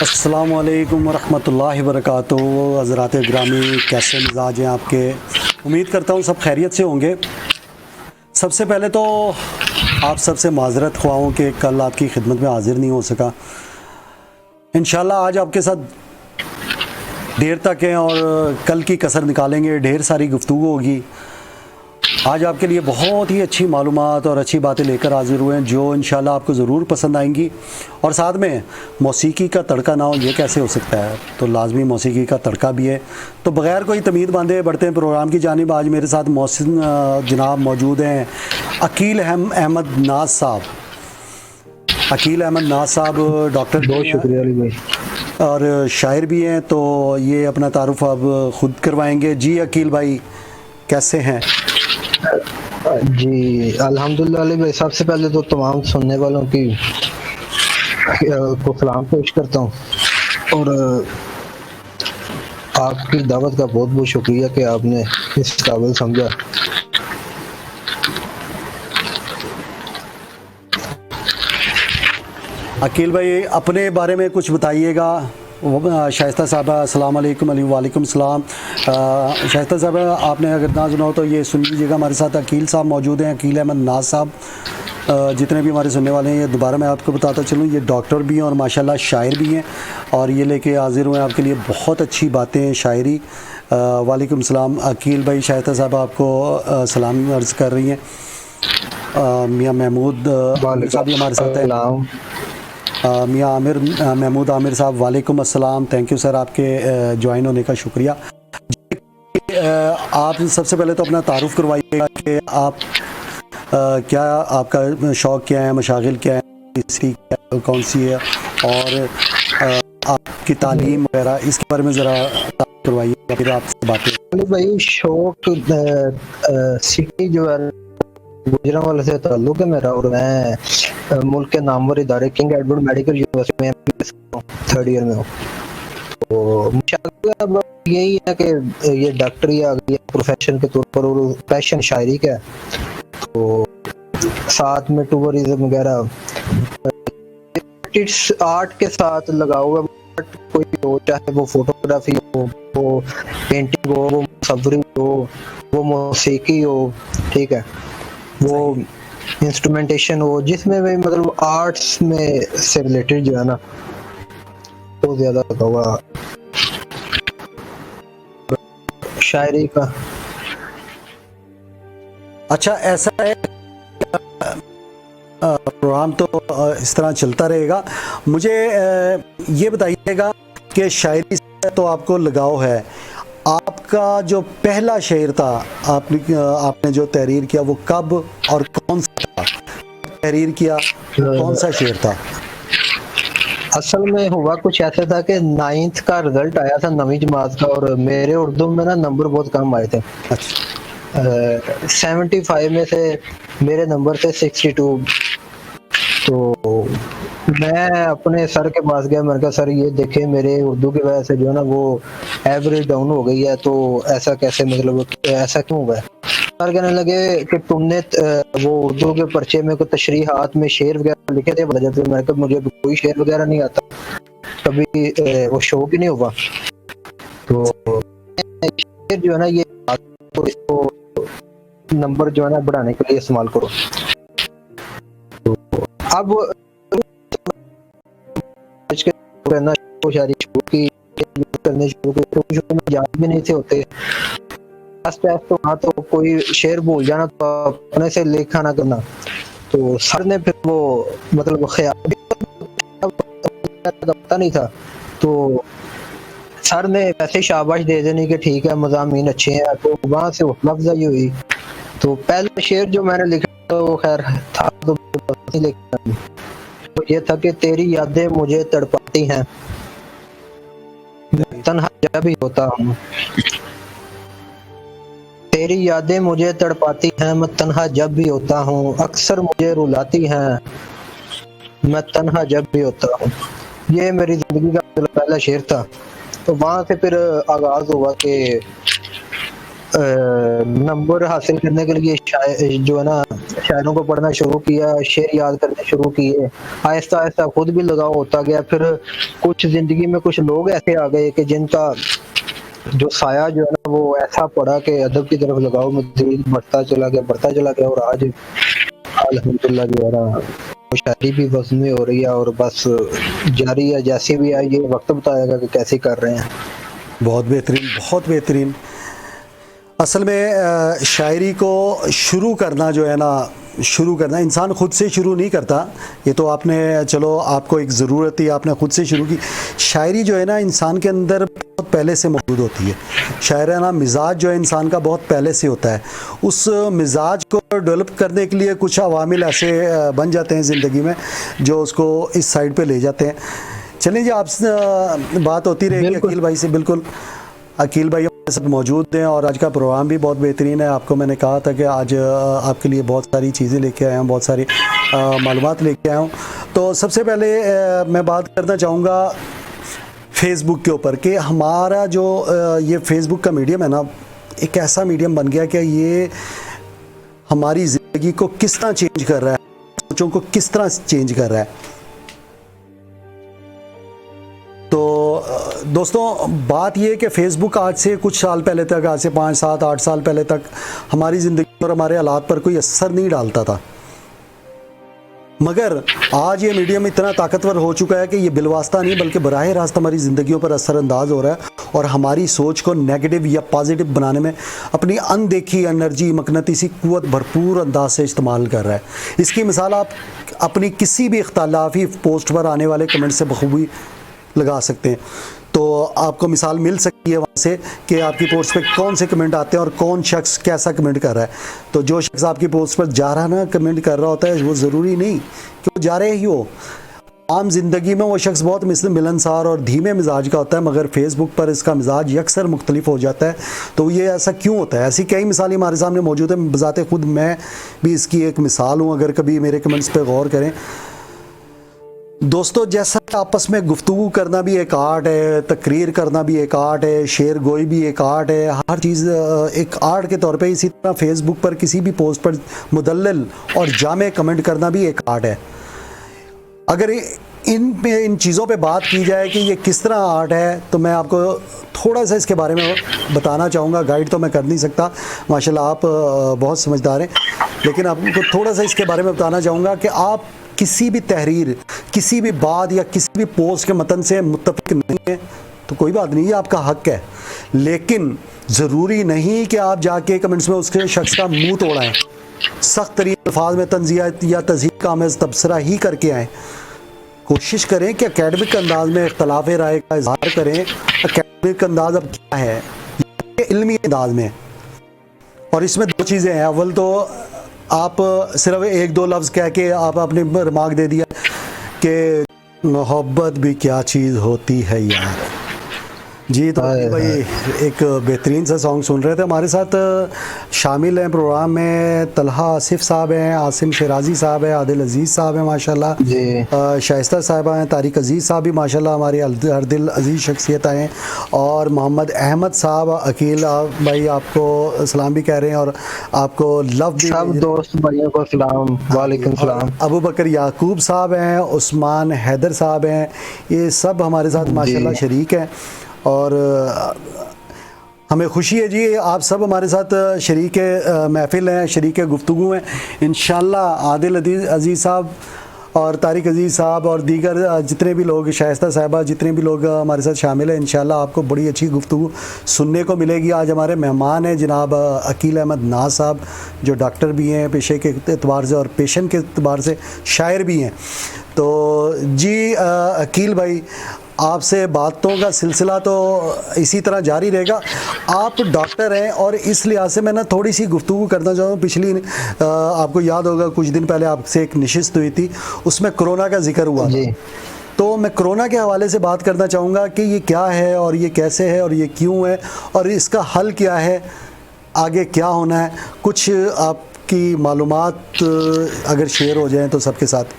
अस्सलामु अलैकुम वरहमतुल्लाहि वबरकातुहू। हज़रात ग्रामी, कैसे मिजाज हैं आपके? उम्मीद करता हूँ सब खैरियत से होंगे। सबसे पहले तो आप सबसे माज़रत ख्वाह हूँ कि कल आपकी खिदमत में हाज़िर नहीं हो सका। इंशाल्लाह आज आपके साथ देर तक हैं और कल की कसर निकालेंगे। ढेर सारी गुफ्तगू होगी। आज आपके लिए बहुत ही अच्छी मालूमात और अच्छी बातें लेकर हाजिर हुए हैं जो इंशाल्लाह आपको ज़रूर पसंद आएंगी। और साथ में मौसीकी का तड़का ना हो ये कैसे हो सकता है, तो लाजमी मौसीकी का तड़का भी है। तो बग़ैर कोई तमीद बांधे बढ़ते हैं प्रोग्राम की जानिब। आज मेरे साथ मौसिन जनाब मौजूद हैं, अकील अहमद नाज साहब। अकील अहमद नाज साहब डॉक्टर, बहुत शुक्रिया अली भाई, और शायर भी हैं। तो ये अपना तारुफ अब ख़ुद करवाएंगे। जी अकील भाई, कैसे हैं? जी अल्हम्दुलिल्लाह अली भाई। सबसे पहले तो तमाम सुनने वालों की को सलाम पेश करता हूँ और आपकी दावत का बहुत बहुत शुक्रिया कि आपने इस काबिल समझा। अकील भाई अपने बारे में कुछ बताइएगा। शाइस्ता साहब अस्सलाम वालेकुम। वालेकुम सलाम। शाइस्ता साहब आपने अगर ना सुना हो तो ये सुन लीजिएगा। हमारे साथ अकील साहब मौजूद हैं, अकील अहमद नाज साहब। जितने भी हमारे सुनने वाले हैं, ये दोबारा मैं आपको बताता चलूँ, ये डॉक्टर भी हैं और माशाल्लाह शायर भी हैं और ये लेके हाजिर हुए हैं आपके लिए बहुत अच्छी बातें, शायरी। वालेकुम सलाम अकील भाई। शाइस्ता साहब आपको सलाम अर्ज़ कर रही हैं। मियाँ महमूद साहब भी हमारे साथ हैं। मियाँ आमिर महमूद आमिर साहब, वालेकुम अस्सलाम। थैंक यू सर, आपके ज्वाइन होने का शुक्रिया। आप सबसे पहले तो अपना तारुफ करवाइएगा कि आप क्या, आपका शौक़ क्या है, मशागिल क्या है, इसकी कौन सी है और आपकी तालीम वगैरह, इसके बारे में ज़रा करवाइएगा, फिर आपसे बातें। भाई शौक़ सिटी जो है गुजरांवाला से ताल्लुक़ है मेरा और मैं मुल्क के नामवर इदारे किंग एडवर्ड मेडिकल यूनिवर्सिटी में 3rd ईयर में हूँ। तो मुझे यही है कि ये डॉक्टरी आ गई है प्रोफेशन के तौर पर और पैशन शायरी का है। तो साथ में टूरिज्म वगैरह आर्ट के साथ लगा हुआ, कोई हो, चाहे वो फोटोग्राफी हो, वो पेंटिंग हो, वो मुसव्वरी हो, वो मौसीकी हो, ठीक है, वो इंस्ट्रूमेंटेशन हो, जिसमें भी मतलब आर्ट्स में से रिलेटेड जो है ना बहुत ज्यादा लगा हुआ शायरी का। अच्छा ऐसा है, प्रोग्राम तो इस तरह चलता रहेगा। मुझे ये बताइएगा कि शायरी से तो आपको लगाव है, आपका जो पहला शेर था आपने जो तहरीर किया वो कब और कौन सा था? तहरीर किया कौन सा शेर था? असल में हुआ कुछ ऐसा था कि 9th का रिजल्ट आया था 9वीं जमात का और मेरे उर्दू में ना नंबर बहुत कम आए थे। 75 में से मेरे नंबर थे 62। तो मैं अपने सर के पास गया, मैंने कहा सर ये देखे मेरे उर्दू की वजह से जो है ना वो एवरेज डाउन हो गई है, तो ऐसा कैसे, मतलब ऐसा क्यों हुआ है? सर कहने लगे कि तुमने वो उर्दू के पर्चे में कोई तशरीहात में शेर वगैरह लिखे थे वजह से। मैंने कहा मुझे कोई शेर वगैरह नहीं आता, कभी वो शौक ही नहीं हुआ। तो शेर जो है ना ये तो इसको नंबर जो है ना बढ़ाने के लिए इस्तेमाल करो। तो अब करना शायरी शुरू की, करने शुरू की, तो शुरू में याद भी नहीं थे होते। तो हाँ तो कोई शेर भूल जाना तो अपने से लेखा ना करना। तो सर ने फिर वो मतलब ख्याल पता नहीं था, तो सर ने ऐसे शाबाश दे देनी कि ठीक है मज़ामीन अच्छे हैं। तो वहां से हौसला अफजाई हुई। तो पहला शेर जो मैंने लिखा तो वो खैर था तो लिखा, तो ये था कि तेरी यादें मुझे तड़पाती हैं, तन्हा जब भी होता हूँ। तेरी यादें मुझे तड़पाती हैं, मैं तन्हा जब भी होता हूँ। अक्सर मुझे रुलाती हैं, मैं तन्हा जब भी होता हूँ। ये मेरी जिंदगी का पहला शेर था। तो वहां से फिर आगाज हुआ कि नंबर हासिल करने के लिए जो है ना शायरों को पढ़ना शुरू किया, शेर याद करने शुरू किए। आहिस्ता आहिस्ता खुद भी लगाव होता गया। फिर कुछ जिंदगी में कुछ लोग ऐसे आ गए कि जिनका जो साया जो है ना वो ऐसा पड़ा कि अदब की तरफ लगाव मज़ीद बढ़ता चला गया। और आज अल्हम्दुलिल्लाह जो है ना वो शायरी भी वज़न में हो रही है और बस जारी है। जैसे भी है ये वक्त बताएगा कि कैसे कर रहे हैं। बहुत बेहतरीन, बहुत बेहतरीन। असल में शायरी को शुरू करना जो है ना, शुरू करना इंसान खुद से शुरू नहीं करता। ये तो आपने चलो आपको एक ज़रूरत थी, आपने ख़ुद से शुरू की। शायरी जो है ना इंसान के अंदर बहुत पहले से मौजूद होती है। शायराना मिजाज जो है इंसान का बहुत पहले से होता है। उस मिजाज को डेवलप करने के लिए कुछ अवामिल ऐसे बन जाते हैं ज़िंदगी में जो उसको इस साइड पे ले जाते हैं। चलिए जी, आपसे बात होती रहेगी अकील भाई से। बिल्कुल, अकील भाई सब मौजूद हैं और आज का प्रोग्राम भी बहुत बेहतरीन है। आपको मैंने कहा था कि आज आपके लिए बहुत सारी चीज़ें लेके आया हूँ, बहुत सारी मालूमात लेके आया हूँ। तो सबसे पहले मैं बात करना चाहूँगा फेसबुक के ऊपर कि हमारा जो ये फेसबुक का मीडियम है ना, एक ऐसा मीडियम बन गया कि ये हमारी ज़िंदगी को किस तरह चेंज कर रहा है, सोचों को किस तरह चेंज कर रहा है। तो दोस्तों बात ये है कि फ़ेसबुक आज से कुछ साल पहले तक, आज से 5, 7, 8 साल पहले तक हमारी ज़िंदगी और हमारे हालात पर कोई असर नहीं डालता था। मगर आज ये मीडियम इतना ताकतवर हो चुका है कि ये बिलवास्ता नहीं बल्कि बराह रास्त हमारी ज़िंदगियों पर असरअंदाज हो रहा है और हमारी सोच को नेगेटिव या पॉजिटिव बनाने में अपनी अनदेखी एनर्जी, मकनतीसी कुव्वत भरपूर अंदाज से इस्तेमाल कर रहा है। इसकी मिसाल आप अपनी किसी भी इख्तलाफी पोस्ट पर आने वाले कमेंट से बखूबी लगा सकते हैं। तो आपको मिसाल मिल सकती है वहाँ से कि आपकी पोस्ट पे कौन से कमेंट आते हैं और कौन शख्स कैसा कमेंट कर रहा है। तो जो शख्स आपकी पोस्ट पर जा रहा ना कमेंट कर रहा होता है, वो ज़रूरी नहीं कि वो जा रहे ही हो। आम ज़िंदगी में वो शख्स बहुत मिलनसार और धीमे मिजाज का होता है, मगर फेसबुक पर इसका मिजाज यकसर मुख्तलिफ हो जाता है। तो ये ऐसा क्यों होता है? ऐसी कई मिसालें हमारे सामने मौजूद है। बजाते खुद मैं भी इसकी एक मिसाल हूँ, अगर कभी मेरे कमेंट्स पर गौर करें। दोस्तों जैसा आपस में गुफ्तगू करना भी एक आर्ट है, तकरीर करना भी एक आर्ट है, शेर गोई भी एक आर्ट है, हर चीज़ एक आर्ट के तौर पे, इसी तरह फेसबुक पर किसी भी पोस्ट पर मुदल्लल और जामे कमेंट करना भी एक आर्ट है। अगर इन चीज़ों पे बात की जाए कि ये किस तरह आर्ट है, तो मैं आपको थोड़ा सा इसके बारे में बताना चाहूँगा। गाइड तो मैं कर नहीं सकता, माशाल्लाह आप बहुत समझदार हैं, लेकिन आपको थोड़ा सा इसके बारे में बताना चाहूँगा कि आप किसी भी तहरीर, किसी भी बात या किसी भी पोस्ट के मतन से मुत्तफिक नहीं है तो कोई बात नहीं, ये आपका हक है। लेकिन ज़रूरी नहीं कि आप जाके कमेंट्स में उसके शख्स का मुंह तोड़ाएं, सख्त तरीन अल्फाज में तंज़िया या तज़हीक का आमेज़ तबसरा ही करके आएँ। कोशिश करें कि एकेडमिक अंदाज में इख्तलाफ राय का इजहार करें। एकेडमिक अंदाज अब क्या है? इल्मी अंदाज में। और इसमें दो चीज़ें हैं। अव्वल तो आप सिर्फ 1-2 लफ्ज़ कह के आप अपनी रिमार्क दे दिया कि मोहब्बत भी क्या चीज़ होती है यार, जी तो अकील भाई एक बेहतरीन सा सॉन्ग सुन रहे थे। हमारे साथ शामिल हैं प्रोग्राम में तलहा आसिफ साहब हैं, आसिम शराजी साहब हैं, आदिल अजीज़ साहब हैं माशाल्लाह जी, शाइस्ता साहिबा हैं, तारिक अजीज़ साहब भी माशाल्लाह हमारी हर दिल अजीज़ शख्सियत हैं, और मोहम्मद अहमद साहब। अकील भाई आपको सलाम भी कह रहे हैं और आपको लव भी। सब दोस्त भाइयों को सलाम, वालेकुम सलाम। अबू बकर याकूब साहब हैं, उस्मान हैदर साहब हैं, ये सब हमारे साथ माशाल्लाह शरीक हैं, और हमें खुशी है जी आप सब हमारे साथ शरीक महफिल हैं, शरीक गुफ्तगू हैं। इंशाल्लाह आदिल अजीज़ साहब और तारिक अजीज़ साहब और दीगर जितने भी लोग, शाइस्ता साहिबा, जितने भी लोग हमारे साथ शामिल हैं, इंशाल्लाह आपको बड़ी अच्छी गुफ्तगू सुनने को मिलेगी। आज हमारे मेहमान हैं जनाब अकील अहमद नाज साहब, जो डॉक्टर भी हैं पेशे के एतबार से और पेशेंट के एतबार से शायर भी हैं। तो जी अकील भाई, आपसे बातों का सिलसिला तो इसी तरह जारी रहेगा। आप डॉक्टर हैं और इस लिहाज से मैं ना थोड़ी सी गुफ्तगू करना चाहूँ। पिछली आपको याद होगा कुछ दिन पहले आपसे एक नशिस्त हुई थी, उसमें कोरोना का जिक्र हुआ था। तो मैं कोरोना के हवाले से बात करना चाहूँगा कि ये क्या है और ये कैसे है और ये क्यों है और इसका हल क्या है, आगे क्या होना है। कुछ आपकी मालूमात अगर शेयर हो जाएँ तो सबके साथ।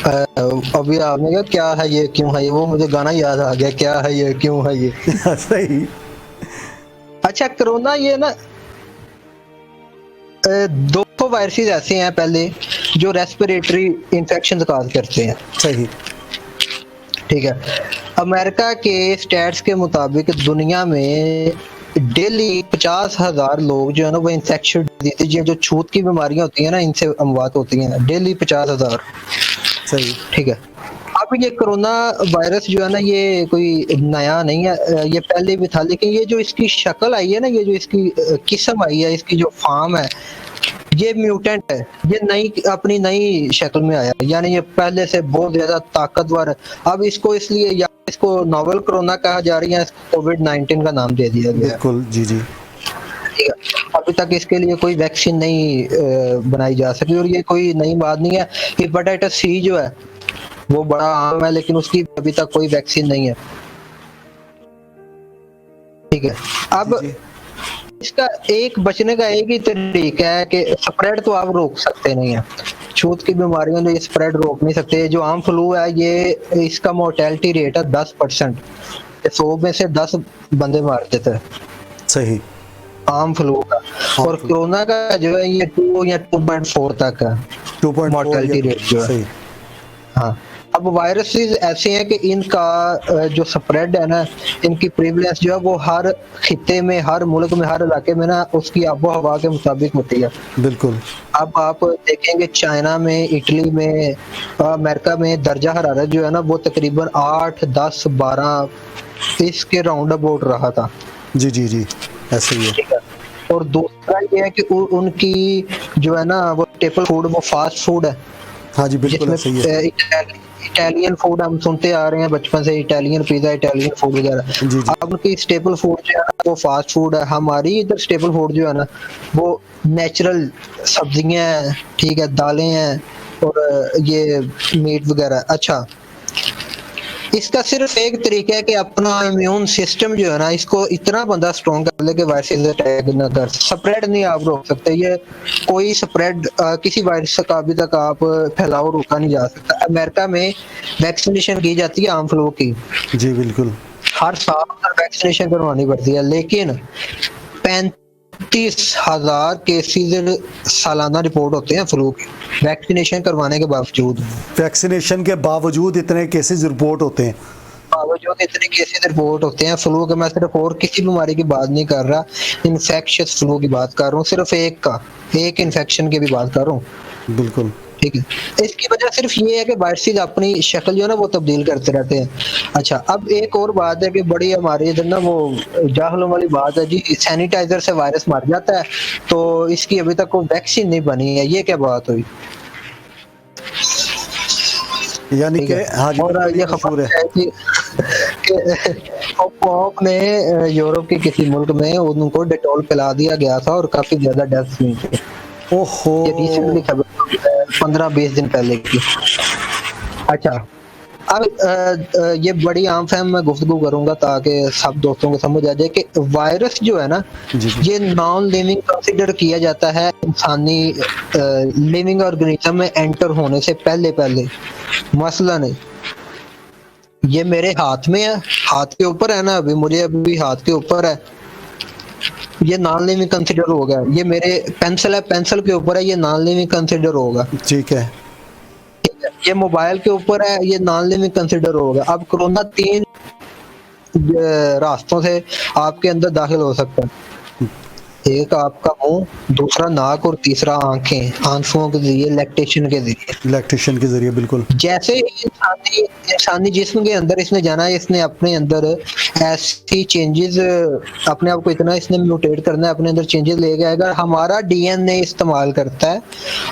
अभी आपने कहा क्या है ये क्यों है ये, वो मुझे गाना याद आ गया, क्या है ये क्यों है ये। सही। अच्छा, कोरोना ये ना दो वायरसेस ऐसे हैं पहले जो रेस्पिरेटरी इंफेक्शन काज करते हैं। सही। ठीक है, अमेरिका के स्टैट्स के मुताबिक दुनिया में डेली 50,000 लोग जो है ना वो इन्फेक्शन डिजीज, जो छूत की बीमारियां होती हैं ना, इनसे अमवात होती हैं डेली 50,000। सही। ठीक है, अब ये कोरोना वायरस जो है ना ये कोई नया नहीं है, ये पहले भी था, लेकिन ये जो इसकी शक्ल आई है ना, ये जो इसकी किस्म आई है, इसकी जो फॉर्म है, ये म्यूटेंट है, ये नई अपनी नई शक्ल में आया, यानी ये पहले से बहुत ज्यादा ताकतवर है। अब इसको इसलिए या इसको नोवेल कोरोना कहा जा रही है, कोविड-19 का नाम दे दिया गया। बिल्कुल जी जी। अभी तक इसके लिए कोई वैक्सीन नहीं बनाई जा सकी, और ये कोई नई बात नहीं है। हेपेटाइटिस सी जो है वो बड़ा आम है, लेकिन उसकी अभी तक कोई वैक्सीन नहीं है। ठीक है, अब जी। इसका एक बचने का एक ही तरीका है कि स्प्रेड तो आप रोक सकते नहीं है, छूत की बीमारियों में ये स्प्रेड रोक नहीं सकते। जो आम फ्लू है ये इसका मोर्टेलिटी रेट है 10%, 100 में से 10 बंदे मार देते हैं। सही। आम फ्लू का, और कोरोना का जो है ये 2 या 2.4 तक है 2.4 मोर्टेलिटी रेट जो है। सही। हाँ, अब वायरसेस ऐसे हैं कि इनका जो स्प्रेड है ना, इनकी प्रीवलेंस जो है वो हर खित्ते में, हर मुल्क में, हर इलाके में ना उसकी आबो हवा के मुताबिक होती है। बिल्कुल। अब आप देखेंगे चाइना में, इटली में, अमेरिका में दर्जा हरारत जो है ना वो तकरीबन 8, 10, 12 इसके राउंड अबाउट रहा था। जी जी जी, ऐसे ही है। और दूसरा ये है कि उनकी जो है ना वो स्टेपल फूड वो फास्ट फूड है। हाँ जी बिल्कुल सही है। इटालियन फूड हम सुनते आ रहे हैं बचपन से, इटालियन पिज्जा, इटालियन फूड वगैरह। अब उनकी स्टेपल फूड जो है वो फास्ट फूड है। हमारी इधर स्टेपल फूड जो है ना वो नेचुरल सब्जियां हैं, ठीक है, दालें हैं और ये मीट वगैरह। अच्छा, इसका सिर्फ एक तरीका है कि अपना इम्यून सिस्टम जो है ना इसको इतना बंदा स्ट्रॉन्ग कर ले कि वायरस अटैक न कर। स्प्रेड नहीं आप रोक सकते, ये कोई स्प्रेड किसी वायरस का अभी तक आप फैलाव रोका नहीं जा सकता। अमेरिका में वैक्सीनेशन की जाती है आम फ्लू की, जी बिल्कुल, हर साल वैक्सीनेशन करवानी पड़ती है, लेकिन 35,000 केसेस सालाना रिपोर्ट होते हैं फ्लू के, वैक्सीनेशन करवाने के बावजूद। वैक्सीनेशन के बावजूद इतने केसेस रिपोर्ट होते हैं, बावजूद इतने केसेस रिपोर्ट होते हैं फ्लू के। मैं सिर्फ और किसी बीमारी की बात नहीं कर रहा, इन्फेक्शियस फ्लू की बात कर रहा हूँ, सिर्फ एक इन्फेक्शन की भी बात कर रहा हूँ। बिल्कुल ठीक है, इसकी वजह सिर्फ ये है कि वायरसेस अपनी शक्ल जो है ना वो तब्दील करते रहते हैं। अच्छा, अब एक और बात है कि बड़ी हमारे इधर ना वो जाहलों वाली बात है जी, सैनिटाइजर से वायरस मर जाता है, तो इसकी अभी तक कोई वैक्सीन नहीं बनी है। ये क्या बात हुई? यानी कि हाँ जी, और ये खबर है कि पोप ने यूरोप के किसी मुल्क में उनको डेटॉल पिला दिया गया था और काफी ज्यादा डेथ्स हुई थी। ओहो, ये रिसेंटली खबर 15-20 दिन पहले की। अच्छा, अब ये बड़ी आम फहम मैं गुफ्तगू करूंगा ताकि सब दोस्तों को समझ आ जाए कि वायरस जो है ना, जी जी ये नॉन लिविंग कंसिडर किया जाता है इंसानी लिविंग ऑर्गेनिज्म में एंटर होने से पहले पहले। मसलन ये मेरे हाथ में है, हाथ के ऊपर है ना, अभी मुझे अभी हाथ के ऊपर है, ये नॉन लिविंग कंसिडर होगा। ये मेरे पेंसिल है, पेंसिल के ऊपर है, ये नॉन लिविंग कंसिडर होगा। ठीक है। ये मोबाइल के ऊपर है, ये नॉन लिविंग कंसिडर होगा। अब कोरोना 3 रास्तों से आपके अंदर दाखिल हो सकता है। एक आपका मुंह, दूसरा नाक और तीसरा आंखें, आंसुओं के जरिए, लैक्टेशन के जरिए। लैक्टेशन के जरिए, बिल्कुल। जैसे ही इंसानी जिस्म के अंदर इसने जाना है, इसने अपने अंदर ऐसी चेंजेस, अपने आप को इतना इसने म्यूटेट करना है, अपने अंदर चेंजेस लेके आएगा। हमारा डीएनए इस्तेमाल करता है,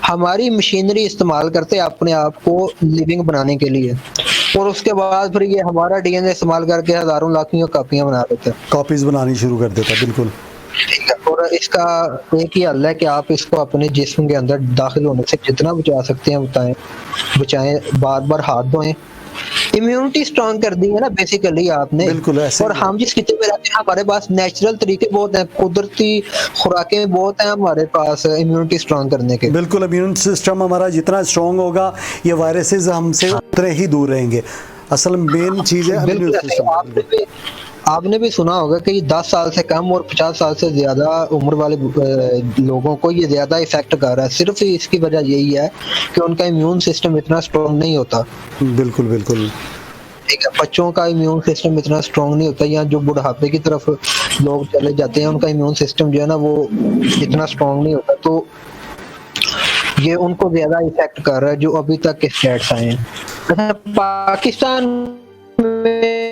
हमारी मशीनरी इस्तेमाल करते हैं अपने आप को लिविंग बनाने के लिए, और उसके बाद फिर ये हमारा डीएनए इस्तेमाल करके हजारों लाखों कॉपियां बना देते हैं, कॉपीज बनानी शुरू कर देता है, बिल्कुल। ठीक है। और इसका एक ही हल है कि आप इसको अपने जिस्म के अंदर दाखिल होने से जितना बचा सकते हैं बचाएं, बार बार हाथ धोएं। इम्यूनिटी स्ट्रांग कर दी है ना बेसिकली आपने, बिल्कुल ऐसे और हम जिस खिते में रहते हैं हमारे पास नेचुरल तरीके बहुत हैं, कुदरती खुराकें बहुत हैं हमारे पास इम्यूनिटी स्ट्रांग करने के। बिल्कुल, इम्यून सिस्टम हमारा जितना स्ट्रांग होगा, ये वायरसेस हमसे उतने ही दूर रहेंगे। असल मेन चीज है इम्यून सिस्टम। आपने भी सुना होगा कि 10 साल से कम और 50 साल से ज्यादा उम्र वाले लोगों को ये ज्यादा इफेक्ट कर रहा है। सिर्फ इसकी वजह यही है कि उनका इम्यून सिस्टम इतना स्ट्रांग नहीं होता। बिल्कुल बिल्कुल, ठीक है। बच्चों का इम्यून सिस्टम इतना स्ट्रांग नहीं होता, या जो बुढ़ापे की तरफ लोग चले जाते हैं उनका इम्यून सिस्टम जो है ना वो इतना स्ट्रांग नहीं होता, तो ये उनको ज्यादा इफेक्ट कर रहा है जो अभी तक के स्टेट्स आए हैं। अच्छा, पाकिस्तान में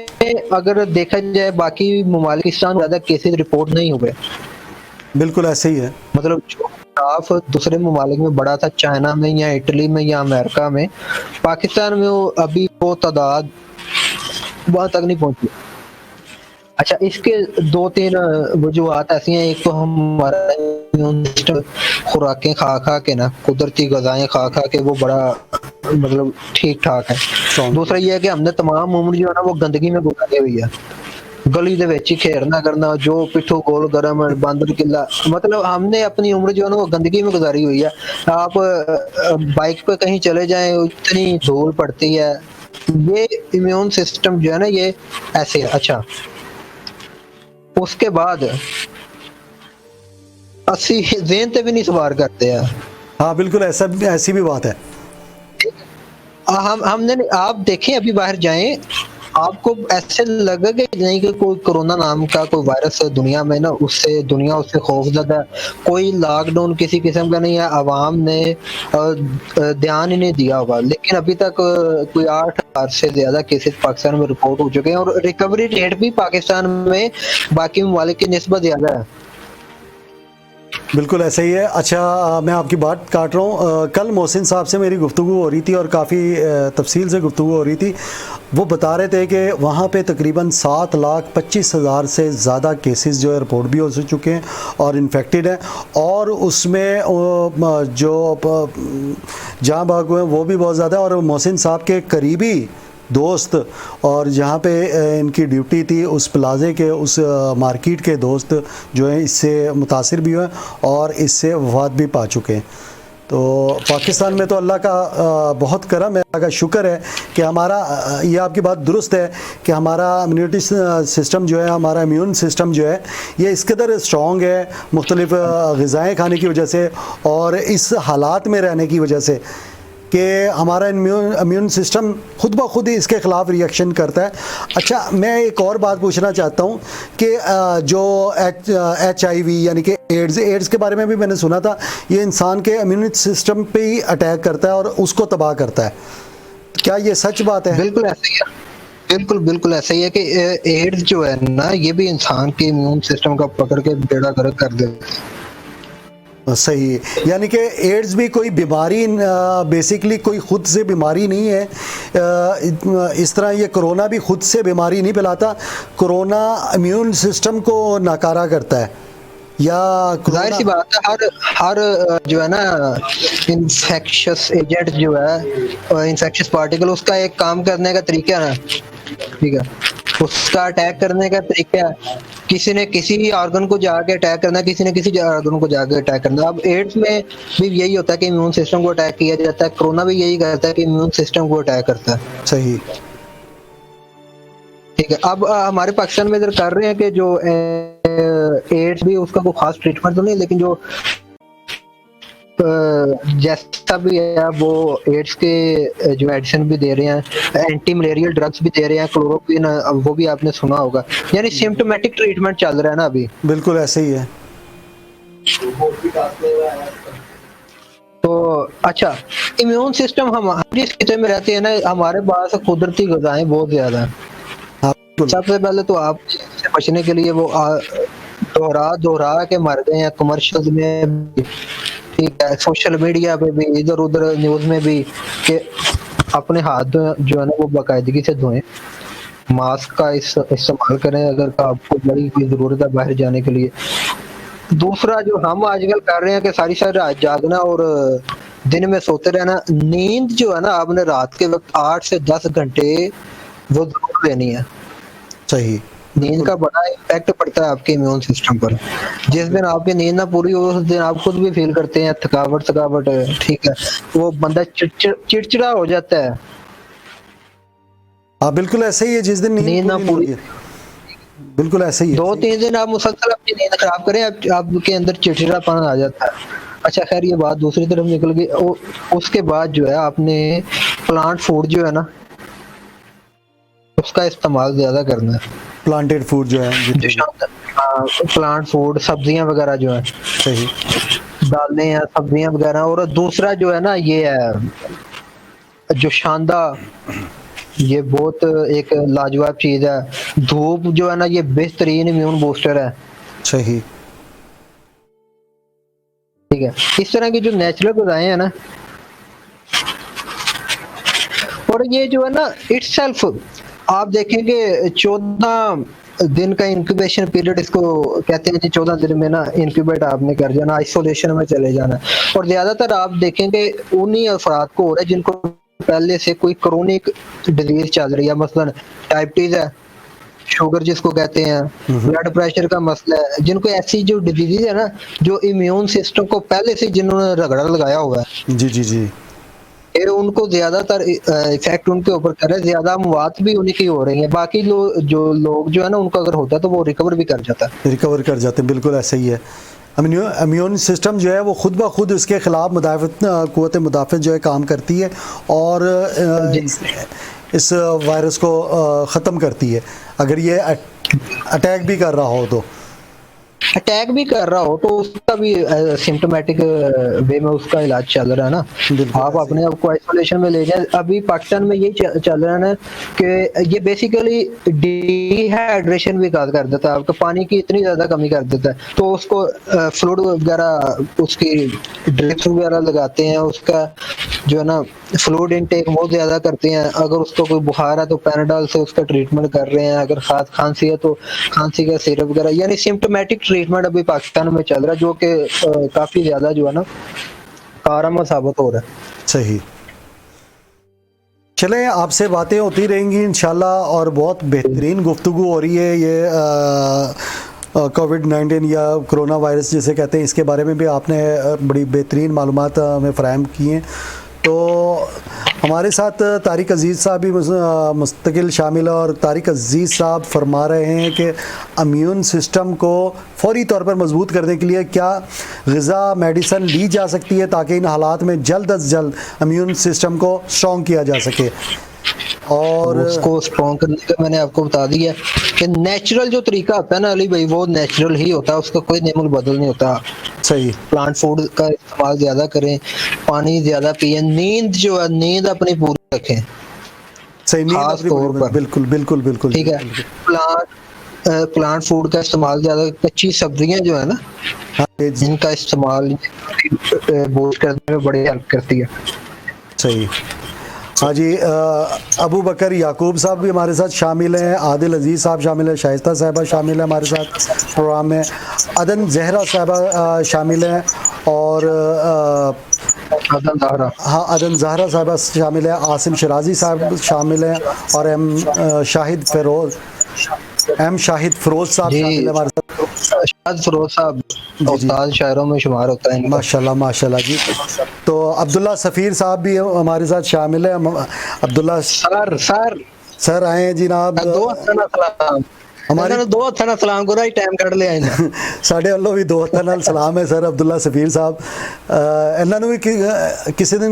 अगर देखा जाए बाकी ममालिक ज्यादा केसेस रिपोर्ट नहीं हुए। बिल्कुल ऐसे ही है। मतलब जो खिलाफ दूसरे ममालिक में बड़ा था, चाइना में या इटली में या अमेरिका में, पाकिस्तान में वो अभी वो तादाद वहां तक नहीं पहुंची। अच्छा, इसके 2-3 वजूहत ऐसी हैं। एक तो हमारा इम्यून सिस्टम खुराकें खा खा के ना, कुदरती गजाएं खा खा के वो बड़ा मतलब ठीक ठाक है। दूसरा ये है कि हमने तमाम उम्र जो है ना वो गंदगी में गुजारी हुई है, गली दे विच ही खेलना करना, जो पिट्ठू गोल गरम बंदर किला, मतलब हमने अपनी उम्र जो है ना वो गंदगी में गुजारी हुई है। आप बाइक पे कहीं चले जाएं, इतनी धूल पड़ती है। ये इम्यून सिस्टम जो है ना ये ऐसे है। अच्छा, उसके बाद 80 ज़हन पे भी नहीं सवार करते हैं। हाँ बिल्कुल, ऐसी भी बात है। हमने आप देखें, अभी बाहर जाएं, आपको ऐसे लगा कि नहीं कि कोई कोरोना नाम का कोई वायरस है दुनिया में ना, उससे दुनिया उससे खौफजदा है। कोई लॉकडाउन किसी किस्म का नहीं है, आवाम ने ध्यान ही नहीं दिया होगा। लेकिन अभी तक कोई 8,000 से ज्यादा केसेस पाकिस्तान में रिपोर्ट हो चुके हैं, और रिकवरी रेट भी पाकिस्तान में बाकी ममालिक की निस्बत ज्यादा है। बिल्कुल ऐसा ही है। अच्छा, मैं आपकी बात काट रहा हूँ। कल मोहसिन साहब से मेरी गुफ्तगू हो रही थी और काफ़ी तफसील से गुफ्तगू हो रही थी। वो बता रहे थे कि वहाँ पे तकरीबन 7,25,000 से ज़्यादा केसेस जो है रिपोर्ट भी हो चुके हैं और इन्फेक्टेड हैं, और उसमें जो जहाँ भाग हुए हैं वो भी बहुत ज़्यादा है। और मोहसिन साहब के करीबी दोस्त और जहाँ पे इनकी ड्यूटी थी उस प्लाजे के उस मार्केट के दोस्त जो हैं इससे मुतासिर भी हुए और इससे वफात भी पा चुके हैं। तो पाकिस्तान में तो अल्लाह का बहुत करम है, अल्लाह का शुक्र है कि हमारा, ये आपकी बात दुरुस्त है कि हमारा इम्यूनिटी सिस्टम जो है, हमारा इम्यून सिस्टम जो है ये इस कदर स्ट्रॉन्ग है मुख्तलिफ़ ग़िज़ाएँ खाने की वजह से और इस हालात में रहने की वजह से कि हमारा इम्यून सिस्टम खुद ब खुद ही इसके ख़िलाफ़ रिएक्शन करता है। अच्छा, मैं एक और बात पूछना चाहता हूँ कि जो HIV यानी कि एड्स के बारे में भी मैंने सुना था, ये इंसान के इम्यून सिस्टम पे ही अटैक करता है और उसको तबाह करता है। क्या ये सच बात है? बिल्कुल ऐसा ही है। बिल्कुल ऐसा ही है कि एड्स जो है ना ये भी इंसान के इम्यून सिस्टम का पकड़ के बेड़ा गर्क कर देता है। सही है, यानी कि एड्स भी कोई बीमारी बेसिकली कोई खुद से बीमारी नहीं है। इस तरह ये कोरोना भी खुद से बीमारी नहीं फैलाता, कोरोना इम्यून सिस्टम को नाकारा करता है। या जाहिर सी बात है, हर हर जो है ना इन्फेक्शियस एजेंट जो है, इन्फेक्शियस पार्टिकल, उसका एक काम करने का तरीका है ना, ठीक है, उसका अटैक करने का तरीका है। किसी ने किसी ऑर्गन को जाके अटैक करना है, किसी ने किसी ऑर्गन को जाके अटैक करना है। अब एड्स में भी यही होता है कि इम्यून सिस्टम को अटैक किया जाता है, कोरोना भी यही करता है कि इम्यून सिस्टम को अटैक करता है। सही। ठीक है, अब हमारे पाकिस्तान में इधर कर रहे हैं कि जो एड्स भी, उसका कोई खास ट्रीटमेंट तो नहीं, लेकिन जो जैसा भी है वो एड्स के जो मेडिसिन भी दे रहे हैं, एंटी मलेरियल ड्रग्स भी दे रहे हैं, क्लोरोक्विन, वो भी आपने सुना होगा। यानी सिम्टोमेटिक ट्रीटमेंट चल रहा है ना अभी। बिल्कुल ऐसे ही है। तो अच्छा, इम्यून सिस्टम, हम जिस खिते में रहते हैं ना, हमारे पास कुदरती गजाएं बहुत ज्यादा हैं। हाँ, बिल्कुल। सबसे पहले तो आप से बचने के लिए वो दोहरा के मर गए हैं कमर्शियल में भी, ठीक है, सोशल मीडिया पे भी, इधर उधर न्यूज में भी, कि अपने हाथ जो है ना वो बाकायदगी से धोएं, मास्क का इस्तेमाल करें अगर आपको बड़ी कोई जरूरत है बाहर जाने के लिए। दूसरा जो हम आजकल कर रहे हैं कि सारी सारी रात जागना और दिन में सोते रहना। नींद जो है ना, आपने रात के वक्त 8 से 10 घंटे वो जरूर लेनी है। सही। नींद का बड़ा इम्पैक्ट पड़ता है आपके इम्यून सिस्टम पर। जिस दिन आपकी नींद ना पूरी हो, उस दिन आप खुद भी फील करते हैं थकावट, ठीक है, वो बंदा चिड़चिड़ा हो जाता है। हाँ बिल्कुल ऐसे ही है, जिस दिन नींद ना पूरी, बिल्कुल ऐसे ही है। 2-3 दिन आप मुसलसल अपनी नींद खराब करें, आपके अंदर चिड़चिड़ापन आ जाता है। अच्छा खैर, ये बात दूसरी तरफ निकल गई। उसके बाद जो है आपने प्लांट फूड जो है ना, उसका इस्तेमाल ज्यादा करना है। प्लांटेड फूड जो है, प्लांट फूड, सब्जियां वगैरह जो है, सही, दालें हैं, सब्जियां वगैरह। और दूसरा जो है ना, ये है जो शानदार, ये बहुत एक लाजवाब चीज है, धूप जो है ना, ये बेहतरीन इम्यून बूस्टर है। सही। ठीक है, इस तरह की जो नेचुरल गुजाएं हैं ना, और ये जो है ना इटसेल्फ, आप देखेंगे 14 दिन का इंक्यूबेशन पीरियड इसको कहते हैं कि 14 दिन में ना इंक्यूबेट आपने कर जाना, आइसोलेशन में चले जाना। और ज्यादातर आप देखेंगे उन्हीं अफराद को हो रहा है जिनको पहले से कोई क्रोनिक डिजीज चल रही है, मसलन डायबिटीज है, शुगर जिसको कहते हैं, ब्लड प्रेशर का मसला है, जिनको ऐसी जो डिजीज है ना, जो इम्यून सिस्टम को पहले से जिन्होंने रगड़ा लगाया हुआ है, जी जी जी, ये उनको ज्यादातर इफेक्ट उनके ऊपर कर रहा है, ज्यादा मौत भी उन्हीं की हो रही है। बाकी जो लोग जो है ना, उनको अगर होता है तो वो रिकवर भी कर जाता है, रिकवर कर जाते हैं। बिल्कुल ऐसे ही है। इम्यून सिस्टम जो है वो खुद ब खुद इसके खिलाफ क़ुव्वत मुदाफ़त जो है काम करती है और इस वायरस को ख़त्म करती है। अगर ये अटैक भी कर रहा हो तो, अटैक भी कर रहा हो तो उसका भी सिम्टोमेटिक वे में उसका इलाज चल रहा है ना। आप अपने आप को आइसोलेशन में ले जाए। अभी पाकिस्तान में यही चल रहा है ना कि ये बेसिकली डिहाइड्रेशन भी कर देता है, आपका पानी की इतनी ज्यादा कमी कर देता है, तो उसको फ्लूइड वगैरह, उसकी ड्रिप्स वगैरह लगाते हैं, उसका जो है ना फ्लूइड इनटेक बहुत ज्यादा करते हैं। अगर उसको कोई बुखार है तो पैराडॉल से उसका ट्रीटमेंट कर रहे हैं, अगर खांसी है तो खांसी का सिरप वगैरह, यानी सिम्टोमेटिक ट्रीटमेंट अभी पाकिस्तान में चल रहा है, जो कि काफी ज्यादा जो है ना कारगर साबित हो रहा है। सही। चलें, आपसे बातें होती रहेंगी इंशाल्लाह, और बहुत बेहतरीन गुफ्तगू हो रही है। ये कोविड-19 या कोरोना वायरस जिसे कहते हैं, इसके बारे में भी आपने बड़ी बेहतरीन मालूमात हमें फ़राहम की हैं। तो हमारे साथ तारिक अज़ीज़ साहब भी मुस्तकिल शामिल है, और तारिक अज़ीज़ साहब फरमा रहे हैं कि इम्यून सिस्टम को फौरी तौर पर मजबूत करने के लिए क्या ग़िज़ा, मेडिसन ली जा सकती है ताकि इन हालात में जल्द अज जल्द इम्यून सिस्टम को स्ट्रॉन्ग किया जा सके। और उसको स्ट्रॉन्ग करने का मैंने आपको बता दिया कि नेचुरल जो तरीका होता है ना अली भाई, वो नेचुरल ही होता है, उसका कोई नेमुल बदल नहीं होता। सही। प्लांट फूड का इस्तेमाल ज्यादा करें, पानी ज्यादा पिए, नींद जो है नींद अपनी पूरी रखें, सही, खास तौर पर। बिल्कुल बिल्कुल बिल्कुल, ठीक है। प्लांट फूड का इस्तेमाल ज्यादा, कच्ची सब्जियां जो है ना, इनका इस्तेमाल बूस्ट करने में बड़ी हेल्प करती है। सही। हाँ जी, अबू बकर याकूब साहब भी हमारे साथ शामिल हैं, आदिल अजीज़ साहब शामिल हैं, शाइस्ता साहिबा शामिल हैं हमारे साथ प्रोग्राम में, अदन जहरा साहिबा शामिल हैं, और अदन ज़हरा, हाँ अदन जहरा साहिबा शामिल है, आसिम शराजी साहब शामिल हैं, और एम शाहिद फरोज साहब जी शामिल है हमारे साथ। शायद फिरोज साहब उस्ताद शायरों में शुमार होता है इनका। माशाल्लाह माशाल्लाह जी। तो अब्दुल्ला सफ़ीर साहब भी हमारे साथ शामिल है। अब्दुल्ला सर सर सर आए हैं जनाब, दो हत्थां नाल सलाम, हमारे हमारे दो हत्थां नाल सलाम करो, ही टाइम ਕੱਢ ਲਿਆ ਇਹਨਾਂ। साढ़े वालों भी दो हत्थां नाल सलाम है सर अब्दुल्ला सफ़ीर साहब। इन्होंने भी किसी दिन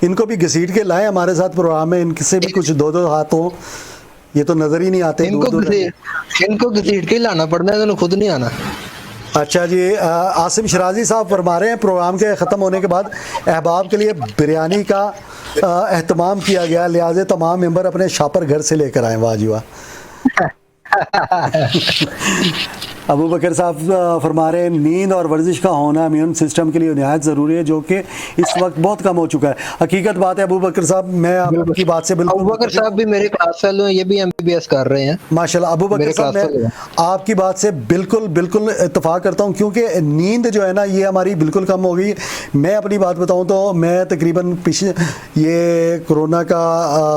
इनको भी घसीट के लाए हमारे साथ प्रोग्राम में, इनसे भी कुछ दो दो हाथ हों, ये तो नज़र ही नहीं आते इनको घसीट के लाना पड़ना है, खुद नहीं आना। अच्छा जी, आसिम शराजी साहब फरमा रहे हैं प्रोग्राम के ख़त्म होने के बाद अहबाब के लिए बिरयानी का एहतमाम किया गया, लिहाजा तमाम मेंबर अपने शापर घर से लेकर आए। वाह जी वाह। अबू बकर साहब फरमा रहे हैं नींद और वर्जिश का होना इम्यून सिस्टम के लिए नहायत ज़रूरी है, जो कि इस वक्त बहुत कम हो चुका है। हकीकत बात है अबू बकर साहब, मैं आपकी बात से बिल्कुल, अबू बकर साहब भी मेरे क्लास फेलो हैं, ये भी एमबीबीएस कर रहे हैं माशाल्लाह। अबू बकर साहब मैं आपकी बात से बिल्कुल बिल्कुल इत्तफाक करता हूँ, क्योंकि नींद जो है ना ये हमारी बिल्कुल कम हो गई। मैं अपनी बात बताऊँ तो मैं तकरीबन पिछले ये कोरोना का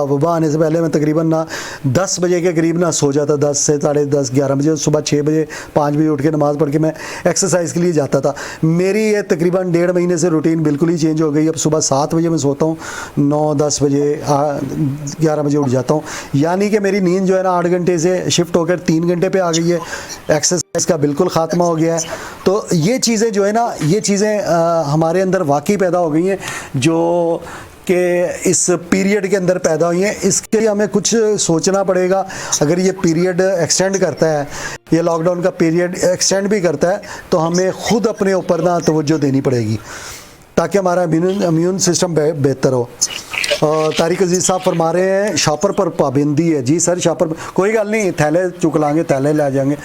वबा आने से पहले मैं तकरीबन ना 10 बजे के करीब ना सो जाता, 10 से साढ़े 10 11 बजे, सुबह 6 बजे 5 बजे उठ के नमाज़ पढ़ के मैं एक्सरसाइज के लिए जाता था। मेरी ये तकरीबन 1.5 महीने से रूटीन बिल्कुल ही चेंज हो गई। अब सुबह 7 बजे मैं सोता हूँ, 9-10 बजे 11 बजे उठ जाता हूँ, यानी कि मेरी नींद जो है ना 8 घंटे से शिफ्ट होकर 3 घंटे पे आ गई है। एक्सरसाइज का बिल्कुल ख़ात्मा हो गया है। तो ये चीज़ें जो है ना, ये चीज़ें हमारे अंदर वाकई पैदा हो गई हैं, जो कि इस पीरियड के अंदर पैदा हुई हैं। इसके लिए हमें कुछ सोचना पड़ेगा। अगर ये पीरियड एक्सटेंड करता है, ये लॉकडाउन का पीरियड एक्सटेंड भी करता है, तो हमें ख़ुद अपने ऊपर ना तवज्जो देनी पड़ेगी, ताकि हमारा इम्यून सिस्टम बेहतर हो। तारिक अजीज़ साहब फरमा रहे हैं शॉपर पर पाबंदी है। जी सर, शॉपर कोई गल नहीं, थैले चुक लाएंगे, थैले ले जाएंगे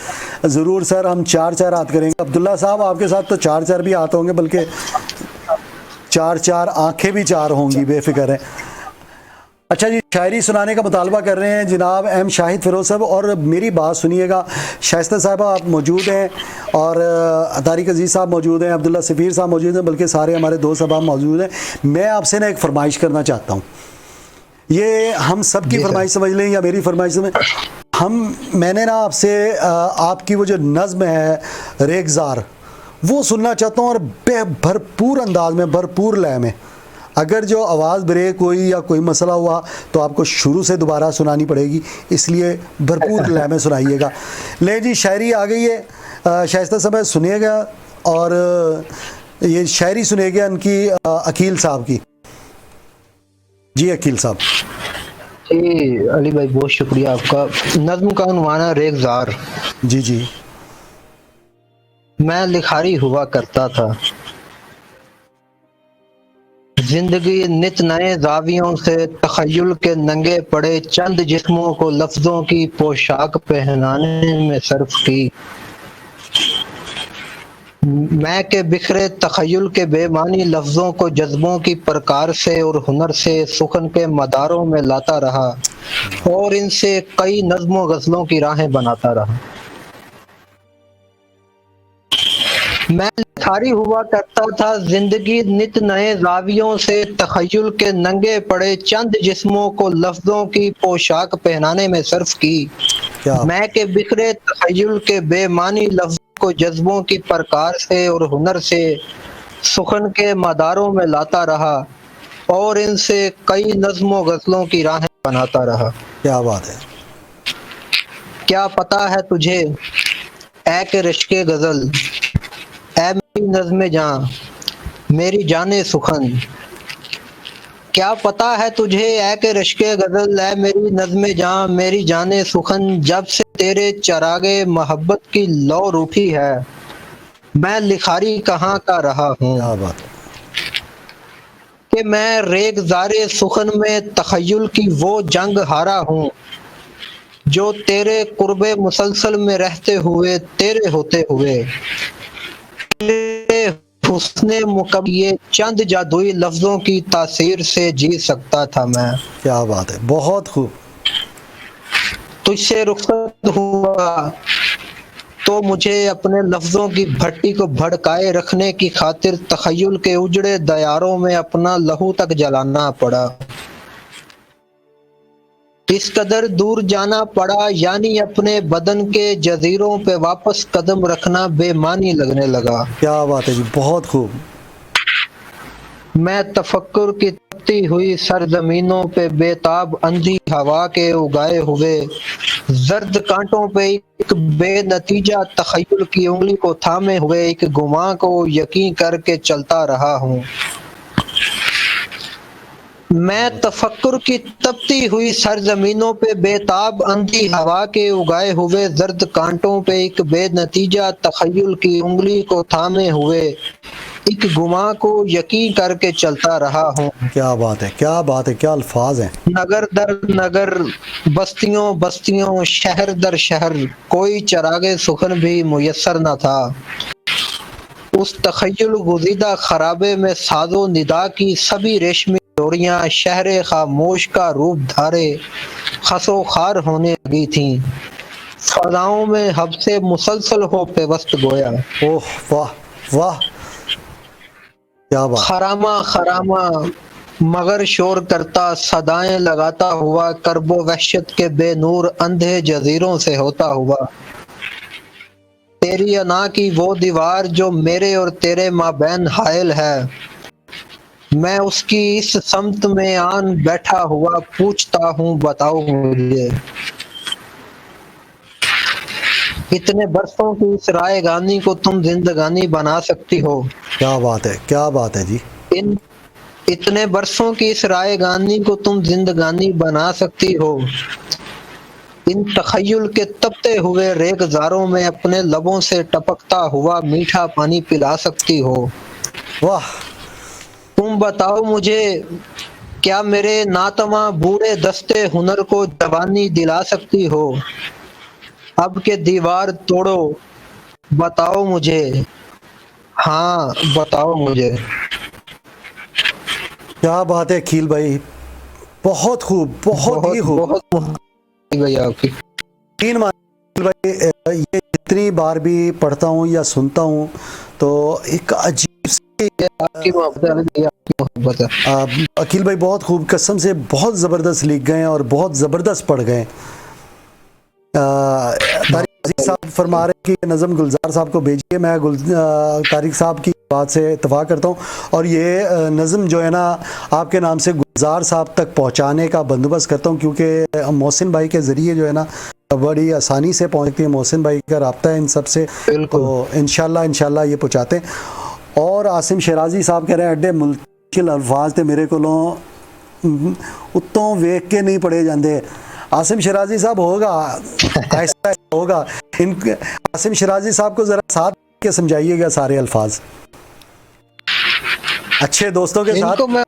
ज़रूर सर, हम 4-4 हाथ करेंगे। अब्दुल्ला साहब आपके साथ तो 4-4 भी हाथ होंगे, बल्कि 4-4 आंखें भी 4 होंगी, बेफिक्र है। अच्छा जी, शायरी सुनाने का मुतालबा कर रहे हैं जनाब एम शाहिद फिरोज साहब, और मेरी बात सुनिएगा। शाइस्ता साहिबा आप मौजूद हैं, और तारिक अजीज़ साहब मौजूद हैं, अब्दुल्ला सफ़ीर साहब मौजूद हैं, बल्कि सारे हमारे दोस्त साहब मौजूद हैं। मैं आपसे ना एक फरमाइश करना चाहता हूँ, ये हम सब की फरमाइश समझ लें या मेरी फरमाइश समझ, मैंने ना आपसे आपकी वो जो नज़्म है रेगज़ार, वो सुनना चाहता हूँ, और भरपूर अंदाज में, भरपूर लय में। अगर जो आवाज़ ब्रेक हुई या कोई मसला हुआ तो आपको शुरू से दोबारा सुनानी पड़ेगी, इसलिए भरपूर लय में सुनाइएगा। ले जी, शायरी आ गई है, शाइस्ता साहब सुनिएगा, और ये शायरी सुनिएगा इनकी अकील साहब की। जी अकील साहब। जी अली भाई, बहुत शुक्रिया आपका। नज़्म का उन्वान है रेगज़ार। जी जी। मैं लिखारी हुआ करता था, जिंदगी नित नए जावियों से तखय्युल के नंगे पड़े चंद जिस्मों को लफ्जों की पोशाक पहनाने में सर्फ की। मैं के बिखरे तखय्युल के बेमानी लफ्जों को जज्बों की प्रकार से और हुनर से सुखन के मदारों में लाता रहा, और इनसे कई नज़्मों गज़लों की राहें बनाता रहा। मैं लिखारी हुआ करता था, जिंदगी नित नए जावियों से तखय्युल के नंगे पड़े चंद जिस्मों को लफ्जों की पोशाक पहनाने में सर्फ की। मैं के बिखरे तखय्युल के बेमानी लफ्जों को जज्बों की प्रकार से और हुनर से सुखन के मदारों में लाता रहा, और इनसे कई नज़्मों गज़लों की राहें बनाता रहा। क्या बात है। क्या पता है तुझे ऐ के रिश्के गज़ल, ऐ मेरी नज़्मे जान, मेरी जाने सुखन। क्या पता है तुझे ऐ के रिश्के गज़ल, ऐ मेरी नज़्मे जान, मेरी जाने सुखन। जब से तेरे चरागे मोहब्बत की लौ रूठी है, मैं लिखारी कहाँ का रहा हूँ। क्या बात है। कि मैं रेगज़ारे सुखन में तखय्युल की वो जंग हारा हूँ, जो तेरे कुर्बे मुसलसल में रहते हुए, तेरे होते हुए हुस्ने मुकम्मल ये चंद जादुई लफ्जों की तासीर से जी सकता था मैं। क्या बात है, बहुत खूब। तुझसे रुखसत हुआ तो मुझे अपने लफ्जों की भट्टी को भड़काए रखने की खातिर तखय्युल के उजड़े दयारों में अपना लहू तक जलाना पड़ा। इस कदर दूर जाना पड़ा यानी अपने बदन के जजीरों पे वापस कदम रखना बेमानी लगने लगा। क्या बात है जी, बहुत खूब। मैं तफक्कुर की तपती हुई सरजमीनों पे बेताब अंधी हवा के उगाए हुए जर्द कांटों पे एक बेनतीजा तखय्युल की उंगली को थामे हुए एक गुमा को यकीन करके चलता रहा हूँ। मैं तफक्कुर की तपती हुई सरजमीनों पे बेताब अंधी हवा के उगाए हुए जर्द कांटों पे एक बेनतीजा तखय्युल की उंगली को थामे हुए एक गुमा को यकीन करके चलता रहा हूँ। क्या बात है, क्या बात है, क्या अल्फाज हैं। नगर दर नगर, बस्तियों बस्तियों, शहर दर शहर, कोई चरागे सुखन भी मुयस्सर न था। उस तखय्युल गुज़ीदा खराबे में सादो निदा की सभी रेशमी डोरियां शहर खामोश का रूप धारे खसो खार होने लगी थीं। फजाओं में हब से मुसलसल हो पेवस्त गोया। ओह वाह वाह, क्या बात। खरामा खरामा मगर शोर करता सदाएं लगाता हुआ करबो वहशत के बेनूर अंधे जजीरों से होता हुआ। तेरी अना की वो दीवार जो मेरे और तेरे माबैन हायल है, मैं उसकी इस समत में आन बैठा हुआ पूछता हूँ बताओ मुझे, इतने बरसों की इस रायगानी को तुम जिंदगानी बना सकती हो? क्या बात है, क्या बात है जी। इतने बरसों की इस रायगानी को तुम जिंदगानी बना सकती हो? इन तखय्युल के तपते हुए रेगजारों में अपने लबों से टपकता हुआ मीठा पानी पिला सकती हो? वाह। तुम बताओ मुझे, क्या मेरे नातमा बूढ़े दस्ते हुनर को जवानी दिला सकती हो? अब के दीवार तोड़ो, बताओ मुझे, हाँ बताओ मुझे। क्या बात है खील भाई, बहुत खूब, बहुत ही खूब। बहुत भैया आपकी तीन भाई, ये जितनी बार भी पढ़ता हूँ या सुनता हूँ तो एक अजीब सी आपकी मोहब्बत है। अकील भाई बहुत खूब, कसम से बहुत ज़बरदस्त लिख गए और बहुत ज़बरदस्त पढ़ गए। तारिक अजीज साहब फरमा रहे हैं कि नज़म गुलजार साहब को भेजिए। मैं तारिक साहब की बात से इत्तफाक करता हूँ और ये नज़म जो है ना आपके नाम से गुलजार साहब तक पहुँचाने का बंदोबस्त करता हूँ, क्योंकि मोहसिन भाई के ज़रिए जो है ना बड़ी आसानी से पहुँचती है। मोहसिन भाई का रब्ता है इन सब से, तो इंशाल्लाह ये पहुँचाते हैं। और आसिम शराजी साहब कह रहे हैं अड्डे मुश्किल अल्फाज थे मेरे को उत्तों वेख के नहीं पढ़े जाते। आसिम शराजी साहब होगा ऐसा होगा। इन आसिम शराजी साहब को ज़रा साथ के समझाइएगा सारे अल्फाज। अच्छे दोस्तों के साथ मैं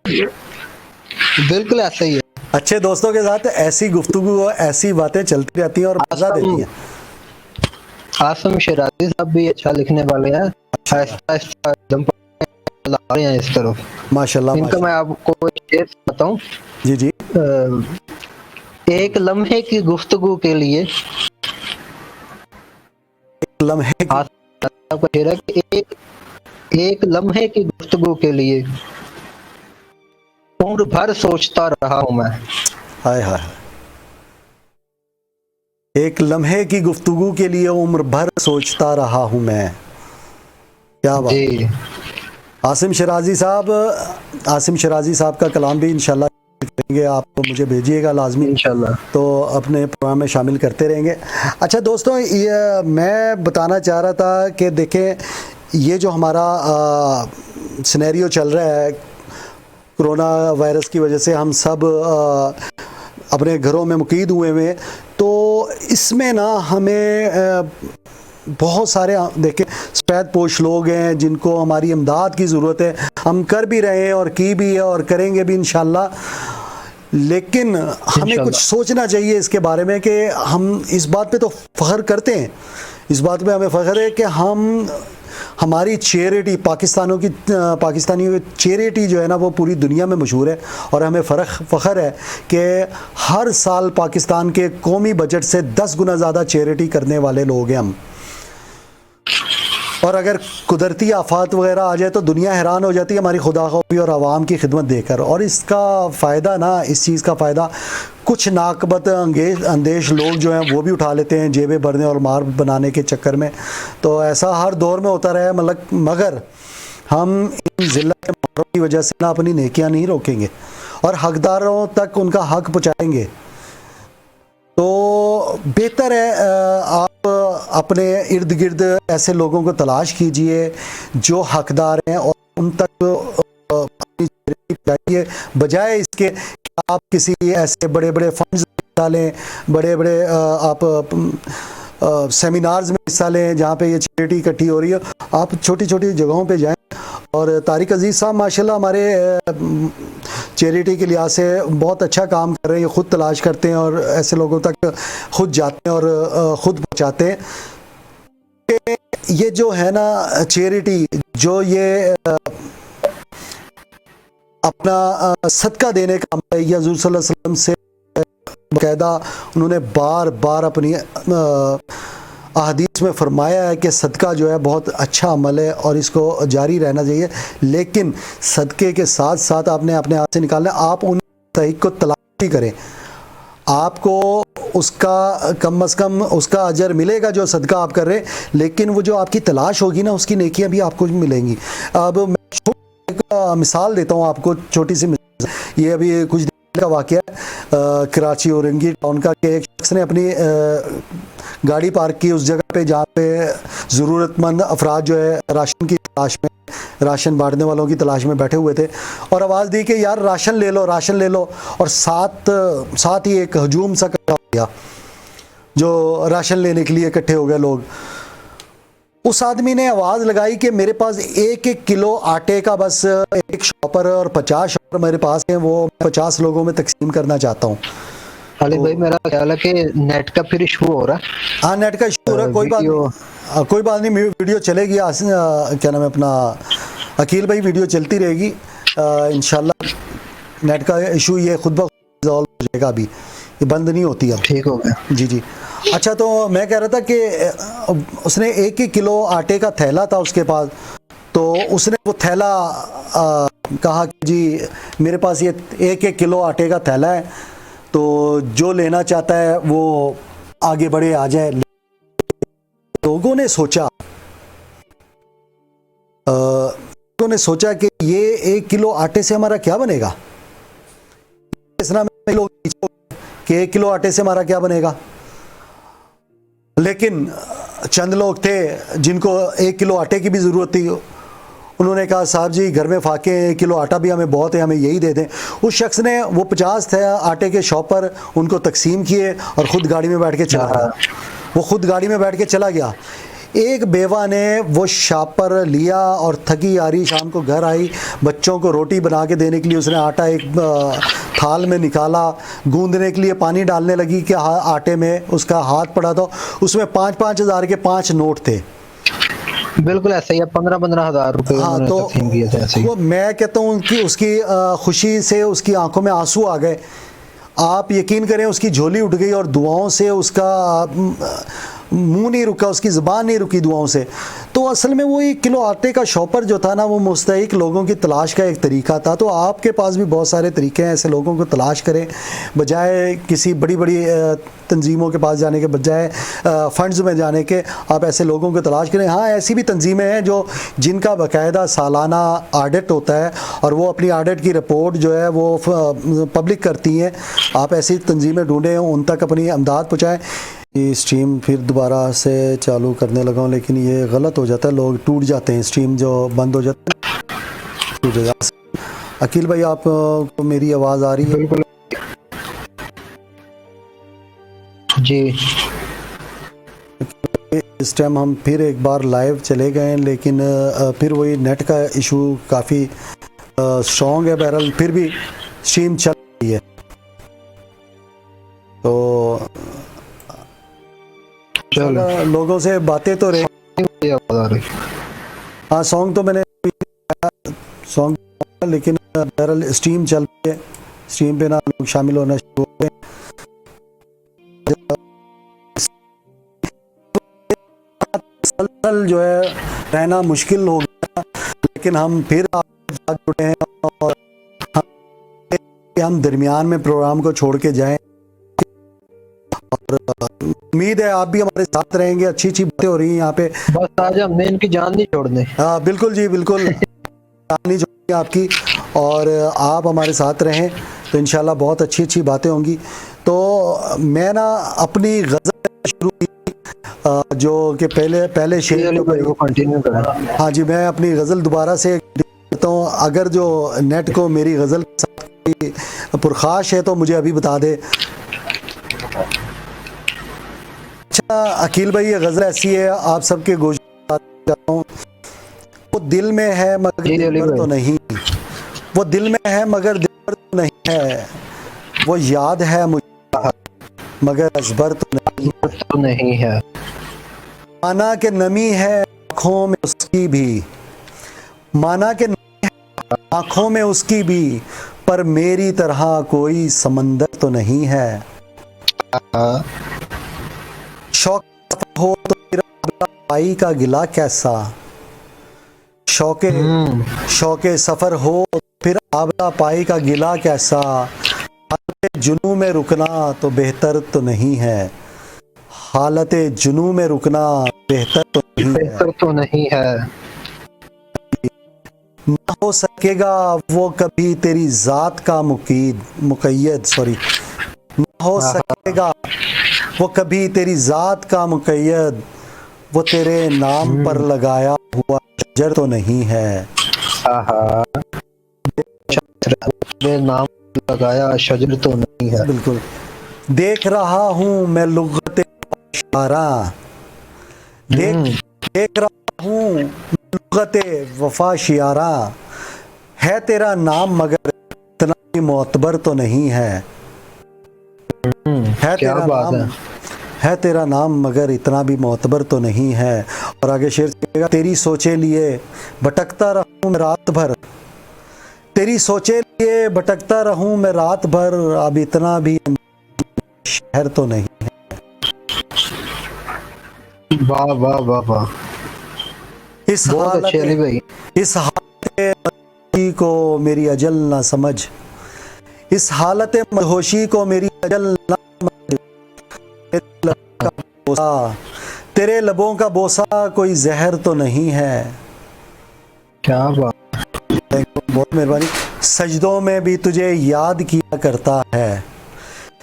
बिल्कुल ऐसा ही है। अच्छे दोस्तों के साथ ऐसी गुफ्तगू, ऐसी बातें चलती रहती हैं और मजा देती हैं। आसिम शराजी साहब भी अच्छा लिखने वाले हैं, आहिस्ता ला रहे हैं इस तरफ माशाल्लाह। इनका मैं आपको शेर बताऊं। जी जी। एक लम्हे की गुफ्तगू के लिए, एक लम्हे एक लम्हे की गुफ्तगू के लिए उम्र भर सोचता रहा हूं मैं। हाय हाय। एक लम्हे की गुफ्तगू के लिए उम्र भर सोचता रहा हूं मैं। क्या बात जी। आसिम शराजी साहब का कलाम भी इंशाल्लाह करेंगे, आप मुझे भेजिएगा लाजमी इंशाल्लाह, तो अपने प्रोग्राम में शामिल करते रहेंगे। अच्छा दोस्तों, ये मैं बताना चाह रहा था कि देखें ये जो हमारा सिनेरियो चल रहा है कोरोना वायरस की वजह से, हम सब अपने घरों में मुकीद हुए हैं, तो इसमें ना हमें बहुत सारे देखें सफ़ेद पोश लोग हैं जिनको हमारी इमदाद की ज़रूरत है। हम कर भी रहे हैं और की भी है और करेंगे भी इंशाल्लाह, लेकिन हमें कुछ सोचना चाहिए इसके बारे में कि हम इस बात पे तो फ़ख्र करते हैं, इस बात पे हमें फ़ख्र है कि हम हमारी चैरिटी पाकिस्तानियों की चैरिटी जो है ना वो पूरी दुनिया में मशहूर है। और हमें फ़ख्र है कि हर साल पाकिस्तान के कौमी बजट से 10 गुना ज़्यादा चैरिटी करने वाले लोग हैं हम। और अगर कुदरती आफात वगैरह आ जाए तो दुनिया हैरान हो जाती है हमारी खुदा खौफी और आवाम की खिदमत देकर। और इसका फ़ायदा ना, इस चीज़ का फ़ायदा कुछ नाकबत अंदेश लोग जो हैं वो भी उठा लेते हैं जेबें भरने और मार बनाने के चक्कर में। तो ऐसा हर दौर में होता रहा है, मतलब मगर हम इन ज़िल्लत के मारों की वजह से ना अपनी नेकियां नहीं रोकेंगे और हकदारों तक उनका हक पहुँचाएँगे। तो बेहतर है आप अपने इर्द गिर्द ऐसे लोगों को तलाश कीजिए जो हकदार हैं और उन तक अपनी चैरिटी पहुंचाइए, बजाय इसके कि आप किसी ऐसे बड़े बड़े फंड्स डालें, बड़े बड़े आप सेमिनार्स में हिस्सा लें जहाँ पे ये चैरिटी इकट्ठी हो रही है। आप छोटी छोटी जगहों पे जाएं। और तारिक अजीज़ साहब माशाल्लाह हमारे चैरिटी के लिहाज से बहुत अच्छा काम कर रहे हैं, ख़ुद तलाश करते हैं और ऐसे लोगों तक ख़ुद जाते हैं और ख़ुद पहुँचाते हैं। ये जो है ना चैरिटी, जो ये अपना सदका देने का अमल है, ये हुज़ूर सल्लल्लाहु अलैहि वसल्लम से बाकायदा उन्होंने बार बार अपनी अहादीस में फरमाया है कि सदका जो है बहुत अच्छा अमल है और इसको जारी रहना चाहिए। लेकिन सदक़े के साथ साथ आपने अपने हाथ से निकालना, आप उन मुस्तहिक़ को तलाश भी करें, आपको उसका कम अज़ कम उसका अजर मिलेगा जो सदका आप कर रहे हैं, लेकिन वो जो आपकी तलाश होगी ना उसकी नेकियां भी आपको मिलेंगी। अब मैं एक मिसाल देता हूँ आपको, छोटी सी मिसाल। ये अभी कुछ दिन का वाक़या है कराची औरंगी टाउन का, कि एक शख्स ने अपनी गाड़ी पार्क की उस जगह पे जहाँ पे ज़रूरतमंद अफराद जो है राशन की तलाश में, राशन बांटने वालों की तलाश में बैठे हुए थे और आवाज़ दी कि यार राशन ले लो, राशन ले लो। और साथ ही एक हजूम सा इकट्ठा हो गया, जो राशन लेने के लिए इकट्ठे हो गए लोग। उस आदमी ने आवाज़ लगाई कि मेरे पास 1-1 किलो आटे का बस एक शॉपर और 50 शॉपर मेरे पास हैं, वो 50 लोगों में तकसीम करना चाहता हूँ। खालिद भाई मेरा ख्याल है कि नेट का फिर इशू हो रहा है। हाँ, नेट का इशू हो रहा है, कोई बात नहीं, वीडियो चलेगी। क्या नाम है अपना, अकील भाई, वीडियो चलती रहेगी इंशाल्लाह। नेट का इशू ये खुद ब खुद रिजॉल्व हो जाएगा, अभी ये बंद नहीं होती अब। ठीक हो गया जी जी। अच्छा, तो मैं कह रहा था कि उसने 1-1 किलो आटे का थैला था उसके पास, तो उसने वो थैला कहा कि जी मेरे पास ये 1-1 किलो आटे का थैला है, तो जो लेना चाहता है वो आगे बढ़े, आ जाए। लोगों ने सोचा कि ये 1 किलो आटे से हमारा क्या बनेगा, कि 1 किलो आटे से हमारा क्या बनेगा। लेकिन चंद लोग थे जिनको 1 किलो आटे की भी ज़रूरत थी। उन्होंने कहा साहब जी घर में फाके 1 किलो आटा भी हमें बहुत है, हमें यही दे दें। उस शख्स ने वो 50 थे आटे के शॉपर उनको तकसीम किए और ख़ुद गाड़ी में बैठ के चला गया। वो ख़ुद गाड़ी में बैठ के चला गया। एक बेवा ने वो शापर लिया और थकी हारी शाम को घर आई, बच्चों को रोटी बना के देने के लिए उसने आटा एक थाल में निकाला, गूंदने के लिए पानी डालने लगी कि आटे में उसका हाथ पड़ा था, उसमें 5-5 हज़ार के 5 नोट थे। बिल्कुल ऐसा ही, 15-15 हज़ार रुपए। हाँ, तो वो मैं कहता हूँ कि उसकी खुशी से उसकी आंखों में आंसू आ गए। आप यकीन करें उसकी झोली उठ गई और दुआओं से उसका मुंह नहीं रुका, उसकी ज़ुबान नहीं रुकी दुआओं से। तो असल में वो 1 किलो आटे का शॉपर जो था ना, वो मुस्तहिक लोगों की तलाश का एक तरीका था। तो आपके पास भी बहुत सारे तरीके हैं, ऐसे लोगों को तलाश करें, बजाय किसी बड़ी बड़ी तंजीमों के पास जाने के, बजाय फंड्स में जाने के, आप ऐसे लोगों को तलाश करें। हाँ, ऐसी भी तंजीमें हैं जो जिनका बाकायदा सालाना ऑडिट होता है और वो अपनी ऑडिट की रिपोर्ट जो है वो पब्लिक करती हैं। आप ऐसी तंजीमें ढूँढें, उन तक अपनी अमदाद पहुँचाएँ। ये स्ट्रीम फिर दोबारा से चालू करने लगा हूँ, लेकिन ये गलत हो जाता है, लोग टूट जाते हैं, स्ट्रीम जो बंद हो जाता है टूट जाता है। अकील भाई आपको मेरी आवाज़ आ रही है? बिल्कुल जी। इस टाइम हम फिर एक बार लाइव चले गए, लेकिन फिर वही नेट का इशू काफ़ी स्ट्रॉन्ग है। बहरहाल फिर भी स्ट्रीम चल रही है, तो लोगों से बातें तो रही। हाँ सॉन्ग तो मैंने सॉन्ग, लेकिन बहरहाल स्ट्रीम चल रही है, स्ट्रीम पे ना लोग शामिल होना शुरू हो गए। जो है रहना मुश्किल हो गया, लेकिन हम फिर आपके साथ जुड़े हैं और हम दरमियान में प्रोग्राम को छोड़ के जाएं, और उम्मीद है आप भी हमारे साथ रहेंगे। अच्छी अच्छी बातें हो रही हैं यहाँ पे। बस आज हमने इनकी जान नहीं छोड़नी। हाँ बिल्कुल जी, बिल्कुल नहीं जोड़नी आपकी, और आप हमारे साथ रहें तो इंशाल्लाह बहुत अच्छी अच्छी बातें होंगी। तो मैं ना अपनी गज़ल शुरू की, जो कि पहले शेर के ऊपर को कंटिन्यू करें। हाँ जी, मैं अपनी गज़ल दोबारा से करता हूँ। अगर जो नेट को मेरी गज़ल के साथ पुरखाश है तो मुझे अभी बता दे। अच्छा अकील भाई, ये गज़ल ऐसी है, आप सबके गोश करता हूँ। वो दिल में है मगर दिल पर तो नहीं, वो दिल में है मगर दिल पर तो नहीं है, वो याद है मुझे मगर अजबर तो नहीं है। माना के नमी है आँखों में उसकी भी, माना के नमी है आँखों में उसकी भी, पर मेरी तरह कोई समंदर तो नहीं है। शौक हो तो मेरा पाई का गिला कैसा, शौके सफर हो फिर आबला पाई का गिला कैसा, हालत जुनू में रुकना तो बेहतर तो नहीं है, हालत जुनू में रुकना बेहतर तो नहीं है। ना हो सकेगा वो कभी तेरी जात का मुक़य्यद, सॉरी, ना हो सकेगा वो कभी तेरी जात का मुक़य्यद, वो तेरे नाम पर लगाया हुआ शजर तो नहीं है। नाम लगाया शजर तो नहीं है। बिल्कुल। देख रहा हूँ मैं लुग़त इशारा, देख रहा हूँ लुग़त वफा शियारा, है तेरा नाम मगर इतना भी मोतबर तो नहीं है। है तेरा नाम, है तेरा नाम मगर इतना भी मोतबर तो नहीं है। और आगे शेर चलेगा, तेरी सोचे लिए भटकता रहूं मैं रात भर, तेरी सोचे लिए भटकता रहूं मैं रात भर, अब इतना भी शहर तो नहीं है। वाह वाह वाह वाह, इस हालत को मेरी अजल ना समझ, इस हालत मदहोशी को मेरी अजल ना समझ, तेरे लबों का बोसा कोई जहर तो नहीं है। क्या बात, बहुत मेहरबानी। सजदों में भी तुझे याद किया करता है,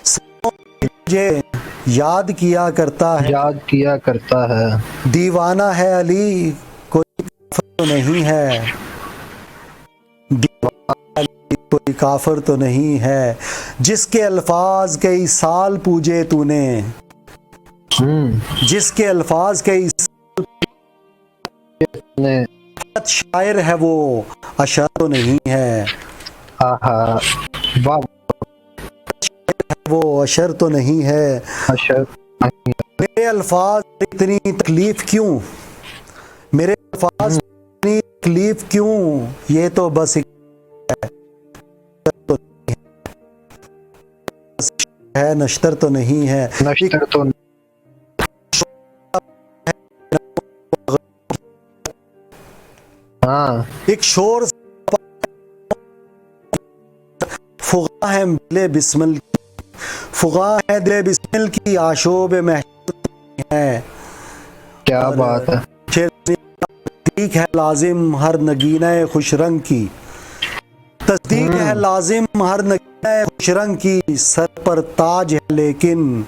तुझे याद किया करता है, दीवाना है अली कोई काफिर तो नहीं है, दीवाना अली कोई काफिर तो नहीं है, जिसके अल्फाज कई साल पूजे तूने, जिसके अल्फाज कई साल शायर है वो अशर तो नहीं है। वाह, वो अशर तो नहीं है। मेरे अल्फाज इतनी तकलीफ क्यों, मेरे अल्फाज इतनी तकलीफ क्यों, ये तो बस है नश्तर तो नहीं है। नश्तर तो हाँ, एक शोर फुगा है दिले बिस्मिल, फुगा है दिले बिस्मिल की आशोब महसूस है। क्या बात है। तस्दीक है लाजिम हर नगीना खुश रंग की, तस्दीक है लाजिम हर नगीना खुश रंग की, सर पर ताज है लेकिन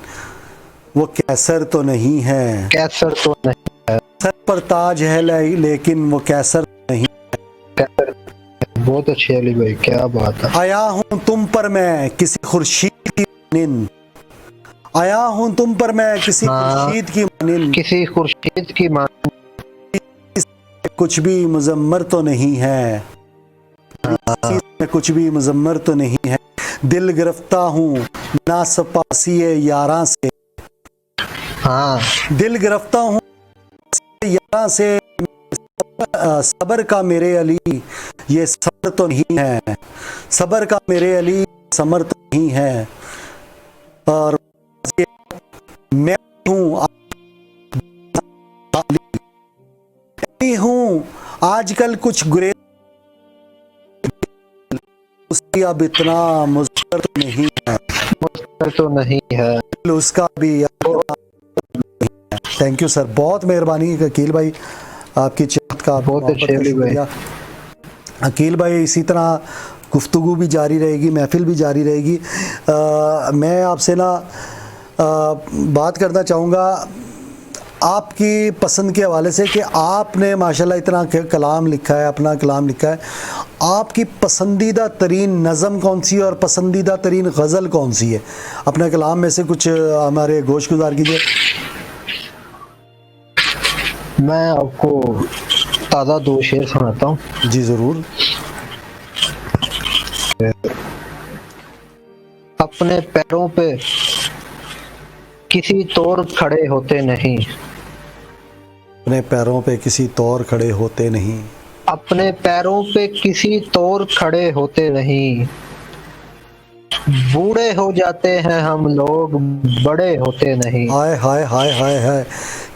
वो कैसर तो नहीं है। कैसर तो नहीं है। सर पर ताज है लेकिन वो कैसर नहीं है। बहुत अच्छी अली भाई, क्या बात है। आया हूँ तुम पर मैं किसी खुर्शीद की मानिंद, आया हूँ तुम पर मैं किसी खुर्शीद की मानिंद, किसी खुर्शीद की मानिंद, कुछ भी मुजम्मर तो नहीं है, कुछ भी मुजम्मर तो नहीं है। दिल गिरफ्ता हूँ ना सपासी यारां से, दिल गिरफ्ता हूँ यारां से, सबर का मेरे अली ये सबर तो नहीं है, सबर का मेरे अली समर तो नहीं है। और मैं हूँ आजकल कुछ गुरेज उसकी अब इतना मुस्तर तो नहीं है, मुश्किल तो नहीं है उसका भी। थैंक यू सर, बहुत मेहरबानी अकील भाई, आपकी चाहत का बहुत मोहब्बत अच्छे का अली भाई। शुक्रिया। अकील भाई इसी तरह गुफ्तगू भी जारी रहेगी, महफिल भी जारी रहेगी। मैं आपसे ना बात करना चाहूँगा आपकी पसंद के हवाले से कि आपने माशाल्लाह इतना कलाम लिखा है, अपना कलाम लिखा है। आपकी पसंदीदा तरीन नज़म कौन सी है और पसंदीदा तरीन गज़ल कौन सी है? अपने कलाम में से कुछ हमारे गोश गुजार कीजिए। मैं आपको ताज़ा दो शेर सुनाता हूँ। जी ज़रूर। अपने पैरों पे किसी तौर खड़े होते नहीं, अपने पैरों पे किसी तौर खड़े होते नहीं, अपने पैरों पे किसी तौर खड़े होते नहीं। बूढ़े हो जाते हैं हम लोग, बड़े होते नहीं। हाय हाय हाय हाय हाय,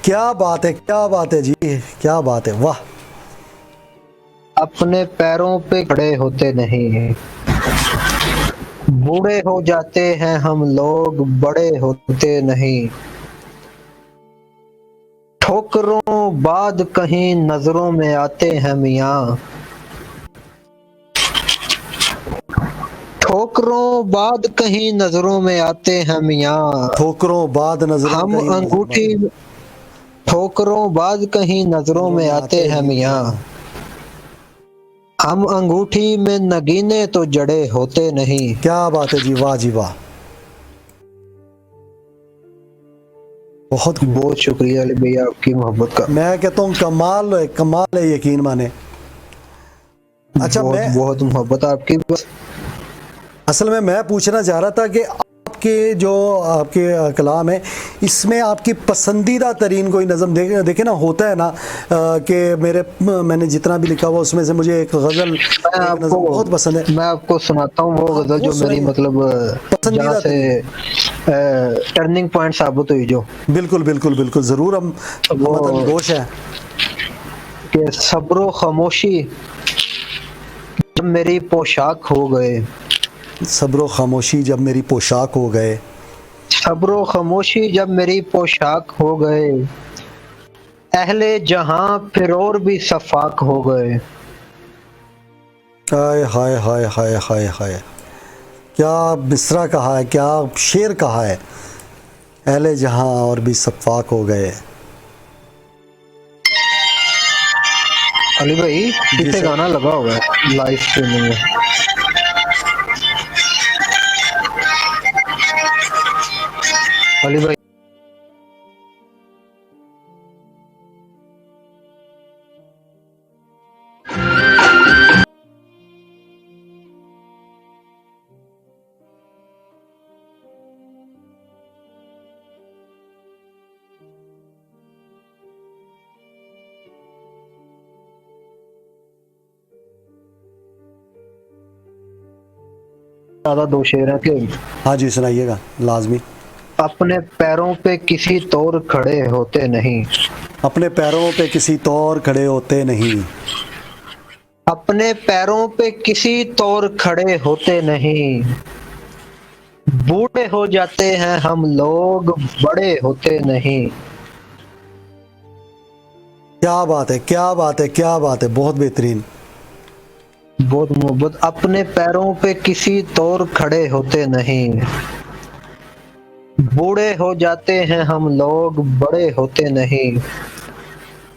क्या बात है, क्या बात है जी, क्या बात है, वाह। अपने पैरों पे खड़े होते नहीं, बूढ़े हो जाते हैं हम लोग, बड़े होते नहीं। ठोकरों बाद कहीं नजरों में आते हैं मियाँ, ठोकरों बाद कहीं नजरों में आते हैं मियाँ। ठोकरों बाद नजरों हम कहीं अंगूठी, ठोकरों बाद कहीं नजरों में आते हैं मियाँ। हम अंगूठी में नगीने तो जड़े होते नहीं। क्या बात है जी, वाह जी वाह, बहुत बहुत शुक्रिया अली भैया आपकी मोहब्बत का। मैं कहता हूँ कमाल है, कमाल है, यकीन माने। अच्छा, बहुत मैं बहुत मोहब्बत आपकी। बस असल में मैं पूछना चाह रहा था कि आपके जो आपके कलाम है इसमें आपकी पसंदीदा तरीन कोई नज़म देखे ना, होता है ना कि मैंने जितना भी लिखा हुआ उसमें से मुझे एक गज़ल, एक नज़म बहुत पसंद है। मैं आपको सुनाता हूँ वो गजल जो मेरी मतलब पसंदीदा जहाँ से टर्निंग पॉइंट साबित हुई जो। बिल्कुल बिल्कुल बिल्कुल, ज़रूर, हम मतलब गोश है कि सब्रो खामोशी जब मेरी पोशाक हो गए, सब्रो खामोशी जब मेरी पोशाक हो गए, सब्रो खामोशी जब मेरी पोशाक हो गए। अहले जहां फिर और भी सफाक हो गए। हाय हाय हाय हाय हाय हाय, क्या मिसरा कहा है, क्या शेर कहा है, अहले जहां और भी सफाक हो गए। अली भाई पीछे सर। गाना लगा हुआ है लाइव स्ट्रीमिंग में। अली भाई ज्यादा दो शेर है कि हाँ जी, सुनाइएगा लाजमी। अपने पैरों पे किसी तौर खड़े होते नहीं, अपने पैरों पे किसी तौर खड़े होते नहीं, अपने पैरों पे किसी तौर खड़े होते नहीं। बूढ़े हो जाते हैं हम लोग, बड़े होते नहीं। क्या बात है, क्या बात है, क्या बात है, बहुत बेहतरीन। बहुत मोहब्बत। अपने पैरों पे किसी तौर खड़े होते नहीं, बूढ़े हो जाते हैं हम लोग, बड़े होते नहीं।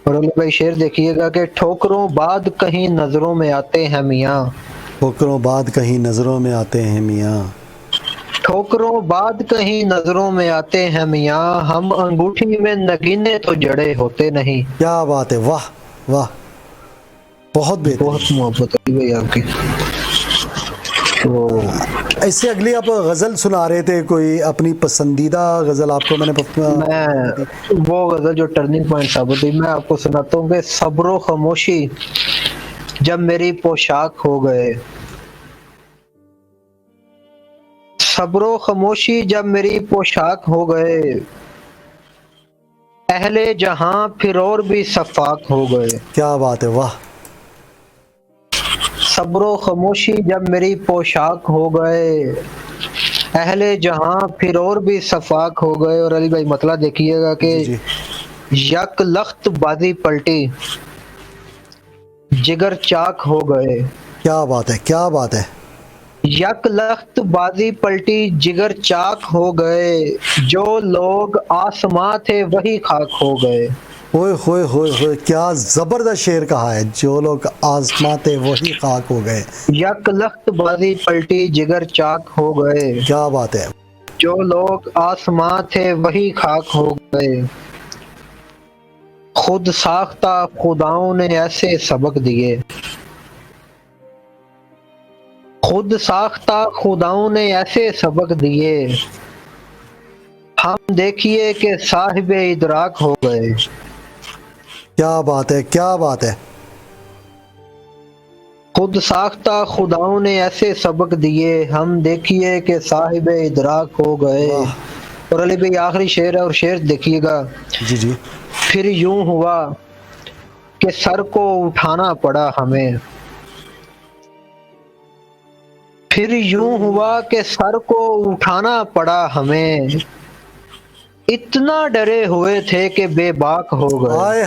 और अली भाई शेर देखिएगा कि ठोकरों बाद कहीं नजरों में आते हैं मियाँ, ठोकरों बाद कहीं नज़रों में आते हैं मियाँ, ठोकरों बाद कहीं नजरों में आते हैं मियाँ। हम अंगूठी में नगीने तो जड़े होते नहीं। क्या बात है, वाह वाह, बहुत बेहतरीन। बहुत मोहब्बत अली भाई आपकी। वो इससे अगली आप गज़ल सुना रहे थे, कोई अपनी पसंदीदा गज़ल आपको मैंने मैं वो गजल जो टर्निंग पॉइंट साबित हुई मैं आपको सुनाता हूँ कि सब्रो खामोशी जब मेरी पोशाक हो गए, सब्रो खामोशी जब मेरी पोशाक हो गए, अहले जहां फिर और भी सफाक हो गए। क्या बात है, वाह। सब्रो खामोशी जब मेरी पोशाक हो गए, अहले जहां फिर और भी सफाक हो गए। और अली भाई मतलब देखिएगा कि जी जी, यक लख्त बाजी पलटी जिगर चाक हो गए, क्या बात है, क्या बात है। यक लख्त बाजी पलटी जिगर चाक हो गए, जो लोग आसमां थे वही खाक हो गए। ओए होए होए होए, क्या ज़बरदस्त शेर कहा है, जो लोग आज़मा थे वही खाक हो गए। यक लख्त बाजी पलटी जिगर चाक हो गए, क्या बात है। जो लोग आसमां थे वही खाक हो गए। खुद साख्ता खुदाओं ने ऐसे सबक दिए, खुद साख्ता खुदाओं ने ऐसे सबक दिए, हम देखिए कि साहिब इदराक हो गए। क्या बात है, क्या बात है। खुद साख्ता खुदाओं ने ऐसे सबक दिए, हम देखिए कि साहिब इदराक हो गए। वाह। और अली भाई आखिरी शेर है और शेर देखिएगा। जी जी, फिर यूं हुआ कि सर को उठाना पड़ा हमें, फिर यूं हुआ कि सर को उठाना पड़ा हमें, इतना डरे हुए थे कि बेबाक हो गए। आए,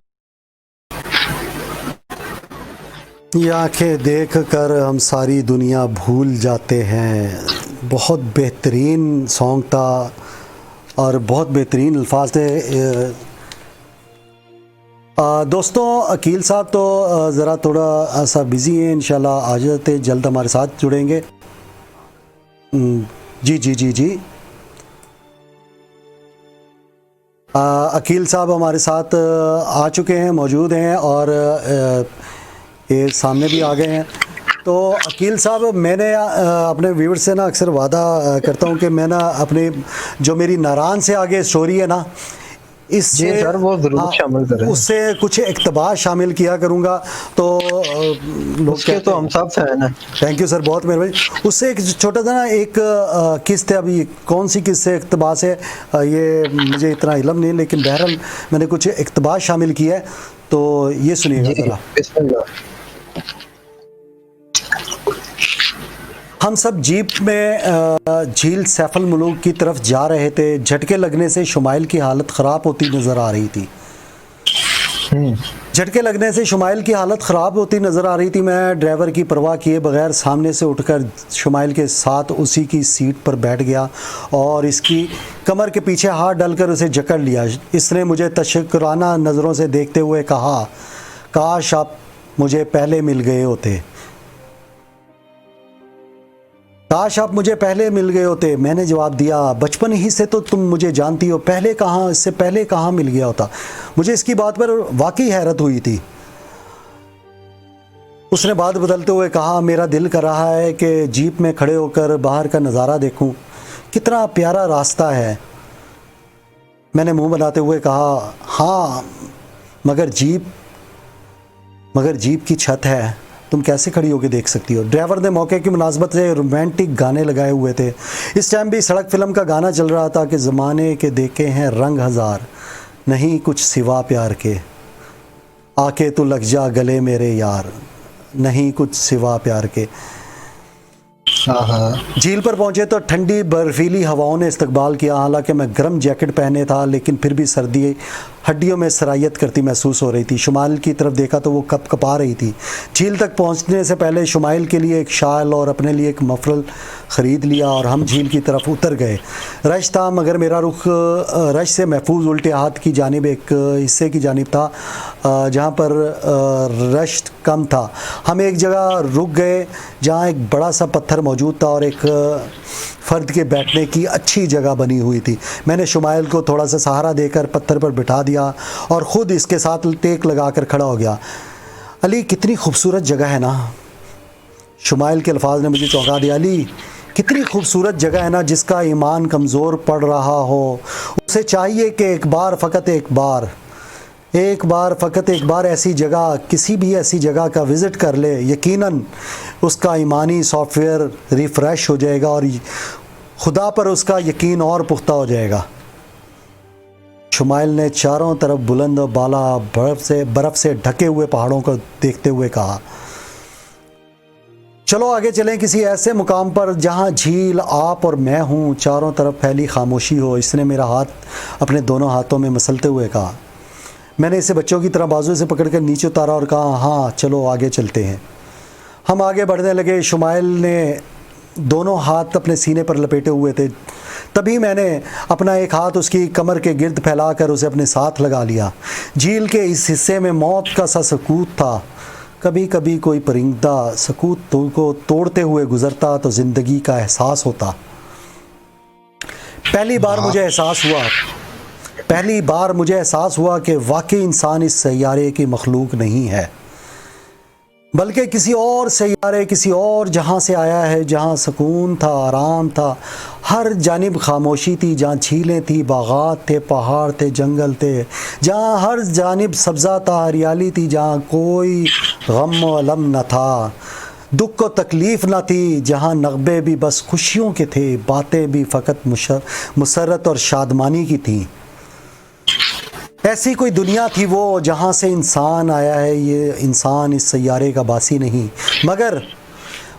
ये आंखें देख कर हम सारी दुनिया भूल जाते हैं। बहुत बेहतरीन सॉन्ग था और बहुत बेहतरीन अल्फाज थे। दोस्तों, अकील साहब तो ज़रा थोड़ा सा बिज़ी हैं, इंशाल्लाह आ जाते जल्द हमारे साथ जुड़ेंगे। जी जी जी जी, अकील साहब हमारे साथ आ चुके हैं, मौजूद हैं और ये सामने भी आ गए हैं। तो अकील साहब, मैंने अपने व्यूअर्स से ना अक्सर वादा करता हूं कि मैं ना अपने जो मेरी नारान से आगे स्टोरी है ना, इससे जी सर, वो जरूर शामिल करें। उससे कुछ इक़्तिबास शामिल किया करूंगा। तो लोग उसके तो हम सब फैन हैं। थैंक यू सर, बहुत मेहरबानी। उससे एक छोटा सा ना एक किस्त है, अभी कौन सी किस्त से इक़्तिबास है ये मुझे इतना इल्म नहीं, लेकिन बहरहाल मैंने कुछ इक़्तिबास शामिल किया है, तो ये सुनिएगा ज़रा। हम सब जीप में झील सैफुल मुलूक की तरफ जा रहे थे। झटके लगने से शुमाइल की हालत ख़राब होती नज़र आ रही थी। झटके लगने से शुमाइल की हालत ख़राब होती नज़र आ रही थी। मैं ड्राइवर की परवाह किए बगैर सामने से उठकर शुमाइल के साथ उसी की सीट पर बैठ गया और इसकी कमर के पीछे हाथ डालकर उसे जकड़ लिया। इसने मुझे तशक्कुराना नज़रों से देखते हुए कहा, काश आप मुझे पहले मिल गए होते, काश आप मुझे पहले मिल गए होते। मैंने जवाब दिया, बचपन ही से तो तुम मुझे जानती हो, पहले कहाँ, इससे पहले कहाँ मिल गया होता। मुझे इसकी बात पर वाकई हैरत हुई थी। उसने बात बदलते हुए कहा, मेरा दिल कर रहा है कि जीप में खड़े होकर बाहर का नज़ारा देखूं, कितना प्यारा रास्ता है। मैंने मुंह बनाते हुए कहा, हाँ मगर जीप की छत है, तुम कैसे खड़ी होकर देख सकती हो। ड्राइवर ने मौके की मुनासबत से रोमांटिक गाने लगाए हुए थे। इस टाइम भी सड़क फिल्म का गाना चल रहा था कि ज़माने के देखे हैं रंग हज़ार, नहीं कुछ सिवा प्यार के, आके तू लग जा गले मेरे यार, नहीं कुछ सिवा प्यार के। झील पर पहुंचे तो ठंडी बर्फीली हवाओं ने इस्तकबाल किया। हालांकि मैं गर्म जैकेट पहने था, लेकिन फिर भी सर्दी हड्डियों में सरायत करती महसूस हो रही थी। शुमाइल की तरफ देखा तो वो कपकपा रही थी। झील तक पहुंचने से पहले शुमाइल के लिए एक शाल और अपने लिए एक मफरल ख़रीद लिया और हम झील की तरफ उतर गए। रश था, मगर मेरा रुख रश से महफूज उल्टे हाथ की जानिब एक हिस्से की जानिब था जहाँ पर रश कम था। हम एक जगह रुक गए जहाँ एक बड़ा सा पत्थर मौजूद था और एक फ़र्द के बैठने की अच्छी जगह बनी हुई थी। मैंने शुमाइल को थोड़ा सा सहारा देकर पत्थर पर बिठा दिया और ख़ुद इसके साथ टेक लगाकर खड़ा हो गया। अली, कितनी खूबसूरत जगह है ना, शुमाइल के अल्फाज ने मुझे चौंका दिया। अली, कितनी खूबसूरत जगह है ना, जिसका ईमान कमज़ोर पड़ रहा हो उसे चाहिए कि एक बार फ़कत एक बार ऐसी जगह, किसी भी ऐसी जगह का विज़िट कर ले। यकीनन उसका ईमानी सॉफ्टवेयर रिफ़्रेश हो जाएगा और खुदा पर उसका यकीन और पुख्ता हो जाएगा। शुमाइल ने चारों तरफ बुलंद और बाला बर्फ़ से ढके हुए पहाड़ों को देखते हुए कहा, चलो आगे चलें किसी ऐसे मुकाम पर जहां झील, आप और मैं हूं, चारों तरफ फैली खामोशी हो। इसने मेरा हाथ अपने दोनों हाथों में मसलते हुए कहा। मैंने इसे बच्चों की तरह बाजू से पकड़कर नीचे उतारा और कहा, हाँ चलो आगे चलते हैं। हम आगे बढ़ने लगे। शुमाइल ने दोनों हाथ अपने सीने पर लपेटे हुए थे। तभी मैंने अपना एक हाथ उसकी कमर के गिर्द फैलाकर उसे अपने साथ लगा लिया। झील के इस हिस्से में मौत का सा सकूत था। कभी कभी कोई परिंदा सकूत को तोड़ते हुए गुजरता तो ज़िंदगी का एहसास होता। पहली बार मुझे एहसास हुआ कि वाकई इंसान इस सैयारे की मखलूक नहीं है, बल्कि किसी और सैयारे, किसी और जहां से आया है, जहां सुकून था, आराम था, हर जानिब खामोशी थी, जहाँ झीलें थी, बागात थे, पहाड़ थे, जंगल थे, जहाँ हर जानिब सब्ज़ा था, हरियाली थी, जहाँ कोई गम व अलम न था, दुख व तकलीफ़ न थी, जहाँ नग़्बे भी बस खुशियों के थे, बातें भी फ़कत मुसर्रत और शादमानी की थी। ऐसी कोई दुनिया थी वो जहाँ से इंसान आया है। ये इंसान इस सैयारे का बासी नहीं,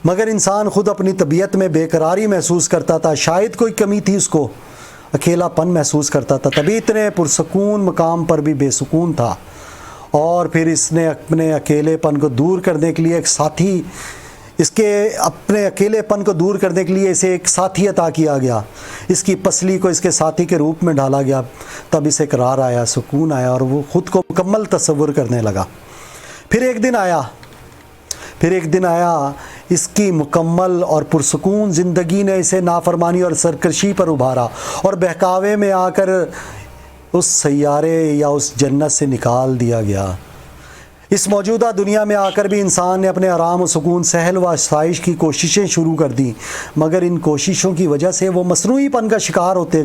मगर इंसान ख़ुद अपनी तबीयत में बेकरारी महसूस करता था। शायद कोई कमी थी उसको, अकेलापन महसूस करता था, तभी इतने पुरसकून मकाम पर भी बेसुकून था। और फिर इसने अपने अकेलेपन को दूर करने के लिए एक साथी, इसे एक साथी अता किया गया। इसकी पसली को इसके साथी के रूप में ढाला गया। तब इसे करार आया, सुकून आया और वो ख़ुद को मुकम्मल तसव्वुर करने लगा। फिर एक दिन आया, इसकी मुकम्मल और पुरसुकून ज़िंदगी ने इसे नाफरमानी और सरकशी पर उभारा और बहकावे में आकर उस सैयारे या उस जन्नत से निकाल दिया गया। इस मौजूदा दुनिया में आकर भी इंसान ने अपने आराम और सुकून, सहल व आसाइश की कोशिशें शुरू कर दी, मगर इन कोशिशों की वजह से वो मसनूईपन का शिकार होता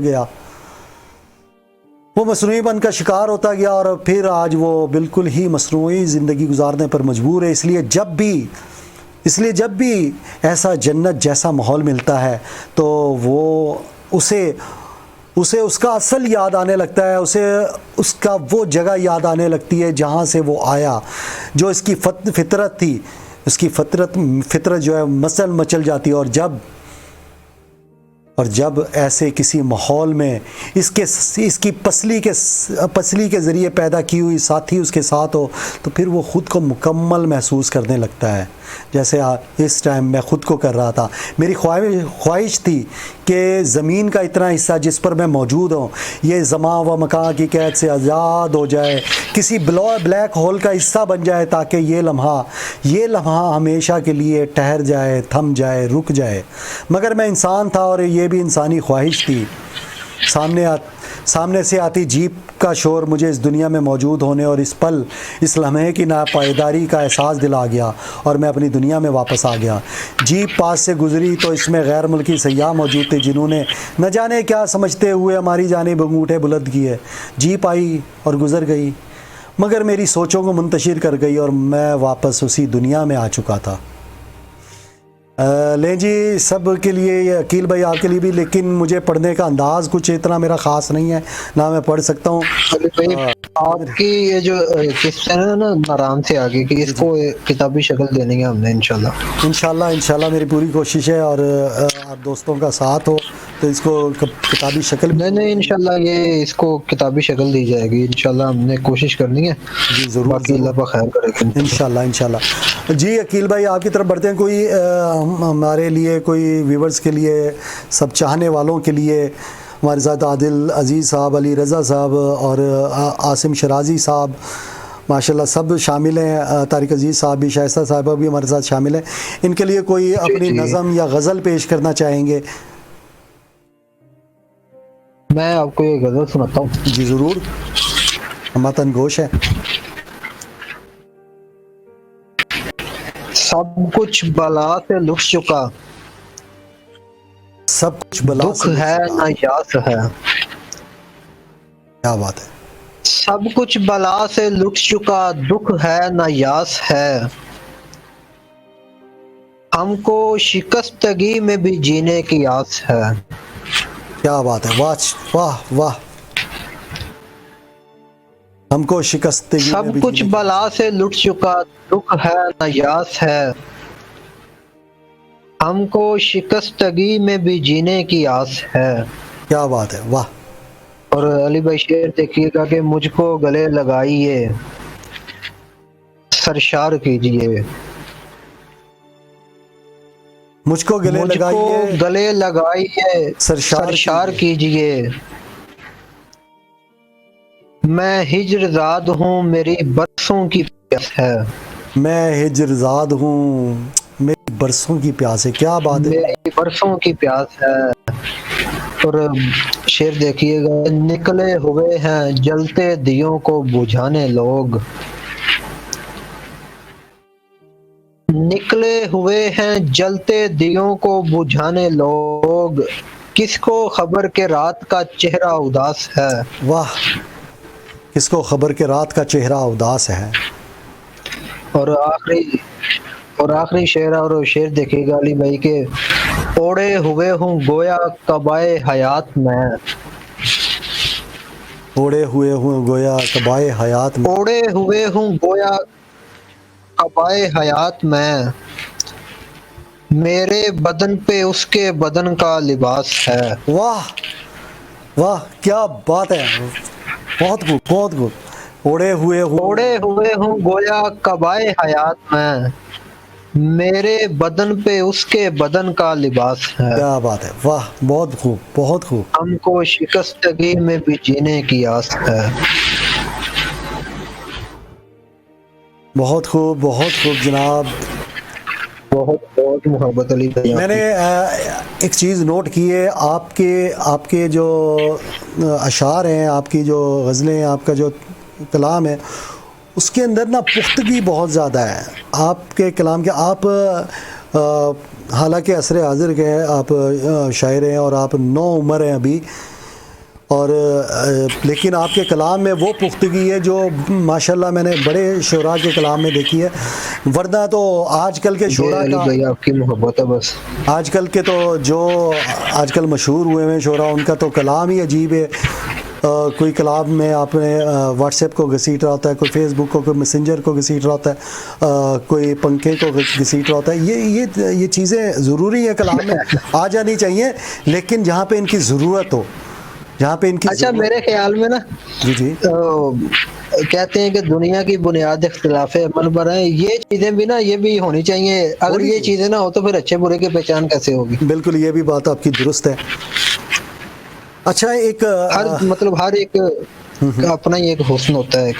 गया और फिर आज वो बिल्कुल ही मसनूई ज़िंदगी गुजारने पर मजबूर है। इसलिए जब भी ऐसा जन्नत जैसा माहौल मिलता है तो वो उसे उसका असल याद आने लगता है, उसे उसका वो जगह याद आने लगती है जहाँ से वो आया, जो इसकी फितरत थी। उसकी फितरत जो है मचल जाती है। और जब ऐसे किसी माहौल में इसकी पसली के ज़रिए पैदा की हुई साथी उसके साथ हो तो फिर वो ख़ुद को मुकम्मल महसूस करने लगता है, जैसे इस टाइम मैं ख़ुद को कर रहा था। मेरी ख्वाहिश थी कि ज़मीन का इतना हिस्सा जिस पर मैं मौजूद हूँ ये ज़मा व मकां की कैद से आज़ाद हो जाए, किसी ब्लैक होल का हिस्सा बन जाए, ताकि ये लम्हा हमेशा के लिए ठहर जाए, थम जाए, रुक जाए। मगर मैं इंसान था और ये भी इंसानी ख्वाहिश थी। सामने से आती जीप का शोर मुझे इस दुनिया में मौजूद होने और इस लम्हे की नापायदारी का एहसास दिला गया और मैं अपनी दुनिया में वापस आ गया। जीप पास से गुजरी तो इसमें गैर मुल्की सयाह मौजूद थे जिन्होंने न जाने क्या समझते हुए हमारी जानिब अंगूठे बुलंद किए। जीप आई और गुज़र गई, मगर मेरी सोचों को मुंतशिर कर गई और मैं वापस उसी दुनिया में आ चुका था। लें जी, सब के लिए, अकील भाई आपके लिए भी, लेकिन मुझे पढ़ने का अंदाज़ कुछ इतना मेरा ख़ास नहीं है, ना मैं पढ़ सकता हूँ। आपकी ये जो किस्त है ना आराम से आगे की, इसको किताबी शक्ल देनी है हमने इंशाल्लाह मेरी पूरी कोशिश है। और आप दोस्तों का साथ हो तो इसको किताबी शक्ल नहीं इंशाल्लाह ये इसको किताबी शक्ल दी जाएगी इंशाल्लाह, हमने कोशिश करनी है जी ज़रूर, बाकी अल्लाह पर खैर करेगा इंशाल्लाह। जी अकील भाई आपकी तरफ बढ़ते हैं। कोई हमारे लिए, कोई व्यूवर्स के लिए, सब चाहने वालों के लिए हमारे साथ आदिल अजीज़ साहब, अली रज़ा साहब और आसिम शराजी साहब माशाल्लाह सब शामिल हैं। तारिक अजीज़ साहब भी, शाइस्ता साहिबा भी हमारे साथ शामिल हैं। इनके लिए कोई अपनी नज़म या गज़ल पेश करना चाहेंगे? मैं आपको ये गज़ल सुनाता हूँ। जी ज़रूर, हम तनगोश है। सब कुछ बला से लुट चुका, सब कुछ बला दुख से है न यास है। क्या बात है। सब कुछ बला से लुट चुका, दुख है न यास है। हमको शिकस्तगी में भी जीने की आस है। क्या बात है, वाह वाह वाह। हमको शिकस्तगी में सब भी कुछ जीने की- बला से लुट चुका, दुख है न यास है। हमको शिकस्तगी में भी जीने की आस है। क्या बात है, वाह। और अली भाई शेर देखिएगा कि मुझको गले लगाइए, सरशार कीजिए। मुझको गले मुझको लगाइए, गले लगाइए, सरशार सरशार कीजिए। मैं हिजरज़ाद हूँ, मेरी बरसों की प्यास है। मैं हिजरज़ाद हूँ, मेरी बरसों की प्यास है। क्या बात है। मेरी बरसों की प्यास है। और शेर देखिएगा, निकले हुए हैं जलते दियों को बुझाने लोग। निकले हुए हैं जलते दियों को बुझाने लोग। किसको खबर के रात का चेहरा उदास है। वाह, किसको खबर के रात का चेहरा उदास है। और आखिरी शेर, और शेर देखिएगा अली भाई के, ओढ़े हुए हूँ गोया कबाए हयात में। ओढ़े हुए हूँ गोया कबाए हयात में। ओढ़े हुए हूँ गोया कबाए हयात में। मेरे बदन पे उसके बदन का लिबास है। वाह वाह, क्या बात है। बहुत खूब, बहुत खूब। ओढ़े हुए हूँ, ओढ़े हुए हूँ गोया कबाए हयात में। मेरे बदन पे उसके बदन का लिबास है। क्या बात है, वाह, बहुत खूब, बहुत खूब। हमको शिकस्तगी में भी जीने की आस है। बहुत खूब, बहुत खूब जनाब। बहुत बहुत मोहब्बत अली भाई मैंने आपकी। एक चीज़ नोट की है, आपके आपके जो अशार हैं, आपकी जो गज़लें हैं, आपका जो कलाम है, उसके अंदर ना पुख्तगी बहुत ज़्यादा है आपके कलाम के। आप हालांकि असर हाज़िर के हैं, आप शायर हैं और आप नौ उम्र हैं अभी, और लेकिन आपके कलाम में वो पुख्तगी है जो माशाल्लाह मैंने बड़े शुरा के कलाम में देखी है। वरना तो आजकल के शुरा अली का, भाई आपकी मोहब्बत है बस। आजकल के तो जो आजकल मशहूर हुए हैं शुरा, उनका तो कलाम ही अजीब है। कोई कलाम में आपने व्हाट्सएप को घसीट रहा होता है, कोई फेसबुक को, कोई मैसेंजर को घसीट रहा होता है, कोई पंखे को घसीट रहा होता है। ये चीज़ें ज़रूरी है कलाम में आ जानी चाहिए, लेकिन जहाँ पे इनकी ज़रूरत हो, जहाँ पे इनकी अच्छा, मेरे ख्याल में ना, जी जी, कहते हैं कि दुनिया की बुनियाद इख्तिलाफ अमल पर है। ये चीजें भी ना, ये भी होनी चाहिए। अगर ये चीजें ना हो तो फिर अच्छे बुरे की पहचान कैसे होगी। बिल्कुल, ये भी बात आपकी दुरुस्त है। अच्छा, एक हर मतलब हर एक का अपना ही एक हुस्न होता है।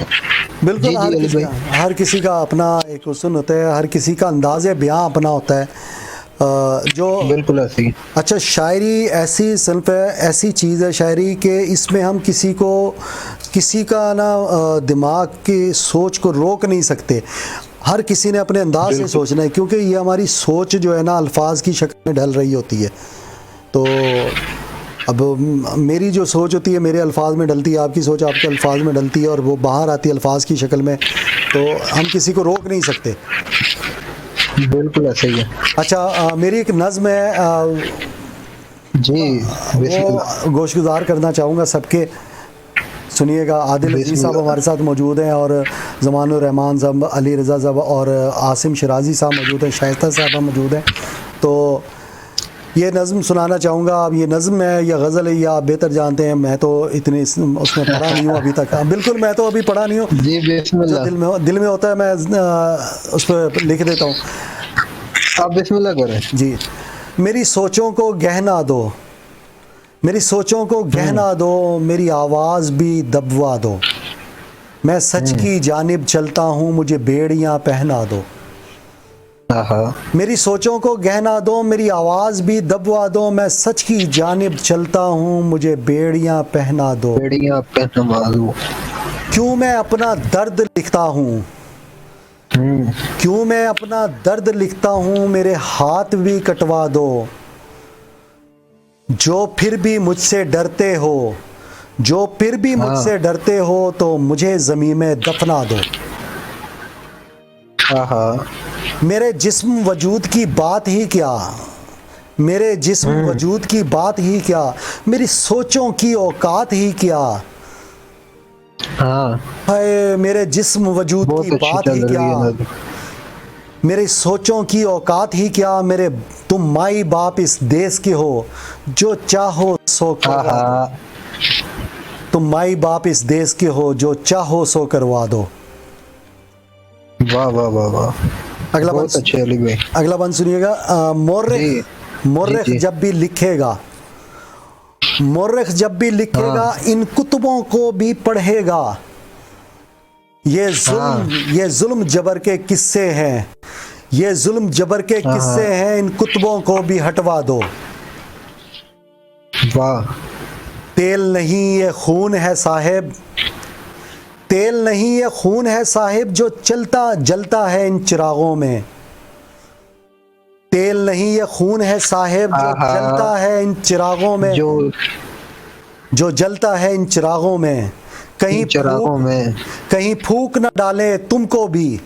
बिल्कुल, जी जी अली भाई। हर किसी का अपना एक हुस्न होता है, हर किसी का अंदाज़े बयां अपना होता है, जो बिल्कुल ऐसी। अच्छा, शायरी ऐसी सिर्फ है, ऐसी चीज़ है शायरी के इसमें हम किसी का ना दिमाग की सोच को रोक नहीं सकते। हर किसी ने अपने अंदाज से सोचना है, क्योंकि ये हमारी सोच जो है ना अल्फाज की शक्ल में ढल रही होती है। तो अब मेरी जो सोच होती है मेरे अल्फाज में डलती है, आपकी सोच आपके अल्फाज में डलती है, और वो बाहर आती है अल्फाज की शक्ल में। तो हम किसी को रोक नहीं सकते। बिल्कुल ऐसे ही है। अच्छा, मेरी एक नज़्म है, जी वो गोशगुजार करना चाहूँगा सबके, सुनिएगा। आदिल अजीज साहब हमारे साथ मौजूद हैं, और ज़मानुर रहमान साहब, अली रज़ा साहब और आसिम शराजी साहब मौजूद हैं, शाइस्ता साहब मौजूद हैं। तो ये नज़्म सुनाना चाहूँगा। अब ये नज़्म है या गज़ल है, या आप बेहतर जानते हैं, मैं तो इतनी उसमें पढ़ा नहीं हूँ अभी तक। बिल्कुल, मैं तो अभी पढ़ा नहीं हूँ। जी बिस्मिल्लाह। जो दिल में होता है मैं उस पर लिख देता हूँ। आप बिस्मिल्लाह करें जी। मेरी सोचों को गहना दो, मेरी सोचों को गहना दो, मेरी आवाज़ भी दबवा दो। मैं सच की जानिब चलता हूँ, मुझे बेड़ियाँ पहना दो। मेरी सोचों को गहना दो, मेरी आवाज़ भी दबवा दो। मैं सच की जानिब चलता हूँ, मुझे बेड़ियाँ पहना दो। बेड़ियाँ पहना दो। क्यों मैं अपना दर्द लिखता हूँ, क्यों मैं अपना दर्द लिखता हूँ, मेरे हाथ भी कटवा दो। जो फिर भी मुझसे डरते हो, जो फिर भी मुझसे डरते हो, तो मुझे ज़मीन में दफना दो। मेरे जिस्म वजूद की बात ही क्या, मेरे जिस्म वजूद की बात ही क्या, मेरी सोचों की औकात ही क्या। हाय मेरे जिस्म वजूद की बात ही क्या, मेरी सोचों की औकात ही क्या। मेरे तुम माई बाप इस देश के हो, जो चाहो सो करवा दो। तुम माई बाप इस देश के हो, जो चाहो सो करवा दो। वाह वाह वाह वाह, अगला बहुत अच्छे अली भाई। अगला बंद सुनिएगा। मोर्रिख जब भी लिखेगा, मोर्रिख जब भी लिखेगा, इन कुतुबों को भी पढ़ेगा। ये जुल्म जबर के किस्से हैं, ये जुल्म जबर के किस्से हैं, इन कुतुबों को भी हटवा दो। वाह। तेल नहीं ये खून है साहिब, तेल नहीं ये खून है साहिब, जो चलता जलता है इन चिरागों में। तेल नहीं ये खून है साहिब, जो जलता है इन चिरागों में, जो जलता है इन चिरागों में। कहीं फूक न डाले तुमको भी,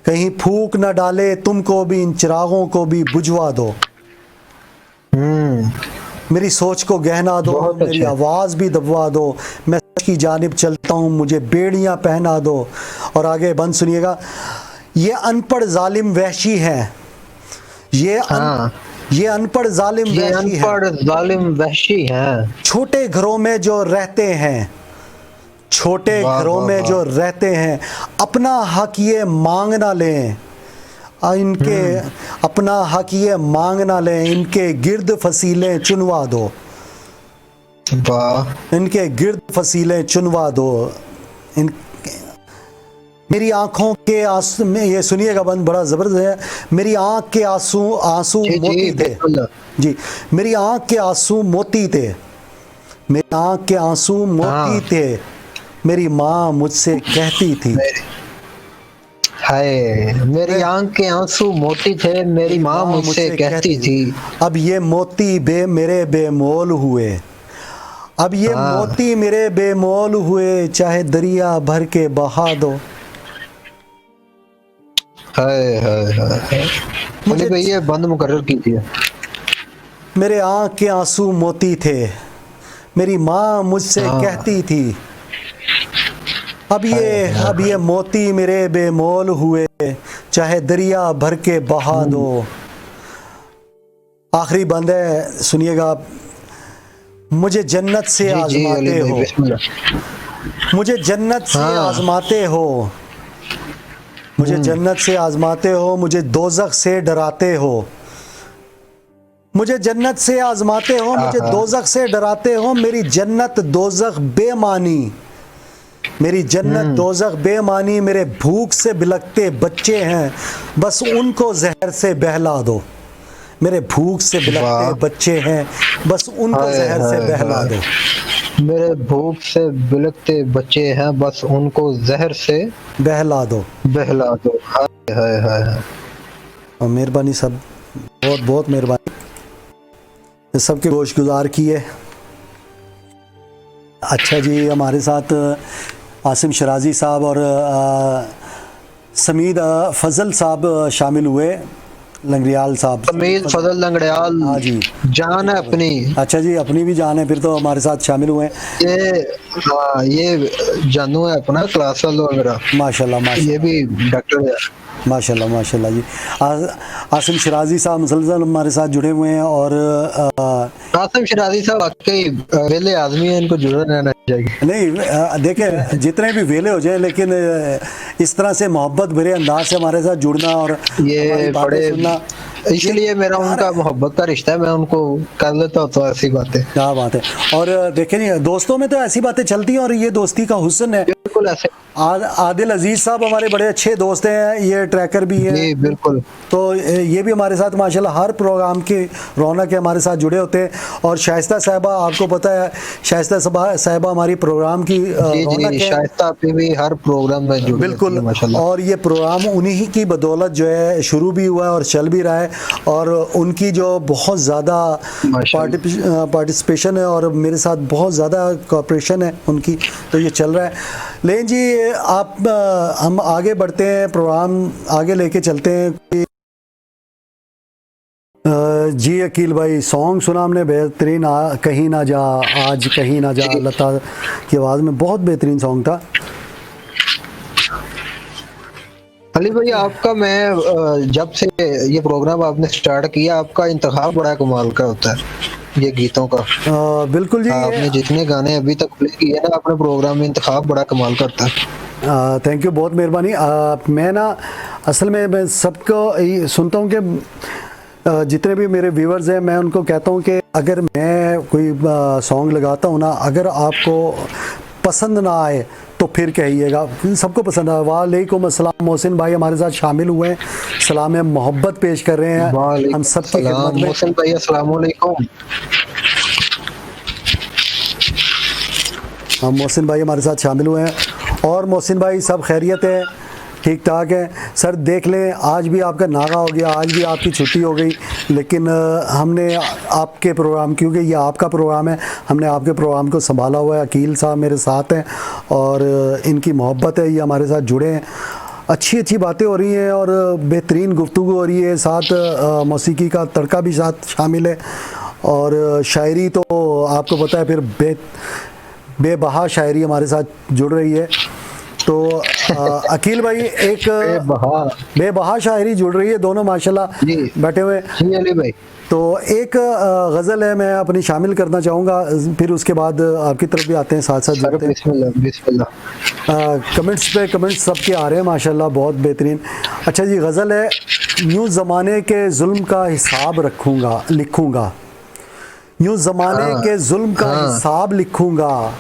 कहीं फूक न डाले तुमको भी, इन चिरागों को भी बुझवा दो। मेरी सोच को गहना दो, मेरी आवाज़ भी दबवा दो। मैं सच की जानिब चलता हूँ, मुझे बेड़ियाँ पहना दो। और आगे बंद सुनिएगा। ये अनपढ़ जालिम वहशी हैं, ये अनपढ़ जालिम वहशी हैं, छोटे घरों में जो रहते हैं, छोटे घरों में जो रहते हैं, अपना हक ये मांग ना लें। इनके अपना हक ये मांग ना लें, इनके गिर्द फसीलें चुनवा दो। इनके गिर्द फसीलें चुनवा दो। मेरी आंखों के आंसू में, ये सुनिएगा बंद, बड़ा ज़बरदस्त है। मेरी आंख के आंसू मोती थे जी, मेरी आंख के आंसू मोती थे, मेरी आंख के आंसू मोती थे, मेरी माँ मुझसे कहती थी। हाय मेरी आंख के आंसू मोती थे, मेरी माँ मुझसे कहती थी। अब ये मोती मेरे बेमोल हुए, अब ये मोती मेरे बेमोल हुए, चाहे दरिया भर के बहा दो। हाय हाय हाय, मुझे ये बंद मुकर्रर कीजिए। मेरे आंख के आंसू मोती थे, मेरी माँ मुझसे कहती थी। अब ये मोती मेरे बेमोल हुए, चाहे दरिया भर के बहा दो। आखिरी बंद है, सुनिएगा। मुझे जन्नत से आजमाते हो, मुझे जन्नत से आजमाते हो, मुझे जन्नत से आजमाते हो, मुझे दोज़ख से डराते हो। मुझे जन्नत से आजमाते हो, मुझे दोज़ख से डराते हो। मेरी जन्नत दोज़ख बेमानी, मेरी जन्नत दोज़ख बेमानी। मेरे भूख से बिलखते बच्चे हैं, बस उनको जहर से बहला दो। मेरे भूख से बिलखते बच्चे हैं, बस उनको जहर से बहला दो। मेरे भूख से बिलखते बच्चे हैं, बस उनको जहर से बहला दो, बहला दो। हाय हाय हाय। और मेहरबानी सब, बहुत बहुत मेहरबानी, सबके गोश गुजार किए। अच्छा जी, हमारे साथ आसिम शराजी साहब और समीद फजल साहब शामिल हुए, लंगड़ियाल साहब। समीद फजल लंगड़ियाल, हाँ जी, जान है अपनी। अच्छा जी, अपनी भी जान है, फिर तो हमारे साथ शामिल हुए। ये जानू है अपना, क्लास वालों वगैरह। माशाल्लाह माशाल्लाह, ये भी डॉक्टर है। माशाल्लाह माशाल्लाह जी। आसिम शराजी साहब मुसलसल हमारे साथ जुड़े हुए हैं। और आसिम शराजी साहब वाकई वेले आदमी है, इनको जुड़ा रहना चाहिए। नहीं देखें, जितने भी वेले हो जाए, लेकिन इस तरह से मोहब्बत भरे अंदाज से हमारे साथ जुड़ना और ये बड़े सुनना, इसलिए मेरा उनका मोहब्बत का रिश्ता है। मैं उनको कर लेता हूँ तो ऐसी बातें। क्या बात है। और देखें, दोस्तों में तो ऐसी बातें चलती हैं, और ये दोस्ती का हुस्न है। बिल्कुल ऐसे आदिल अजीज साहब हमारे बड़े अच्छे दोस्त हैं, ये ट्रैकर भी हैं। जी बिल्कुल। तो ये भी हमारे साथ माशाल्लाह हर प्रोग्राम की रौनक है, हमारे साथ जुड़े होते हैं। और शाइस्ता साहिबा, आपको पता है शाइस्ता साहिबा हमारी प्रोग्राम की जी रौनक जी, है। शाइस्ता पे भी हर प्रोग्राम में जुड़ी बिल्कुल। रहती है माशाल्लाह। और ये प्रोग्राम उन्हीं की बदौलत जो है शुरू भी हुआ है और चल भी रहा है, और उनकी जो बहुत ज़्यादा पार्टिसिपेशन है और मेरे साथ बहुत ज़्यादा कोऑपरेशन है उनकी, तो ये चल रहा है। लेकिन जी आप हम आगे बढ़ते हैं, प्रोग्राम आगे लेके चलते हैं। जी अकील भाई, सॉन्ग सुना हमने बेहतरीन, कहीं ना जा आज कहीं ना जा, लता की आवाज़ में, बहुत बेहतरीन सॉन्ग था। अली भाई आपका, मैं जब से ये प्रोग्राम आपने स्टार्ट किया, आपका इंतखाब बड़ा कमाल का होता है ये गीतों का। बिल्कुल जी, आपने जितने गाने अभी तक प्ले किए ना अपने प्रोग्राम में, इंतखाब बड़ा कमाल करता है। थैंक यू, बहुत मेहरबानी। मैं ना असल में मैं सबको सुनता हूँ कि जितने भी मेरे व्यूअर्स हैं, मैं उनको कहता हूँ कि अगर मैं कोई सॉन्ग लगाता हूँ ना, अगर आपको पसंद ना आए तो फिर कहिएगा, सबको पसंद आए। वालेकुम अस्सलाम, मोहसिन भाई हमारे साथ शामिल हुए हैं, सलाम मोहब्बत पेश कर रहे हैं हम सब की खिदमत में। मोहसिन भाई अस्सलाम वालेकुम। हम मोहसिन भाई हमारे साथ शामिल हुए हैं। और मोहसिन भाई सब खैरियत है, ठीक ठाक है सर। देख लें आज भी आपका नागा हो गया, आज भी आपकी छुट्टी हो गई, लेकिन हमने आपके प्रोग्राम, क्योंकि ये आपका प्रोग्राम है, हमने आपके प्रोग्राम को संभाला हुआ है। अकील साहब मेरे साथ हैं और इनकी मोहब्बत है, ये हमारे साथ जुड़े हैं। अच्छी अच्छी बातें हो रही हैं और बेहतरीन गुफ्तगू हो रही है, साथ मौसीकी का तड़का भी साथ शामिल है। और शायरी तो आपको पता है, फिर बेबहा शायरी हमारे साथ जुड़ रही है। तो अकील भाई एक बेबहा शायरी जुड़ रही है, दोनों माशाल्लाह बैठे हुए। जी अली भाई, तो एक गज़ल है, मैं अपनी शामिल करना चाहूँगा, फिर उसके बाद आपकी तरफ भी आते हैं, साथ साथ जुड़ते हैं। बिस्मिल्लाह बिस्मिल्लाह। कमेंट्स पे कमेंट्स सबके आ रहे हैं माशाल्लाह, बहुत बेहतरीन। अच्छा जी, गज़ल है, यूँ ज़माने के जुल्म का हिसाब लिखूँगा, यूँ ज़माने के जुल्म का हिसाब लिखूँगा,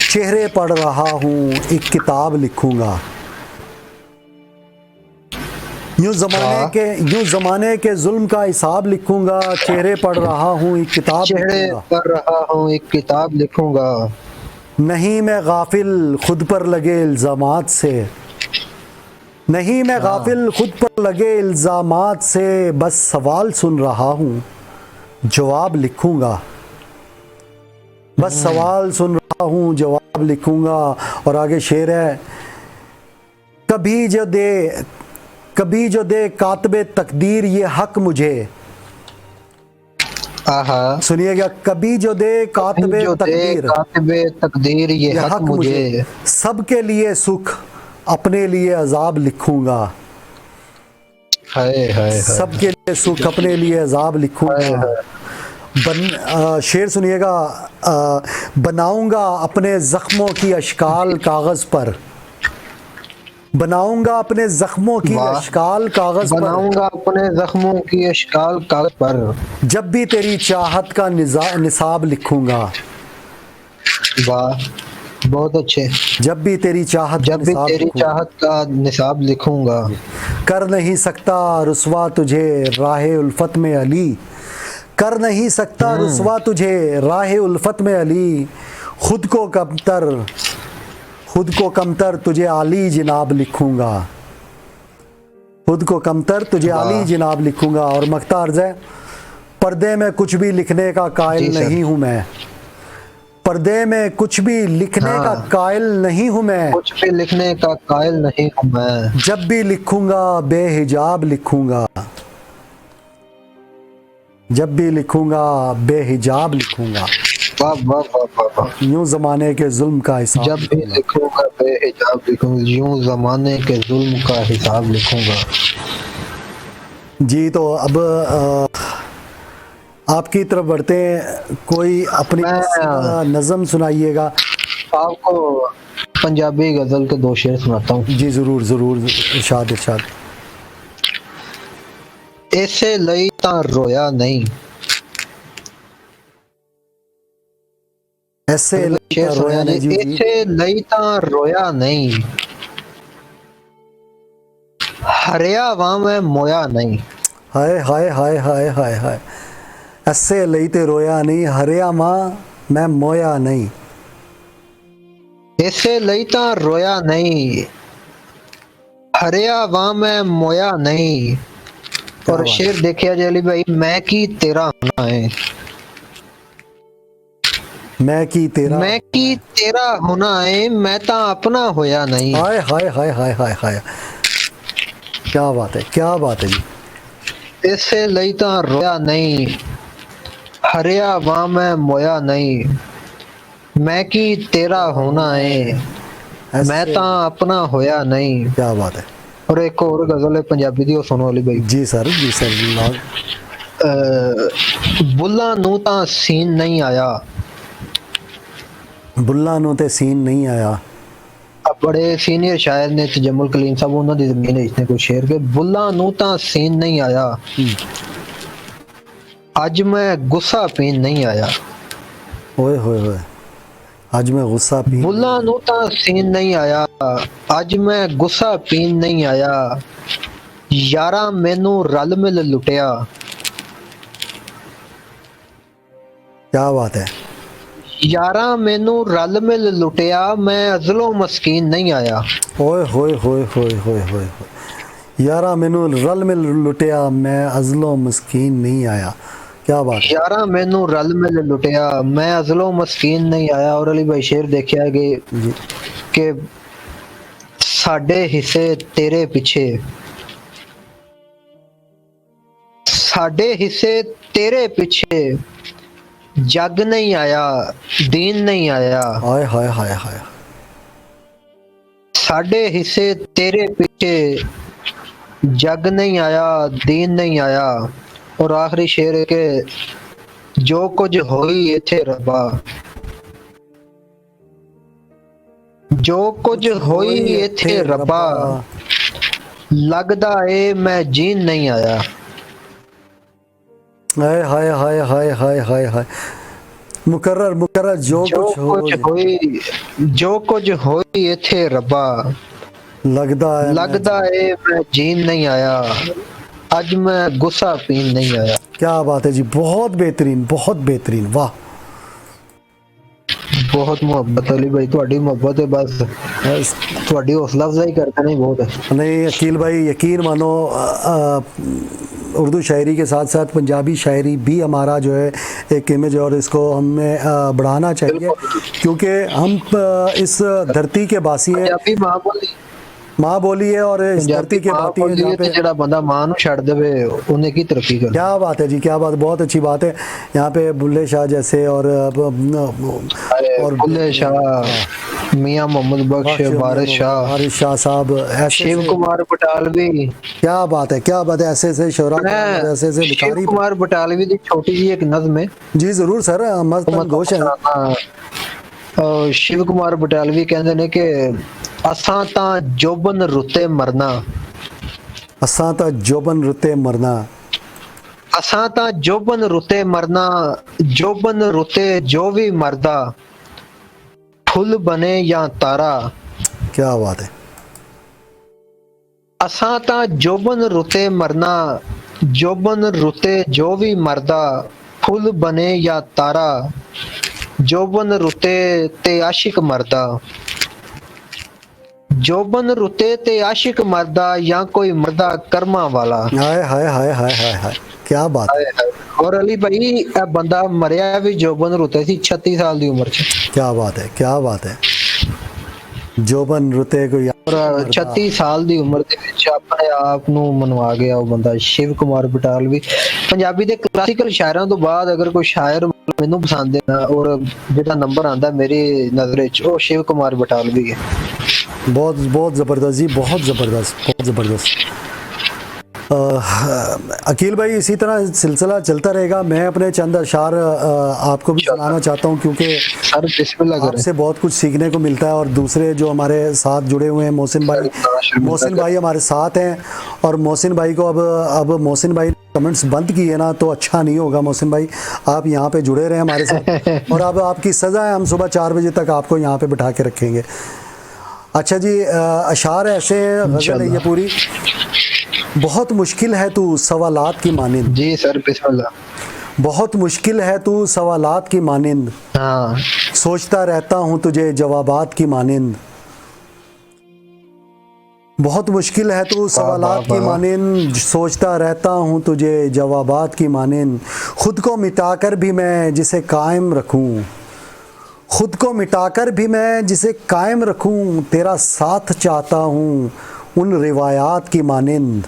चेहरे पढ़ रहा हूँ एक किताब लिखूँगा। यूँ ज़माने के जुल्म का हिसाब लिखूँगा, चेहरे पढ़ रहा हूँ एक किताब लिखूँगा। नहीं मैं गाफिल खुद पर लगे इल्ज़ामात से, नहीं मैं गाफिल खुद पर लगे इल्ज़ामात से, बस सवाल सुन रहा हूँ जवाब लिखूँगा, बस सवाल सुन रहा हूँ जवाब लिखूँगा। और आगे शेर है, कभी जो दे कातबे तकदीर ये हक मुझे, सुनिएगा, कभी जो दे कातबे तकदीर ये हक मुझे, सबके लिए सुख अपने लिए अजाब लिखूँगा, सबके लिए सुख अपने लिए अजाब लिखूँगा। शेर सुनिएगा, बनाऊंगा अपने ज़ख्मों की अश्काल कागज़ पर, बनाऊंगा अपने ज़ख्मों की अश्काल कागज़ पर, बनाऊंगा अपने ज़ख्मों की अश्काल कागज़ पर, जब भी तेरी चाहत का निसाब लिखूंगा। वाह बहुत अच्छे। जब भी तेरी चाहत का निसाब लिखूंगा। कर नहीं सकता रुसवा तुझे राहे उल्फत में अली, कर नहीं सकता रुसवा तुझे राहे उल्फत में अली, खुद को कमतर तुझे आली जिनाब लिखूंगा, खुद को कमतर तुझे आली जिनाब लिखूंगा। और मक्ता अर्ज़ है, पर्दे में कुछ भी लिखने का कायल नहीं हूँ मैं, पर्दे में कुछ भी लिखने का कायल नहीं हूँ मैं, कुछ भी लिखने का कायल नहीं हूँ मैं, जब भी लिखूंगा बेहिजाब लिखूंगा, जब भी लिखूंगा बेहिजाब लिखूंगा। यूं ज़माने के जुल्म का हिसाब, जब भी लिखूंगा बेहिजाब लिखूंगा, यूं ज़माने के जुल्म का हिसाब लिखूंगा। जी तो अब आपकी तरफ बढ़ते हैं, कोई अपनी नज़म सुनाइएगा। आपको पंजाबी गज़ल के 2 शेर सुनाता हूँ। जी ज़रूर ज़रूर, इरशाद। ऐसे लई तां रोया नहीं, ऐसे लई तां रोया नहीं, ऐसे लई तां रोया नहीं, हरिया वां मैं मोया नहीं। हाय हाय हाय हाय हाय हाय, ऐसे ਲਈ ਤੇ ਰੋਇਆ ਨਹੀਂ, ਹਰਿਆ ਮਾਂ ਮੈਂ ਮੋਇਆ ਨਹੀਂ। ਇਸੇ ਲਈ ਤਾਂ ਰੋਇਆ ਨਹੀਂ, ਹਰਿਆ ਵਾਂ ਮੈਂ ਮੋਇਆ ਨਹੀਂ। क्या और बात शेर देखिए जी अली भाई, मैं की तेरा होना है, मैं की तेरा, मैं की तेरा होना है, मैं ता अपना होया नहीं। हाय हाय हाय हाय हाय हाय, क्या बात है, क्या बात है जी। ਇਸੇ ਲਈ ਤਾਂ ਰੋਇਆ ਨਹੀਂ, ਹਰਿਆ ਵਾਂ ਮੈਂ ਮੋਇਆ ਨਹੀਂ। ਮੈਂ ਕੀ ਤੇਰਾ ਹੋਣਾ ਹੈ, ਮੈਂ ऐसे- ਤਾਂ ਆਪਣਾ ਹੋਇਆ ਨਹੀਂ। क्या बात है और एक और गजल है पंजाबी दी, ਉਹ ਸੁਣੋ ਅਲੀ ਭਾਈ। जी सर, जी सर। ਬੁੱਲਾਂ ਨੂੰ ਤਾਂ ਸੀਨ ਨਹੀਂ ਆਇਆ, ਬੁੱਲਾਂ ਨੂੰ ਤੇ ਸੀਨ ਨਹੀਂ ਆਇਆ। बड़े सीनियर शायर ने तजम्मुल कलीम साहब, ਉਹਨਾਂ ਦੀ ਜ਼ਮੀਨ ਹੈ ਇਸਨੇ ਕੋਈ ਸ਼ੇਰ ਕੇ, ਬੁੱਲਾਂ ਨੂੰ ਤਾਂ ਸੀਨ ਨਹੀਂ ਆਇਆ, ਅੱਜ ਮੈਂ ਗੁੱਸਾ ਪੀਣ ਨਹੀਂ ਆਇਆ। ओए होए होए, आज मैं गुस्सा पी, ਬੁੱਲਾਂ ਨੂੰ ਤਾਂ ਸੀਨ ਨਹੀਂ ਆਇਆ, ਅੱਜ ਮੈਂ ਗੁੱਸਾ ਪੀਣ ਨਹੀਂ ਆਇਆ। ਯਾਰਾ ਮੈਨੂੰ ਰਲ ਮਿਲ ਲੁੱਟਿਆ, क्या बात है। ਯਾਰਾ ਮੈਨੂੰ ਰਲ ਮਿਲ ਲੁੱਟਿਆ, ਮੈਂ ਅਜ਼ਲੋਂ ਮਸਕੀਨ ਨਹੀਂ ਆਇਆ। ओए होए होए होए होए होए होए, यारा मैनू रल मिल लुटिया, मैं अजलो मस्कीन नहीं आया। क्या बात है। ਯਾਰਾ ਮੈਨੂੰ ਰਲ ਮਿਲ ਲੁੱਟਿਆ, ਮੈਂ ਅਜ਼ਲੋਂ ਮਸਕੀਨ ਨਹੀਂ ਆਇਆ। ਔਰ ਅਲੀ ਭਾਈ ਸ਼ੇਰ ਦੇਖਿਆ जी ਕਿ ਸਾਡੇ ਹਿੱਸੇ ਤੇਰੇ ਪਿੱਛੇ, ਸਾਡੇ ਹਿੱਸੇ ਤੇਰੇ ਪਿੱਛੇ, ਜੱਗ ਨਹੀਂ ਆਇਆ, ਦੀਨ ਨਹੀਂ ਆਇਆ। हाय हाय हाय हाय, ਸਾਡੇ ਹਿੱਸੇ ਤੇਰੇ ਪਿੱਛੇ, ਜੱਗ ਨਹੀਂ ਆਇਆ, ਦੀਨ ਨਹੀਂ ਆਇਆ। ਔਰ ਆਖਰੀ ਸ਼ੇਰ ਹੈ ਕਿ ਜੋ ਕੁਝ ਹੋਈ ਇੱਥੇ ਰੱਬਾ, ਜੋ ਕੁਝ ਹੋਈ ਇੱਥੇ ਰੱਬਾ, ਲੱਗਦਾ ਏ ਮੈਂ ਜੀਣ ਨਹੀਂ ਆਇਆ। हाय हाय हाय हाय हाय हाय हाय, मुकर्रर मुकर्रर, जो ਜੋ कुछ ਕੁਝ हो ਹੋਈ, ਜੋ ਕੁਝ ਹੋਈ ਇੱਥੇ ਰੱਬਾ, लगता है। ਲੱਗਦਾ ਏ ਮੈਂ ਜੀਣ ਨਹੀਂ ਆਇਆ, ਅੱਜ ਮੈਂ ਗੁੱਸਾ ਪੀਣ ਨਹੀਂ ਆਇਆ। क्या बात है जी, बहुत बेहतरीन, बहुत बेहतरीन, वाह। ਬਹੁਤ ਮੁਹੱਬਤ ਅਲੀ ਭਾਈ, ਤੁਹਾਡੀ ਮੁਹੱਬਤ ਹੈ ਬਸ, ਤੁਹਾਡੀ ਹੌਸਲਾ ਅਫਜ਼ਾਈ करते नहीं बहुत है। नहीं अकील भाई, यकीन मानो, उर्दू शायरी के साथ साथ पंजाबी शायरी भी हमारा जो है एक इमेज है, और इसको हमें बढ़ाना चाहिए, क्योंकि हम इस धरती के बासी हैं, ਪੰਜਾਬੀ ਮਾਂ ਬੋਲੀ, माँ बोली है और इस धरती के बाती है जहाँ पे। ਜਿਹੜਾ ਬੰਦਾ ਮਾਂ ਨੂੰ ਛੱਡ ਦੇਵੇ ਉਹਨੇ ਕੀ ਤਰੱਕੀ ਕਰਨੀ। क्या बात है जी, क्या बात, बहुत अच्छी बात है। यहाँ पे बुल्ले शाह जैसे और बुल्ले शाह, मियां मोहम्मद बख्श, वारिस शाह, वारिस शाह साहब, ऐसे शिव कुमार बटालवी। क्या बात है, क्या बात है, ऐसे ऐसे शोरा, ऐसे ऐसे शिव लिखारी। कुमार बटालवी की छोटी जी एक नज़्म है, जी जरूर सर, मस्त गोश है। शिव कुमार बटालवी कहते ने कि असां तां जोबन रुते मरना, असां तां जोबन रुते मरना, असां तां जोबन रुते मरना, जोबन रुते जो भी मरदा, फुल बने या तारा। क्या बात है। असां तां जोबन रुते मरना, जोबन रुते जो भी मरदा, फुल बने या तारा, जोबन रुते ते आशिक मरदा, जोबन रुते ते आशिक मरदा, या कोई मरदा कर्मा वाला। हाय हाय हाय हाय हाय हाय, क्या बात है। और अली भाई ਇਹ ਬੰਦਾ ਮਰਿਆ ਵੀ ਜੋਬਨ ਰੁਤੇ ਸੀ 36 ਸਾਲ ਦੀ ਉਮਰ ਚ। क्या बात है, क्या बात है। जोबन रुते को ਔਰ 36 ਸਾਲ ਦੀ ਉਮਰ ਦੇ ਵਿੱਚ ਆਪਣੇ ਆਪ ਨੂੰ ਮਨਵਾ ਗਿਆ ਉਹ ਬੰਦਾ, ਸ਼ਿਵ ਕੁਮਾਰ ਬਟਾਲਵੀ। ਪੰਜਾਬੀ ਦੇ ਕਲਾਸੀਕਲ ਸ਼ਾਇਰਾਂ ਤੋਂ ਬਾਅਦ ਅਗਰ ਕੋਈ ਸ਼ਾਇਰ ਮੈਨੂੰ ਪਸੰਦ ਹੈ ਨਾ, ਔਰ ਜਿਹੜਾ ਨੰਬਰ ਆਂਦਾ ਮੇਰੀ ਨਜ਼ਰ ਵਿੱਚ, ਉਹ ਸ਼ਿਵ ਕੁਮਾਰ ਬਟਾਲਵੀ ਹੈ। बहुत बहुत ज़बरदस्त जी, बहुत ज़बरदस्त, बहुत ज़बरदस्त। अकील भाई, इसी तरह सिलसिला चलता रहेगा। मैं अपने चंद अशार आपको भी सुनाना चाहता हूँ, क्योंकि सर बिस्मिल्लाह करें। आपसे बहुत कुछ सीखने को मिलता है। और दूसरे जो हमारे साथ जुड़े हुए हैं, मोहसिन भाई हमारे साथ हैं। और मोहसिन भाई को अब मोहसिन भाई कमेंट्स बंद किए ना तो अच्छा नहीं होगा। मोहसिन भाई, आप यहाँ पे जुड़े रहे हमारे साथ, और अब आपकी सज़ा है, हम सुबह 4 बजे तक आपको यहाँ पे बिठा के रखेंगे। अच्छा जी, अशार ऐसे हैं, गज़ल है ये पूरी बहुत मुश्किल है तू सवालात की मानिंद, जी सर बिस्मिल्लाह। बहुत मुश्किल है तू सवालात की मानिंद, हाँ सोचता रहता हूँ तुझे जवाबात की मानिंद। बहुत मुश्किल है तू सवालात की वाह। मानिंद, सोचता रहता हूँ तुझे जवाबात की मानिंद। खुद को मिटाकर भी मैं जिसे कायम रखूँ, खुद को मिटाकर भी मैं जिसे कायम रखूँ, तेरा साथ चाहता हूँ उन रिवायात की मानिंद।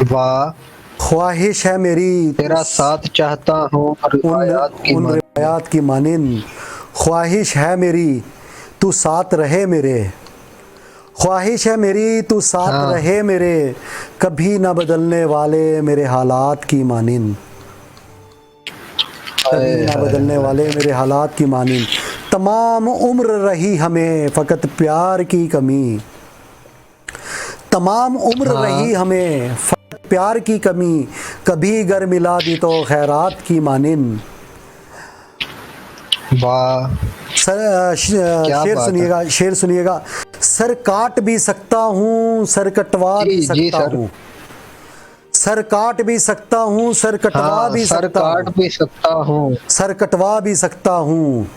वाह, ख्वाहिश है मेरी तेरा साथ चाहता हूँ उन रिवायात की उन मान। रिवायात की मानिंद। ख्वाहिश है मेरी तू साथ रहे मेरे, ख्वाहिश है मेरी तू साथ हाँ रहे मेरे, कभी ना बदलने वाले मेरे हालात की मानिंद, कभी हाय ना हाय बदलने हाय। वाले मेरे हालात की मानिंद। तमाम उम्र रही हमें फ़कत प्यार की कमी, तमाम उम्र रही हाँ हमें फ़कत प्यार की कमी, कभी गर मिला दी तो खैरात की मानिंद। वाह, क्या शेर बात है। सुनिएगा, शेर सुनिएगा। सर काट भी सकता हूँ, सर कटवा भी जी जी सकता सर। हूँ, सर काट भी सकता हूँ, सर कटवा हाँ भी सर सकता काट हूँ, भी सकता हूँ। सर कटवा भी सकता हूँ।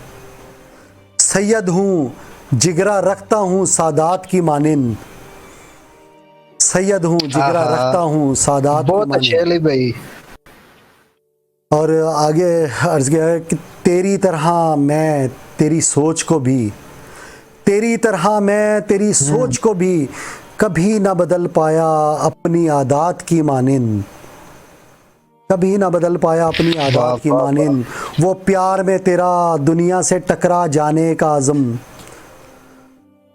सैयद हूँ जिगरा रखता हूँ सादात की मानिंद, सैयद हूँ जिगरा आहा, रखता हूँ सादात की बहुत अच्छे मानिंद। अली भाई। और आगे अर्ज किया है कि तेरी तरह मैं तेरी सोच को भी, तेरी तरह मैं तेरी सोच को भी कभी ना बदल पाया अपनी आदत की मानिंद, कभी ना बदल पाया अपनी वाह आदत की वाह वाह। मानिंद। वो प्यार में तेरा दुनिया से टकरा जाने का आज़म,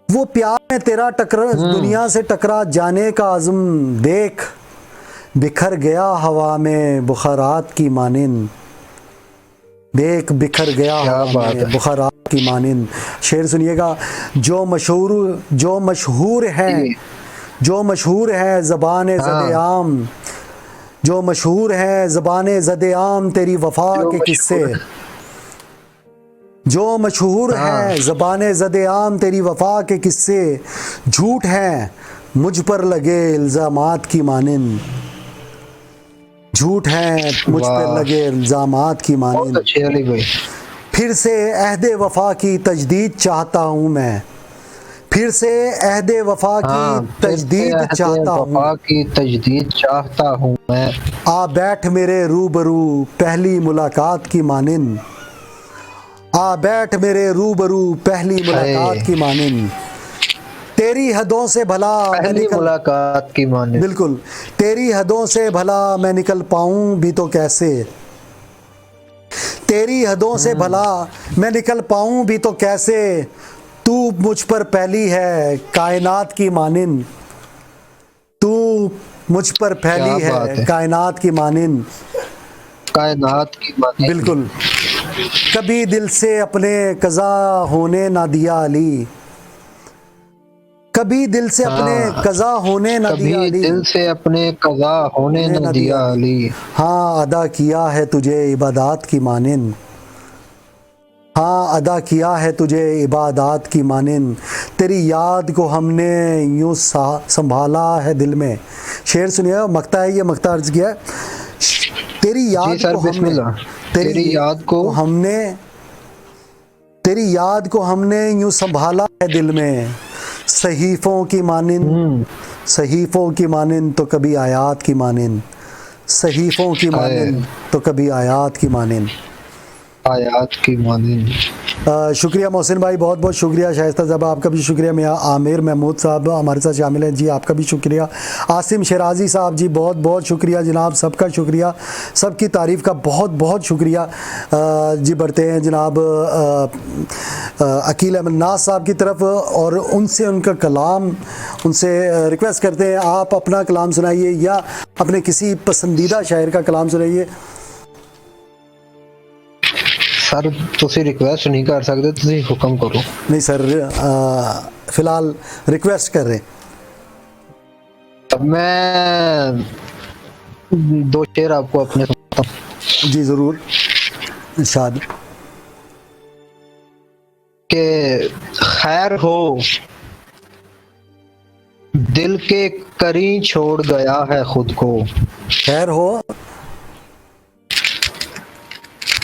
वो प्यार में तेरा दुनिया से टकरा जाने का आज़म, देख बिखर गया हवा में बुखारात की मानिंद, देख बिखर गया क्या हवा बात में है। बुखारात की मानिंद। शेर सुनिएगा। जो मशहूर है, जी जो मशहूर है ज़बान ज़द हाँ, आम, जो मशहूर है ज़बान ज़द आम तेरी वफ़ा जो के किस्से, मशहूर। जो मशहूर हाँ है ज़बान ज़द आम तेरी वफ़ा के किस्से, झूठ हैं मुझ पर लगे इल्ज़ामात की मानिंद, झूठ हैं मुझ पर वाह, लगे इल्ज़ामात की बहुत मानिंद। अच्छे अली भाई। फिर से अहदे वफ़ा की तजदीद चाहता हूँ मैं, फिर से अहदे वफ़ा की हाँ फिर से तजदीद अहद चाहता हूँ। वफा की तजदीद चाहता हूँ मैं। आ बैठ मेरे रूबरू पहली मुलाकात की मानिंद, आ बैठ मेरे रूबरू पहली मुलाकात है की मानिंद। तेरी हदों से भला मैं पहली निकल, मुलाकात की माने। बिल्कुल, तेरी हदों से भला मैं निकल पाऊँ भी तो कैसे, तेरी हदों से भला मैं निकल पाऊँ भी तो कैसे, तू मुझ पर पहली है कायनात की मानिंद, तू मुझ पर क्या फैली बात है है। कायनात की मानिंद। कायनात की माने। बिल्कुल। कभी दिल से अपने कज़ा होने ना दिया अली, कभी दिल से अपने हाँ कज़ा होने ना दिया कभी अली, दिल से अपने कज़ा होने होने न ना दिया दिया अली। अली। हाँ अदा किया है तुझे इबादत की मानिंद, हाँ अदा किया है तुझे इबादत की मानिंद। तेरी याद को हमने यूँ संभाला है दिल में। शेर सुनिए, मक्ता है ये, मक्ता अर्ज किया है। तेरी जी याद सर को हमने, बिस्मिल्लाह। तेरी याद को। हमने, तेरी याद को हमने यूँ संभाला है दिल में, सहीफ़ों की मानिंद, सहीफ़ों की मानिंद तो कभी आयात की मानिंद, सहीफ़ों की है मानिंद तो कभी आयात की मानिंद। आयात की मानिंद। शुक्रिया मोहसिन भाई, बहुत बहुत शुक्रिया। शाइस्ता साहब आपका भी शुक्रिया। मियाँ आमिर महमूद साहब हमारे साथ शामिल हैं जी, आपका भी शुक्रिया। आसिम शराजी साहब जी बहुत बहुत शुक्रिया जनाब, सबका शुक्रिया, सबकी तारीफ़ का बहुत बहुत शुक्रिया। जी बढ़ते हैं जनाब अकील अहमद नाज साहब की तरफ, और उनसे उनका कलाम, उनसे रिक्वेस्ट करते हैं आप अपना कलाम सुनाइए या अपने किसी पसंदीदा शायर का कलाम सुनाइए। सर तुसी रिक्वेस्ट नहीं कर सकते, तुसी हुक्म करो। नहीं सर, फ़िलहाल रिक्वेस्ट कर रहे हैं। तब मैं दो शेर आपको अपने सुनाता हूँ जी ज़रूर, इरशाद। कि खैर हो दिल के करीं छोड़ गया है खुद को। खैर हो,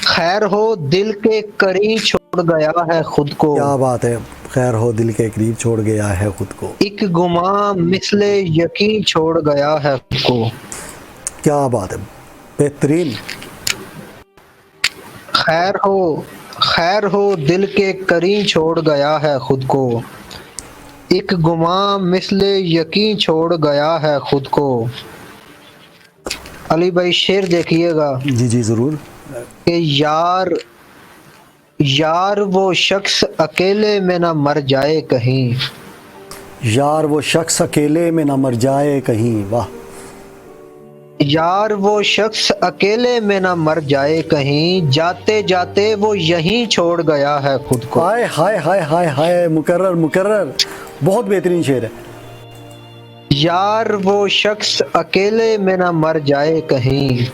खैर हो दिल के करीं छोड़ गया है खुद को। क्या बात है, खैर हो दिल के करीब छोड़ गया है खुद को। एक गुमा मिसले यकीन छोड़ गया है खुद को। क्या बात है, बेहतरीन। खैर हो दिल के करीं छोड़ गया है खुद को। एक गुमा मिसले यकीन छोड़ गया है खुद को। अली भाई शेर देखिएगा जी जी ज़रूर। कि यार वो शख्स अकेले में ना मर जाए कहीं। यार वो शख्स अकेले में ना मर जाए कहीं। वाह। यार वो शख्स अकेले में ना मर जाए कहीं, जाते जाते वो यहीं छोड़ गया है खुद को। हाय हाय हाय हाय हाय, मुकर्रर मुकर्रर, बहुत बेहतरीन शेर है। यार वो शख्स अकेले में ना मर जाए कहीं।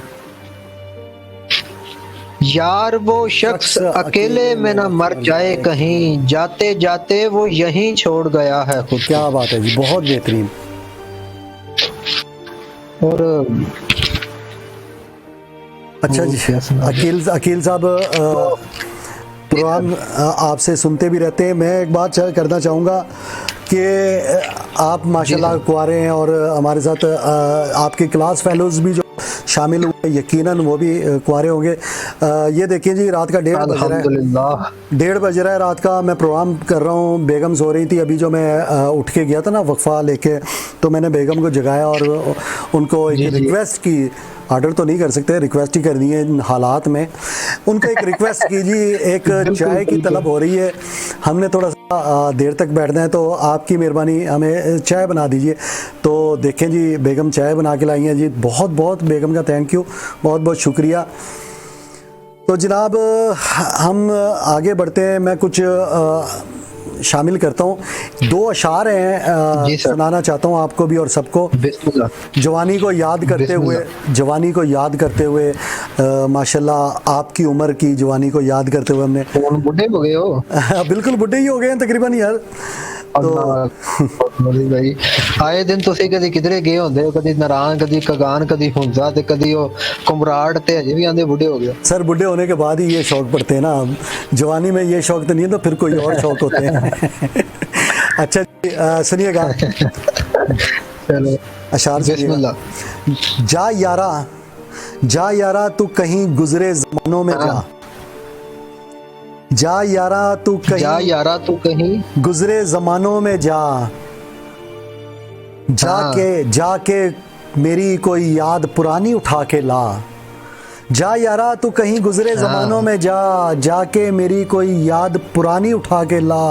यार वो शख्स अकेले में ना मर जाए कहीं, जाते जाते वो यहीं छोड़ गया है खुद को। क्या बात है जी, बहुत बेहतरीन। और अच्छा जी, अकील साहब प्रोग्राम आपसे सुनते भी रहते हैं। मैं एक बात करना चाहूँगा कि आप माशाल्लाह कुंवारे हैं और हमारे साथ आपके क्लास फेलोज़ भी जो शामिल हुए यकीनन वो भी कुंवारे होंगे। ये देखिए जी, रात का 1:30 बज रहा है, 1:30 बज रहा है रात का। मैं प्रोग्राम कर रहा हूँ, बेगम सो रही थी। अभी जो मैं उठ के गया था ना वक्फा लेके, तो मैंने बेगम को जगाया और उनको एक रिक्वेस्ट की, ऑर्डर तो नहीं कर सकते, रिक्वेस्ट ही करनी है इन हालात में। उनको एक रिक्वेस्ट कीजिए, एक चाय की तलब हो रही है, हमने थोड़ा सा देर तक बैठना है, तो आपकी मेहरबानी हमें चाय बना दीजिए। तो देखें जी, बेगम चाय बना के लाई हैं जी। बहुत बहुत बेगम का थैंक यू, बहुत बहुत शुक्रिया। तो जनाब हम आगे बढ़ते हैं। मैं कुछ शामिल करता हूँ, 2 अशार हैं, सुनाना चाहता हूँ आपको भी और सबको। जवानी को याद करते हुए, जवानी को याद करते हुए, माशाल्लाह आपकी उम्र की जवानी को याद करते हुए हमने। बुढ़े हो गए हो? बिल्कुल बुढ़े ही हो गए हैं तकरीबन यार। तो भाई आए दिन ਤੁਸੀਂ ਕਦੀ ਕਿਧਰੇ ਗਏ ਹੁੰਦੇ ਹੋ, ਕਦੀ ਨਾਰਾयण, कदी कगान, कदी हुंजा ते कदी वो कुमराट ते अजे भी आंदे बुढ़े हो गए। सर बुढ़े होने के बाद ही ये शौक पड़ते हैं ना, जवानी में ये शौक तो नहीं है, तो फिर कोई और शौक होते हैं। अच्छा जी, सुनिएगा अशार सुनिएगा। जा यारा तू कहीं गुजरे जमानों में जा। जा यारा तू कहीं गुजरे जमानों में जा। जाके मेरी कोई याद पुरानी उठा के ला। जा यारा तू कहीं गुजरे जमानों में जा, जाके मेरी कोई याद पुरानी उठा के ला।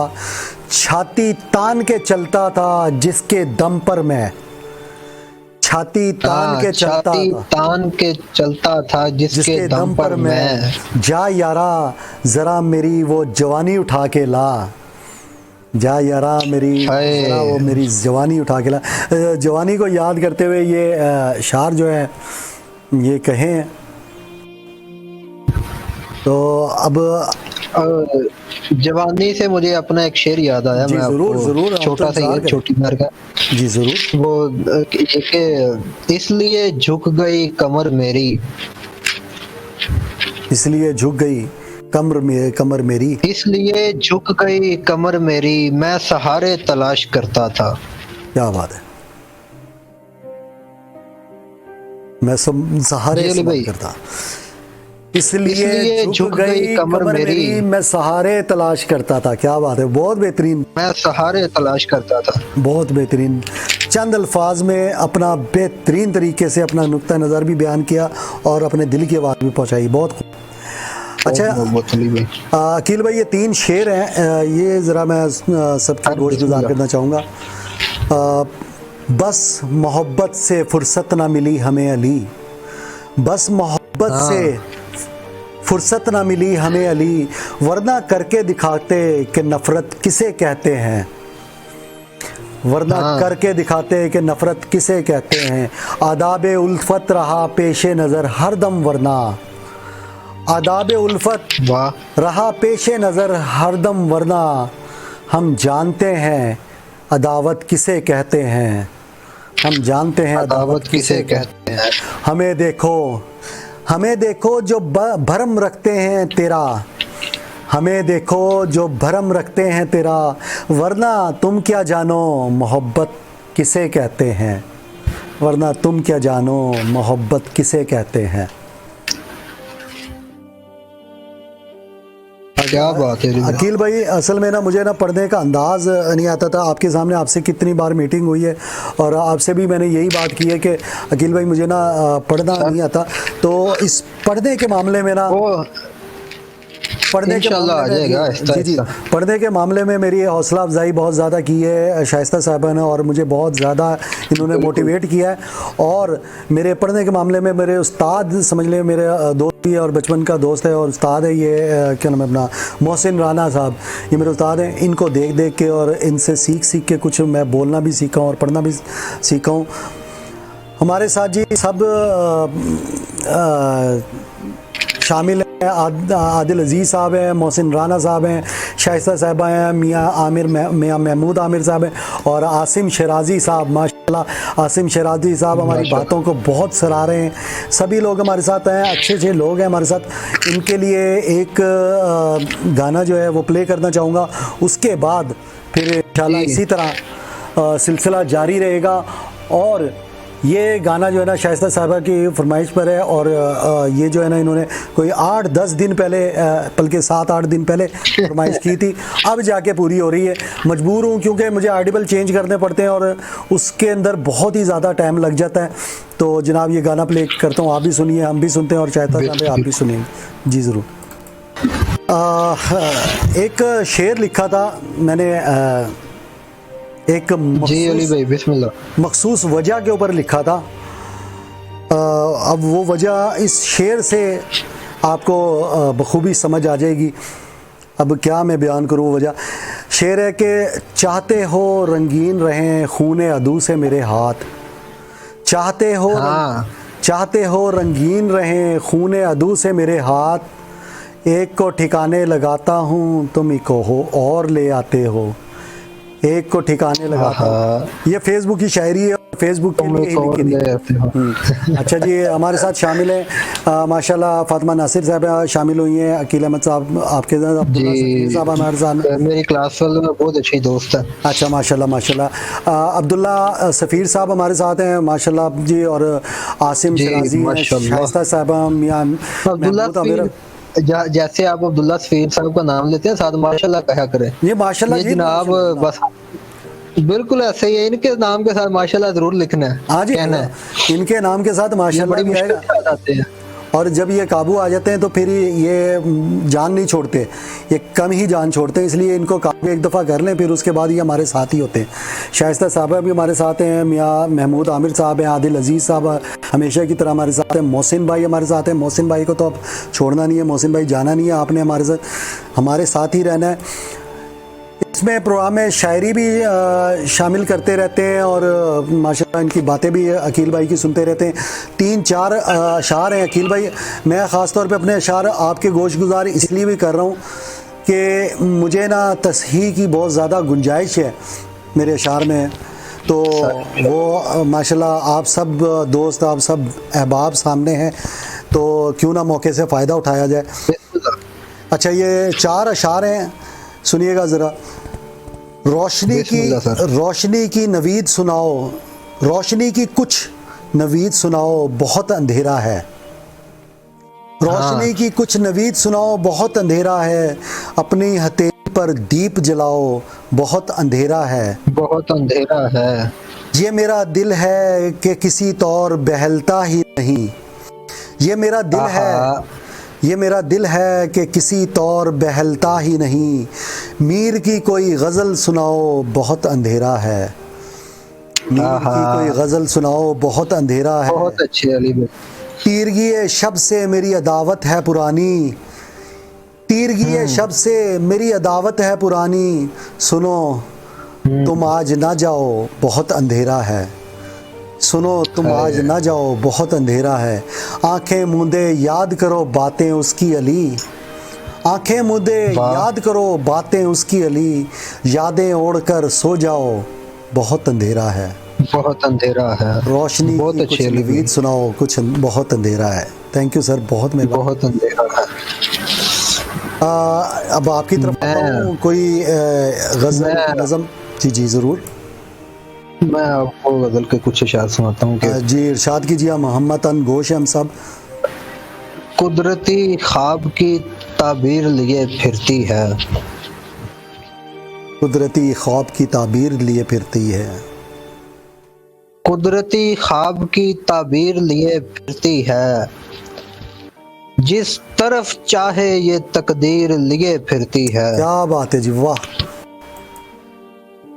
छाती तान के चलता था जिसके दम पर मैं, छाती तान के चलता था जिसके दम पर मैं। जा यारा जरा मेरी वो जवानी उठा के ला। जा यारा मेरी जरा वो मेरी जवानी उठा के ला। जवानी को याद करते हुए ये शार जो है ये कहें तो अब जवानी से मुझे अपना एक शेर याद आया। मैं जरूर छोटा सा छोटी उम्र का जी जरूर। वो इसलिए झुक गई कमर मेरी, इसलिए झुक गई कमर मेरी, इसलिए झुक गई कमर मेरी, मैं सहारे तलाश करता था। क्या बात है, मैं सहारे करता, इसलिए झुक गई कमर मेरी, मैं सहारे तलाश करता था। क्या बात है, बहुत बेहतरीन, मैं सहारे तलाश करता था। बहुत बेहतरीन। चंद अल्फाज में अपना बेहतरीन तरीके से अपना नुक्ता नज़र भी बयान किया और अपने दिल की आवाज़ भी पहुंचाई। बहुत अच्छा अकील भाई, ये 3 शेर हैं, ये ज़रा मैं सबका गोशगुजार करना चाहूँगा। बस मोहब्बत से फुर्सत ना मिली हमें अली, बस मोहब्बत से फुर्सत ना मिली हमें अली, वरना करके दिखाते कि नफ़रत किसे कहते हैं, वरना करके दिखाते कि नफ़रत किसे कहते हैं। आदाबे उल्फत रहा पेशे नज़र हरदम, वरना आदाबे उल्फत रहा पेशे नज़र हरदम, वरना हम जानते हैं अदावत किसे कहते हैं, हम जानते हैं अदावत किसे कहते हैं। हमें देखो जो भरम रखते हैं तेरा, हमें देखो जो भरम रखते हैं तेरा, वरना तुम क्या जानो मोहब्बत किसे कहते हैं, वरना तुम क्या जानो मोहब्बत किसे कहते हैं। क्या बात है अकील भाई, असल में ना मुझे ना पढ़ने का अंदाज़ नहीं आता था। आपके सामने आपसे कितनी बार मीटिंग हुई है और आपसे भी मैंने यही बात की है कि अकील भाई मुझे ना पढ़ना नहीं आता, तो इस पढ़ने के मामले में ना पढ़ने के इंशाल्लाह आ जाएगा आहिस्ता जी आहिस्ता। पढ़ने के मामले में मेरी हौसला अफजाई बहुत ज़्यादा की है शाइस्ता साहिबा ने, और मुझे बहुत ज़्यादा इन्होंने मोटिवेट किया है। और मेरे पढ़ने के मामले में मेरे उस्ताद समझ लें, मेरे दोस्त भी है और बचपन का दोस्त है और उस्ताद है ये क्या नाम है अपना, मोहसिन राना साहब, ये मेरे उस्ताद हैं। इनको देख देख के और इनसे सीख सीख के कुछ मैं बोलना भी सीखा हूँ और पढ़ना भी सीखा हूँ। हमारे साथ जी सब शामिल हैं। आदिल अजीज़ साहब हैं, मोहसिन राना साहब हैं, शाइस्ता साहिबा हैं, मियाँ महमूद आमिर साहब हैं और आसिम शराजी साहब। माशाल्लाह आसिम शराजी साहब हमारी बातों को बहुत सराह रहे हैं। सभी लोग हमारे साथ हैं, अच्छे अच्छे लोग हैं हमारे साथ। इनके लिए एक गाना जो है वो प्ले करना चाहूँगा, उसके बाद फिर इंशाल्लाह इसी तरह सिलसिला जारी रहेगा। और ये गाना जो है ना शाइस्ता साहिबा की फरमाइश पर है और ये जो है ना इन्होंने कोई 8-10 दिन पहले बल्कि 7-8 दिन पहले फरमाइश की थी, अब जाके पूरी हो रही है। मजबूर हूँ क्योंकि मुझे आर्टिकल चेंज करने पड़ते हैं और उसके अंदर बहुत ही ज़्यादा टाइम लग जाता है। तो जनाब ये गाना प्ले करता हूँ, आप भी सुनिए, हम भी सुनते हैं और शाइस्ता साहब आप भी सुनिए जी ज़रूर। एक शेर लिखा था मैंने एक जी अली भाई बिस्मिल्लाह। मखसूस वजह के ऊपर लिखा था। अब वो वजह इस शेर से आपको बखूबी समझ आ जाएगी। अब क्या मैं बयान करूँ वजह। शेर है कि चाहते हो रंगीन रहें खूने अदू से मेरे हाथ, चाहते हो रंगीन रहें खूने अदू से मेरे हाथ, एक को ठिकाने लगाता हूँ तुम एक को और ले आते हो, एक को ठिकाने लगाता हूँ। ये फेसबुक की शायरी है, फेसबुक के लिए ही लिखी थी। अच्छा जी, हमारे साथ शामिल हैं माशाल्लाह फातिमा नासिर साहब शामिल हुई हैं, अकील अहमद साहब आपके साथ साहब हमारे साथ मेरी क्लास वाले में बहुत अच्छी दोस्त है। अच्छा माशाल्लाह माशाल्लाह। अब्दुल्ला सफ़ीर साहब हमारे साथ हैं माशाल्लाह जी, और आसिम शराजी हैं, शाइस्ता साहिबा, मियाँ महमूद आमिर। जैसे आप अब्दुल्ला सफीर साहब का नाम लेते हैं साथ माशाल्लाह कहा करें। ये माशाल्लाह जी जनाब बस बिल्कुल ऐसे ही है, इनके नाम के साथ माशाल्लाह जरूर लिखना है। हाँ जी, कहना है इनके नाम के साथ माशाल्लाह भी आएगा। आते हैं और जब ये काबू आ जाते हैं तो फिर ये जान नहीं छोड़ते, ये कम ही जान छोड़ते हैं, इसलिए इनको काबू एक दफ़ा कर लें फिर उसके बाद ये हमारे साथ ही होते हैं। शाइस्ता साहबा भी हमारे साथ हैं, मियाँ महमूद आमिर साहब हैं, आदिल अजीज़ साहब हमेशा की तरह हमारे साथ हैं, मोहसिन भाई हमारे साथ हैं। मोहसिन भाई को तो अब छोड़ना नहीं है, मोहसिन भाई जाना नहीं है, आपने हमारे साथ ही रहना है। इसमें प्रोग्राम में शायरी भी शामिल करते रहते हैं और माशाल्लाह इनकी बातें भी अकील भाई की सुनते रहते हैं। 3-4 अशार हैं अकील भाई, मैं ख़ास तौर पे अपने अशार आपके गोशगुजार इसलिए भी कर रहा हूँ कि मुझे ना तसहीह की बहुत ज़्यादा गुंजाइश है मेरे अशार में, तो वो माशाल्लाह आप सब दोस्त, आप सब अहबाब सामने हैं, तो क्यों ना मौके से फ़ायदा उठाया जाए। अच्छा, ये 4 अशार हैं, सुनिएगा ज़रा। रोशनी की नवीद सुनाओ, रोशनी की कुछ नवीद सुनाओ, बहुत अंधेरा है। रोशनी की कुछ नवीद सुनाओ, बहुत अंधेरा है, अपनी हथेली पर दीप जलाओ, बहुत अंधेरा है, बहुत अंधेरा है। ये मेरा दिल है कि किसी तौर बहलता ही नहीं, ये मेरा दिल है, ये मेरा दिल है कि किसी तौर बहलता ही नहीं, मीर की कोई गज़ल सुनाओ, बहुत अंधेरा है, मीर की कोई गज़ल सुनाओ, बहुत अंधेरा है। बहुत अच्छे अली भाई। तीरगी शब से मेरी अदावत है पुरानी, तीरगी शब से मेरी अदावत है पुरानी, सुनो तुम आज ना जाओ, बहुत अंधेरा है, सुनो तुम आज ना जाओ, बहुत अंधेरा है। आंखें मूंदे याद करो बातें उसकी अली, आंखें मूंदे याद करो बातें उसकी अली, यादें ओढ़ कर सो जाओ, बहुत अंधेरा है, बहुत अंधेरा है। रोशनी बहुत की अच्छी कुछ अली भाई। नवीद सुनाओ, कुछ बहुत अंधेरा है। थैंक यू सर, बहुत मेहरबानी। बहुत अंधेरा है। अब आपकी तरफ आता हूँ, कोई गज़ल मैं- नज़म। जी जी ज़रूर। मैं आपको गजल के कुछ अशार सुनाता हूँ कि जी इरशाद कीजिए, मोहम्मद अन गोश हम सब। कुदरती ख्वाब की ताबीर लिए फिरती है, कुदरती ख्वाब की ताबीर लिए फिरती है, कुदरती ख्वाब की ताबीर लिए फिरती है, जिस तरफ चाहे ये तकदीर लिए फिरती है। क्या बात है जी, वाह।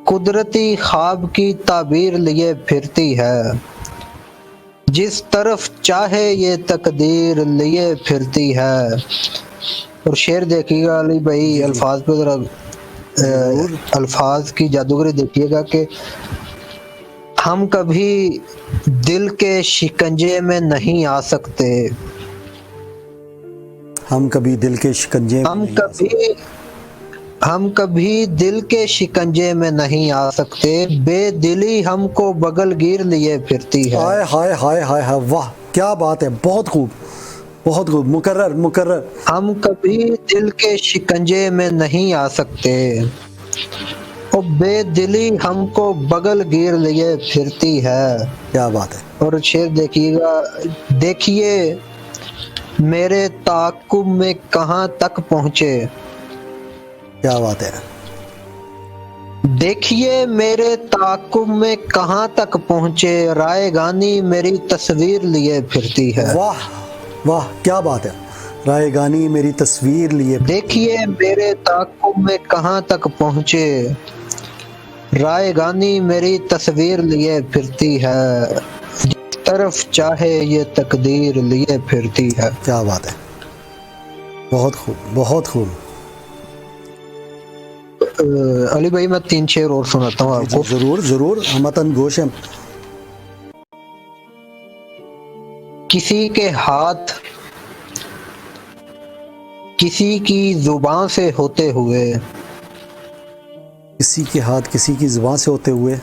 कुदरती ख्वाब की ताबीर लिए फिरती है, जिस तरफ चाहे ये तकदीर लिए फिरती है। और शेर देखिएगा अली भाई, अल्फाज पे जरा अल्फाज की जादूगरी देखिएगा कि हम कभी दिल के शिकंजे में नहीं आ सकते, हम कभी दिल के शिकंजे में हम नहीं आ सकते। कभी हम कभी दिल के शिकंजे में नहीं आ सकते, बेदिली हमको बगलगीर लिए फिरती है। हाय हाय हाय हाय हाय, वाह क्या बात है, बहुत खूब, बहुत खूब। मुकर्रर मुकर्रर। हम कभी दिल के शिकंजे में नहीं आ सकते, और बेदिली हमको बगलगीर लिए फिरती है। क्या बात है। और शेर देखिएगा, देखिए मेरे ताक़ुब में कहाँ तक पहुँचे, क्या बात है। देखिए मेरे ताक़ुब में कहाँ तक पहुँचे, रायगानी मेरी तस्वीर लिए फिरती है। वाह वाह, क्या बात है। रायगानी मेरी तस्वीर लिए। देखिए मेरे ताक़ुब में कहाँ तक पहुँचे, रायगानी मेरी तस्वीर लिए फिरती है, जिस तरफ चाहे ये तकदीर लिए फिरती है। क्या बात है, बहुत खूब, बहुत खूब। अली भाई मैं 3 शेर और सुनाता हूँ आपको। जरूर जरूर, हमतन गोशम। किसी के हाथ किसी की जुबान से होते हुए, किसी के हाथ किसी की जुबान से होते हुए,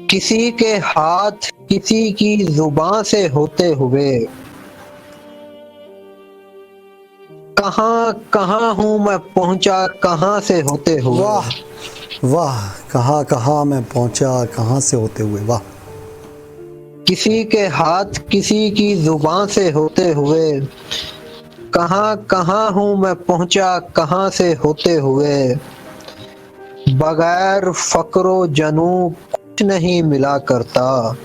किसी के हाथ किसी की जुबान से होते हुए, कहाँ कहाँ हूँ मैं पहुँचा कहाँ से होते हुए। वाह वाह, कहाँ कहाँ मैं पहुंचा कहाँ से होते हुए, वाह। किसी के हाथ किसी की जुबान से होते हुए, कहाँ कहाँ हूँ मैं पहुँचा कहाँ से होते हुए, बगैर फक्रो जनू कुछ नहीं मिला करता,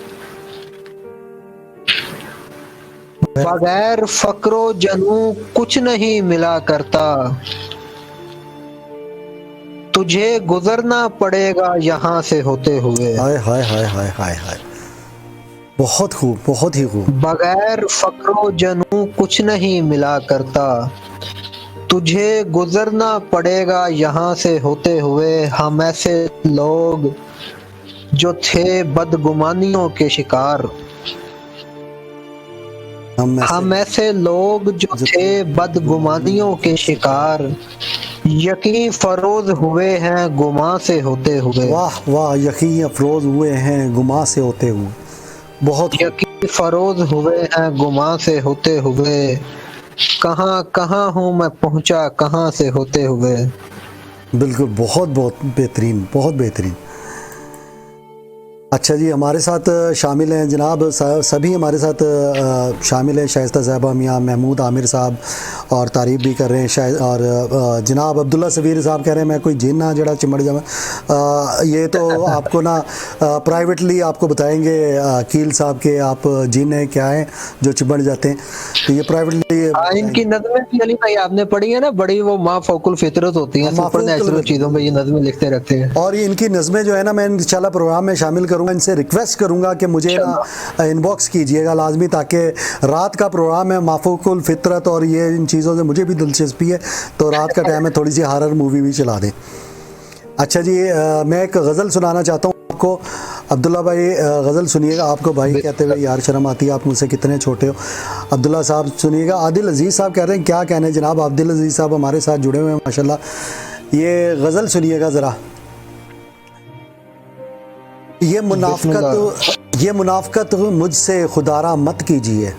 बगैर फक्रो जनू कुछ नहीं मिला करता, तुझे गुजरना पड़ेगा यहाँ से होते हुए। हाय हाय हाय हाय हाय हाय, बहुत खूब, बहुत ही खूब। बगैर फक्रो जनू कुछ नहीं मिला करता, तुझे गुजरना पड़ेगा यहाँ से होते हुए। हम ऐसे लोग जो थे बदगुमानियों के शिकार, हम ऐसे लोग जो थे बदगुमानियों के शिकार, यकीन फरोज हुए हैं गुमा से होते हुए। वाह वाह, यकीन अफरोज हुए हैं गुमा से होते हुए, बहुत खूब। यकीन फरोज हुए हैं गुमा से होते हुए, कहाँ कहाँ हूँ मैं पहुँचा कहाँ से होते हुए। बिल्कुल, बहुत बहुत बेहतरीन, बहुत बेहतरीन। अच्छा जी, हमारे साथ शामिल हैं जनाब, सभी हमारे साथ शामिल हैं। शाइस्ता साहबा मियाँ, महमूद आमिर साहब, और तारीफ़ भी कर रहे हैं शायद। और जनाब अब्दुल्ला सवीर साहब कह रहे हैं मैं कोई जिन ना जड़ा चिमड़ जावा। ये तो आपको ना प्राइवेटली आपको बताएंगे कील साहब के आप जिन हैं क्या हैं जो चिमड़ जाते हैं, तो ये प्राइवेटली। इनकी नज़में भी अली भाई आपने पढ़ी है ना, बड़ी वो माँ फौकुल फितरत होती हैं, सुपरनैचुरल चीज़ों में ये नज़में लिखते रखते हैं। और ये इनकी नज़में जो है ना, मैं इंशाल्लाह प्रोग्राम में शामिल करूंगा। इनसे रिक्वेस्ट करूंगा कि मुझे ना इनबॉक्स कीजिएगा लाजमी, ताकि रात का प्रोग्राम है माफूकुल फितरत, और ये इन चीज़ों से मुझे भी दिलचस्पी है, तो रात का टाइम है, थोड़ी सी हॉरर मूवी भी चला दें। अच्छा जी, मैं एक गज़ल सुनाना चाहता हूँ आपको। अब्दुल्ला भाई गज़ल सुनिएगा। आपको भाई कहते हुए यार शर्म आती है, आप मुझसे कितने छोटे हो। अब्दुल्ला साहब सुनिएगा। आदिल अजीज़ साहब कह रहे हैं क्या कहने जनाब, आदिल अजीज़ साहब हमारे साथ जुड़े हुए हैं माशाल्लाह। ये गज़ल सुनिएगा ज़रा। ये मुनाफकत मुझसे खुदारा मत कीजिए,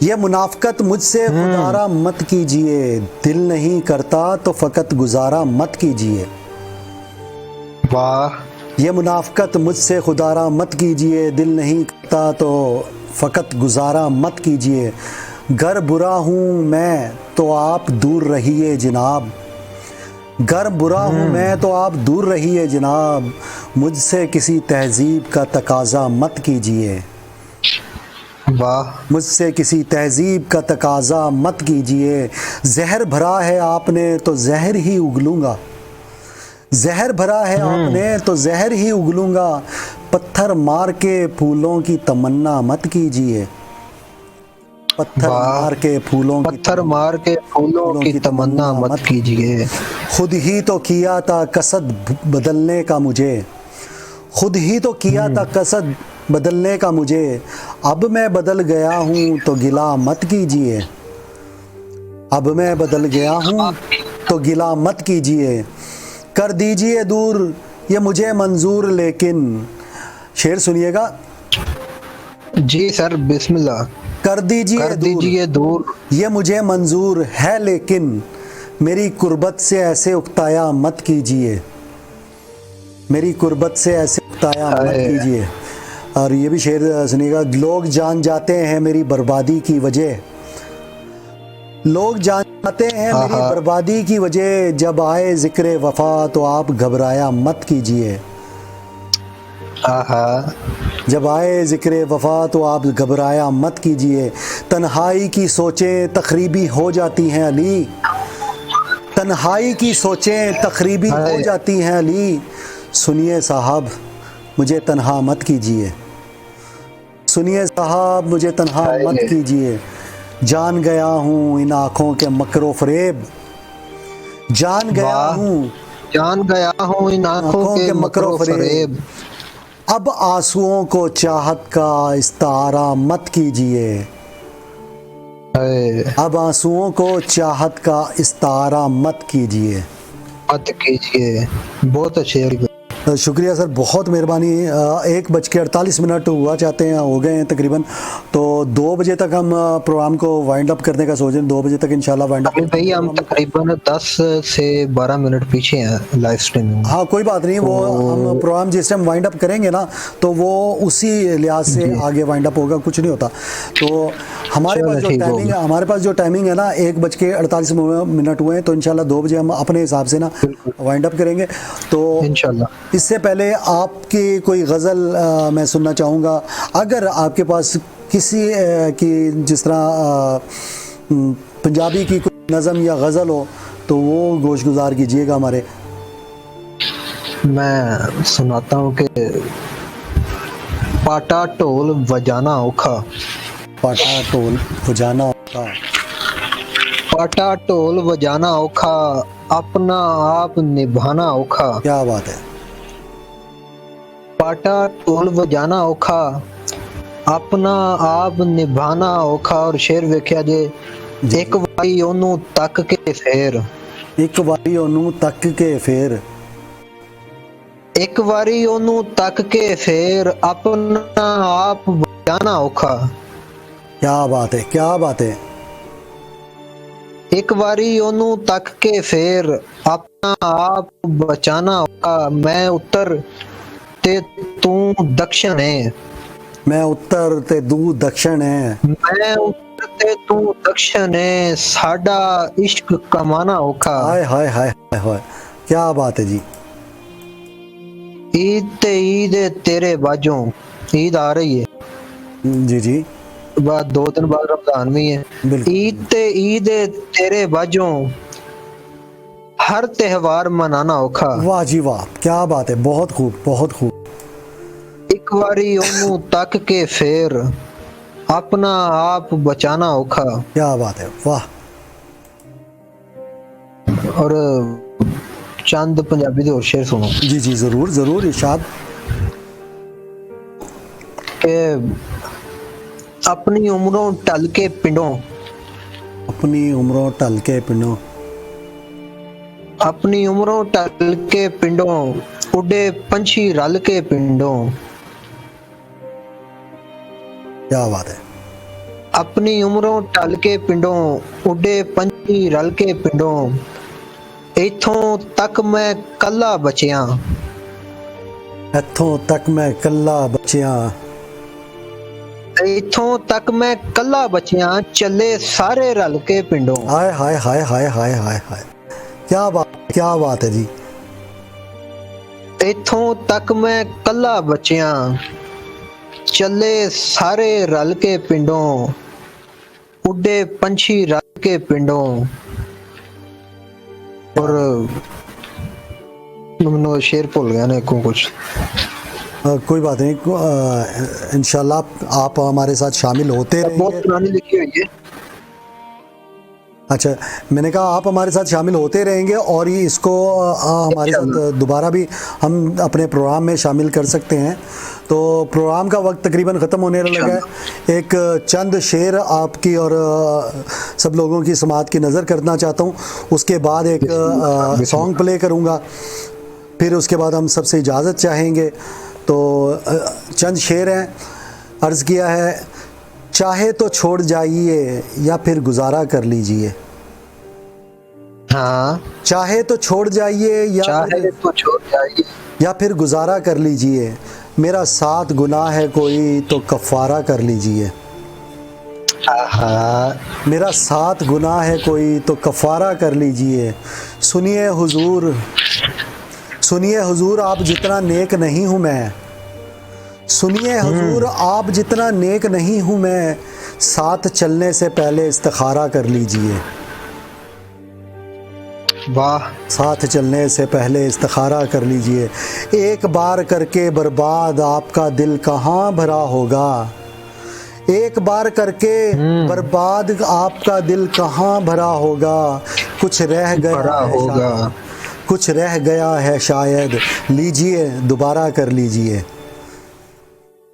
ये मुनाफकत मुझसे खुदारा मत कीजिए, दिल नहीं करता तो फ़कत गुजारा मत कीजिए। वाह, ये मुनाफकत मुझसे खुदारा मत कीजिए, दिल नहीं करता तो फ़कत गुजारा मत कीजिए। गर बुरा हूँ मैं तो आप दूर रहिए जनाब, गर बुरा हूँ मैं तो आप दूर रहिए जनाब, मुझसे किसी तहजीब का तकाजा मत कीजिए। वाह, मुझसे किसी तहजीब का तकाजा मत कीजिए। जहर भरा है आपने तो जहर ही उगलूँगा, जहर भरा है आपने तो जहर ही उगलूँगा, पत्थर मार के फूलों की तमन्ना मत कीजिए। पत्थर मार के फूलों की तमन्ना मत कीजिए। खुद ही तो किया था कसद बदलने का मुझे, खुद ही तो किया था कसद बदलने का मुझे, अब मैं बदल गया हूँ तो गिला मत कीजिए। अब मैं बदल गया हूँ तो गिला मत कीजिए। कर दीजिए दूर ये मुझे मंजूर लेकिन, शेर सुनिएगा। जी सर, बिस्मिल्लाह। कर दीजिए दूर ये मुझे मंजूर है लेकिन, मेरी कुर्बत से ऐसे उकताया मत कीजिए, मेरी कुर्बत से ऐसे उकताया मत कीजिए। और ये भी शेर सुनिएगा। लोग जान जाते हैं मेरी बर्बादी की वजह, लोग जान जाते हैं मेरी बर्बादी की वजह, जब आए जिक्र वफा तो आप घबराया मत कीजिए। जब आए जिक्र वफा तो आप घबराया मत कीजिए। तन्हाई की सोचें तकरीबी हो जाती हैं अली, तन्हाई की सोचें तकरीबी हो जाती हैं अली, सुनिए साहब मुझे तन्हा मत कीजिए, सुनिए साहब मुझे तन्हा मत कीजिए। जान गया हूँ इन आँखों के मकरो फरेब, जान गया हूँ इन आँखों के मकरो फरेब, अब आंसुओं को चाहत का इस्तारा मत कीजिए। अब आंसुओं को चाहत का इस्तारा मत कीजिए। बहुत अच्छे, शुक्रिया सर, बहुत मेहरबानी। 1:48 हुआ चाहते हैं, हो गए हैं तकरीबन, तो 2 बजे तक हम प्रोग्राम को वाइंड अप करने का सोच रहे हैं। 2 बजे तक इंशाल्लाह वाइंड अप। भाई हम तकरीबन 10 से 12 मिनट पीछे हैं लाइव स्ट्रीमिंग। हाँ कोई बात नहीं, वो हम प्रोग्राम जिस टाइम वाइंड अप करेंगे ना तो वो उसी लिहाज से आगे वाइंड अप होगा, कुछ नहीं होता। तो हमारे पास जो टाइमिंग है ना 1:48 हुए हैं, तो इंशाल्लाह 2 बजे हम अपने हिसाब से ना वाइंड अप करेंगे। तो इंशाल्लाह इससे पहले आपकी कोई गज़ल मैं सुनना चाहूँगा। अगर आपके पास किसी की जिस तरह पंजाबी की कोई नज़म या गज़ल हो तो वो गोश गुजार कीजिएगा हमारे। मैं सुनाता हूँ कि पाटा ढोल बजाना औखा, पाटा ढोल बजाना औखा, पाटा ढोल बजाना औखा, अपना आप निभाना औखा। क्या बात है। पाटा ढोल बजाना औखा, अपना आप निभाना औखा। और शेर वेख्या जे, एक वारी ओनू तक के फेर, एक वारी ओनू तक के फेर, एक वारी ओनू तक के फेर, अपना आप बचाना औखा। क्या बात है, क्या बात है। एक बारी ओनू तक के फेर, अपना आप बचाना औखा। मैं उत्तर ते तू दक्षिण है, मैं उत्तर ते तू दक्षिण है, मैं उत्तर ते तू दक्षिण है, साडा इश्क कमाना औखा। हाय हाय हाय हाय, क्या बात है जी। ईद ते ईद तेरे बाजों, ईद आ रही है जी जी, बाद 2 दिन बाद रमजान भी है। ईद ते ईद तेरे बाजों, हर त्योहार मनाना औखा। वाह जी वाह, क्या बात है, बहुत खूब बहुत खूब। एक बारी ओनू तक के फेर, अपना आप बचाना औखा। क्या बात है, वाह। और चंद पंजाबी दे और शेर सुनो। जी जी जरूर जरूर, इरशाद। के अपनी उम्रों टल के पिंडों, अपनी उम्रों टल के पिंडों, अपनी उम्रों टल के पिंडों, उड़े पंछी रल के पिंडों। क्या बात है। अपनी उम्रों टल के पिंडों, उड़े पंछी रल के पिंडों। इथों तक मैं कला बचिया। इथों तक मैं कला बचिया। इथों तक मैं कला बचिया, चले सारे रल के पिंडों। हाय हाय हाय हाय हाय हाय हाय, क्या बात है जी। इथों तक मैं कला बचिया, चले सारे रल के पिंडों। उड़े पंछी रल के पिंडों। और मैंने शेर भूल गया ना को कुछ। कोई बात नहीं, इंशाल्लाह आप हमारे साथ शामिल होते बहुत रहेंगे। पुरानी लिखी हुई है। अच्छा, मैंने कहा आप हमारे साथ शामिल होते रहेंगे और ये इसको हमारे साथ दोबारा भी हम अपने प्रोग्राम में शामिल कर सकते हैं। तो प्रोग्राम का वक्त तकरीबन ख़त्म होने लगा है। एक चंद शेर आपकी और सब लोगों की समात की नज़र करना चाहता हूँ, उसके बाद एक सॉन्ग प्ले करूँगा, फिर उसके बाद हम सबसे इजाज़त चाहेंगे। तो चंद शेर हैं। अर्ज़ किया है, चाहे तो छोड़ जाइए या फिर गुजारा कर लीजिए। हाँ, चाहे तो छोड़ जाइए चाहे तो छोड़ जाइए या फिर गुजारा कर लीजिए। मेरा साथ गुनाह है कोई तो कफ़ारा कर लीजिए। हाँ, मेरा साथ गुनाह है कोई तो कफ़ारा कर लीजिए। सुनिए हुजूर, सुनिए हुजूर, आप जितना नेक नहीं हूँ मैं। सुनिए हुजूर, आप जितना नेक नहीं हूँ मैं। साथ चलने से पहले इस्तिखारा कर लीजिए। वाह। साथ चलने से पहले इस्तिखारा कर लीजिए। एक बार करके बर्बाद आपका दिल कहाँ भरा होगा। एक बार करके बर्बाद आपका दिल कहाँ भरा होगा। कुछ रह गया भरा है होगा। कुछ रह गया है शायद, लीजिए दोबारा कर लीजिए।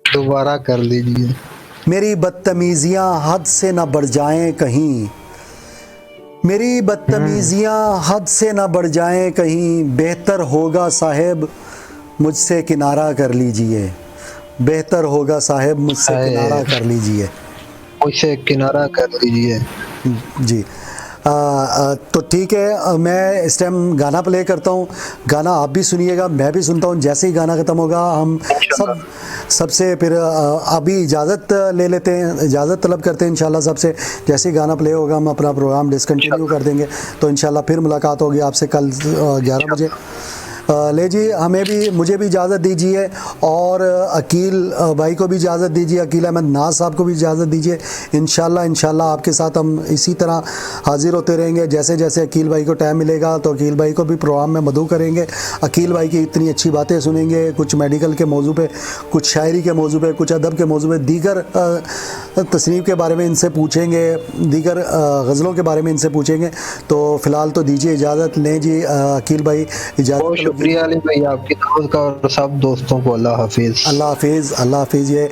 दोबारा कर लीजिए। मेरी बदतमीजियाँ हद से न बढ़ जाएं कहीं। मेरी बदतमीजियाँ हद से न बढ़ जाएं कहीं। बेहतर होगा साहेब मुझसे किनारा कर लीजिए। बेहतर होगा साहेब मुझसे किनारा कर लीजिए। मुझसे किनारा कर लीजिए। जी। तो ठीक है, मैं इस टाइम गाना प्ले करता हूँ। गाना आप भी सुनिएगा, मैं भी सुनता हूँ। जैसे ही गाना ख़त्म होगा हम सबसे फिर अभी इजाज़त ले लेते हैं, इजाज़त तलब करते हैं इंशाल्लाह सबसे। जैसे ही गाना प्ले होगा हम अपना प्रोग्राम डिसकंटिन्यू कर देंगे। तो इंशाल्लाह फिर मुलाकात होगी आपसे कल 11 बजे। ले जी, मुझे भी इजाज़त दीजिए और अकील भाई को भी इजाज़त दीजिए, अकील अहमद नाज साहब को भी इजाज़त दीजिए। इंशाल्लाह आपके साथ हम इसी तरह हाज़िर होते रहेंगे। जैसे जैसे अकील भाई को टाइम मिलेगा तो अकील भाई को भी प्रोग्राम में मदऊ करेंगे। अकील भाई की इतनी अच्छी बातें सुनेंगे, कुछ मेडिकल के मौजू पे, कुछ शायरी के मौजू पे, कुछ अदब के मौजू पे, दीगर तसनीफ़ के बारे में इनसे पूछेंगे, दीगर गज़लों के बारे में इनसे पूछेंगे। तो फ़िलहाल तो दीजिए इजाज़त। लें जी अकील भाई, इजाज़त। शुक्रिया अली भाई आपकी दावत का और सब दोस्तों को अल्लाह हाफिज़। अल्लाह हाफिज़। ये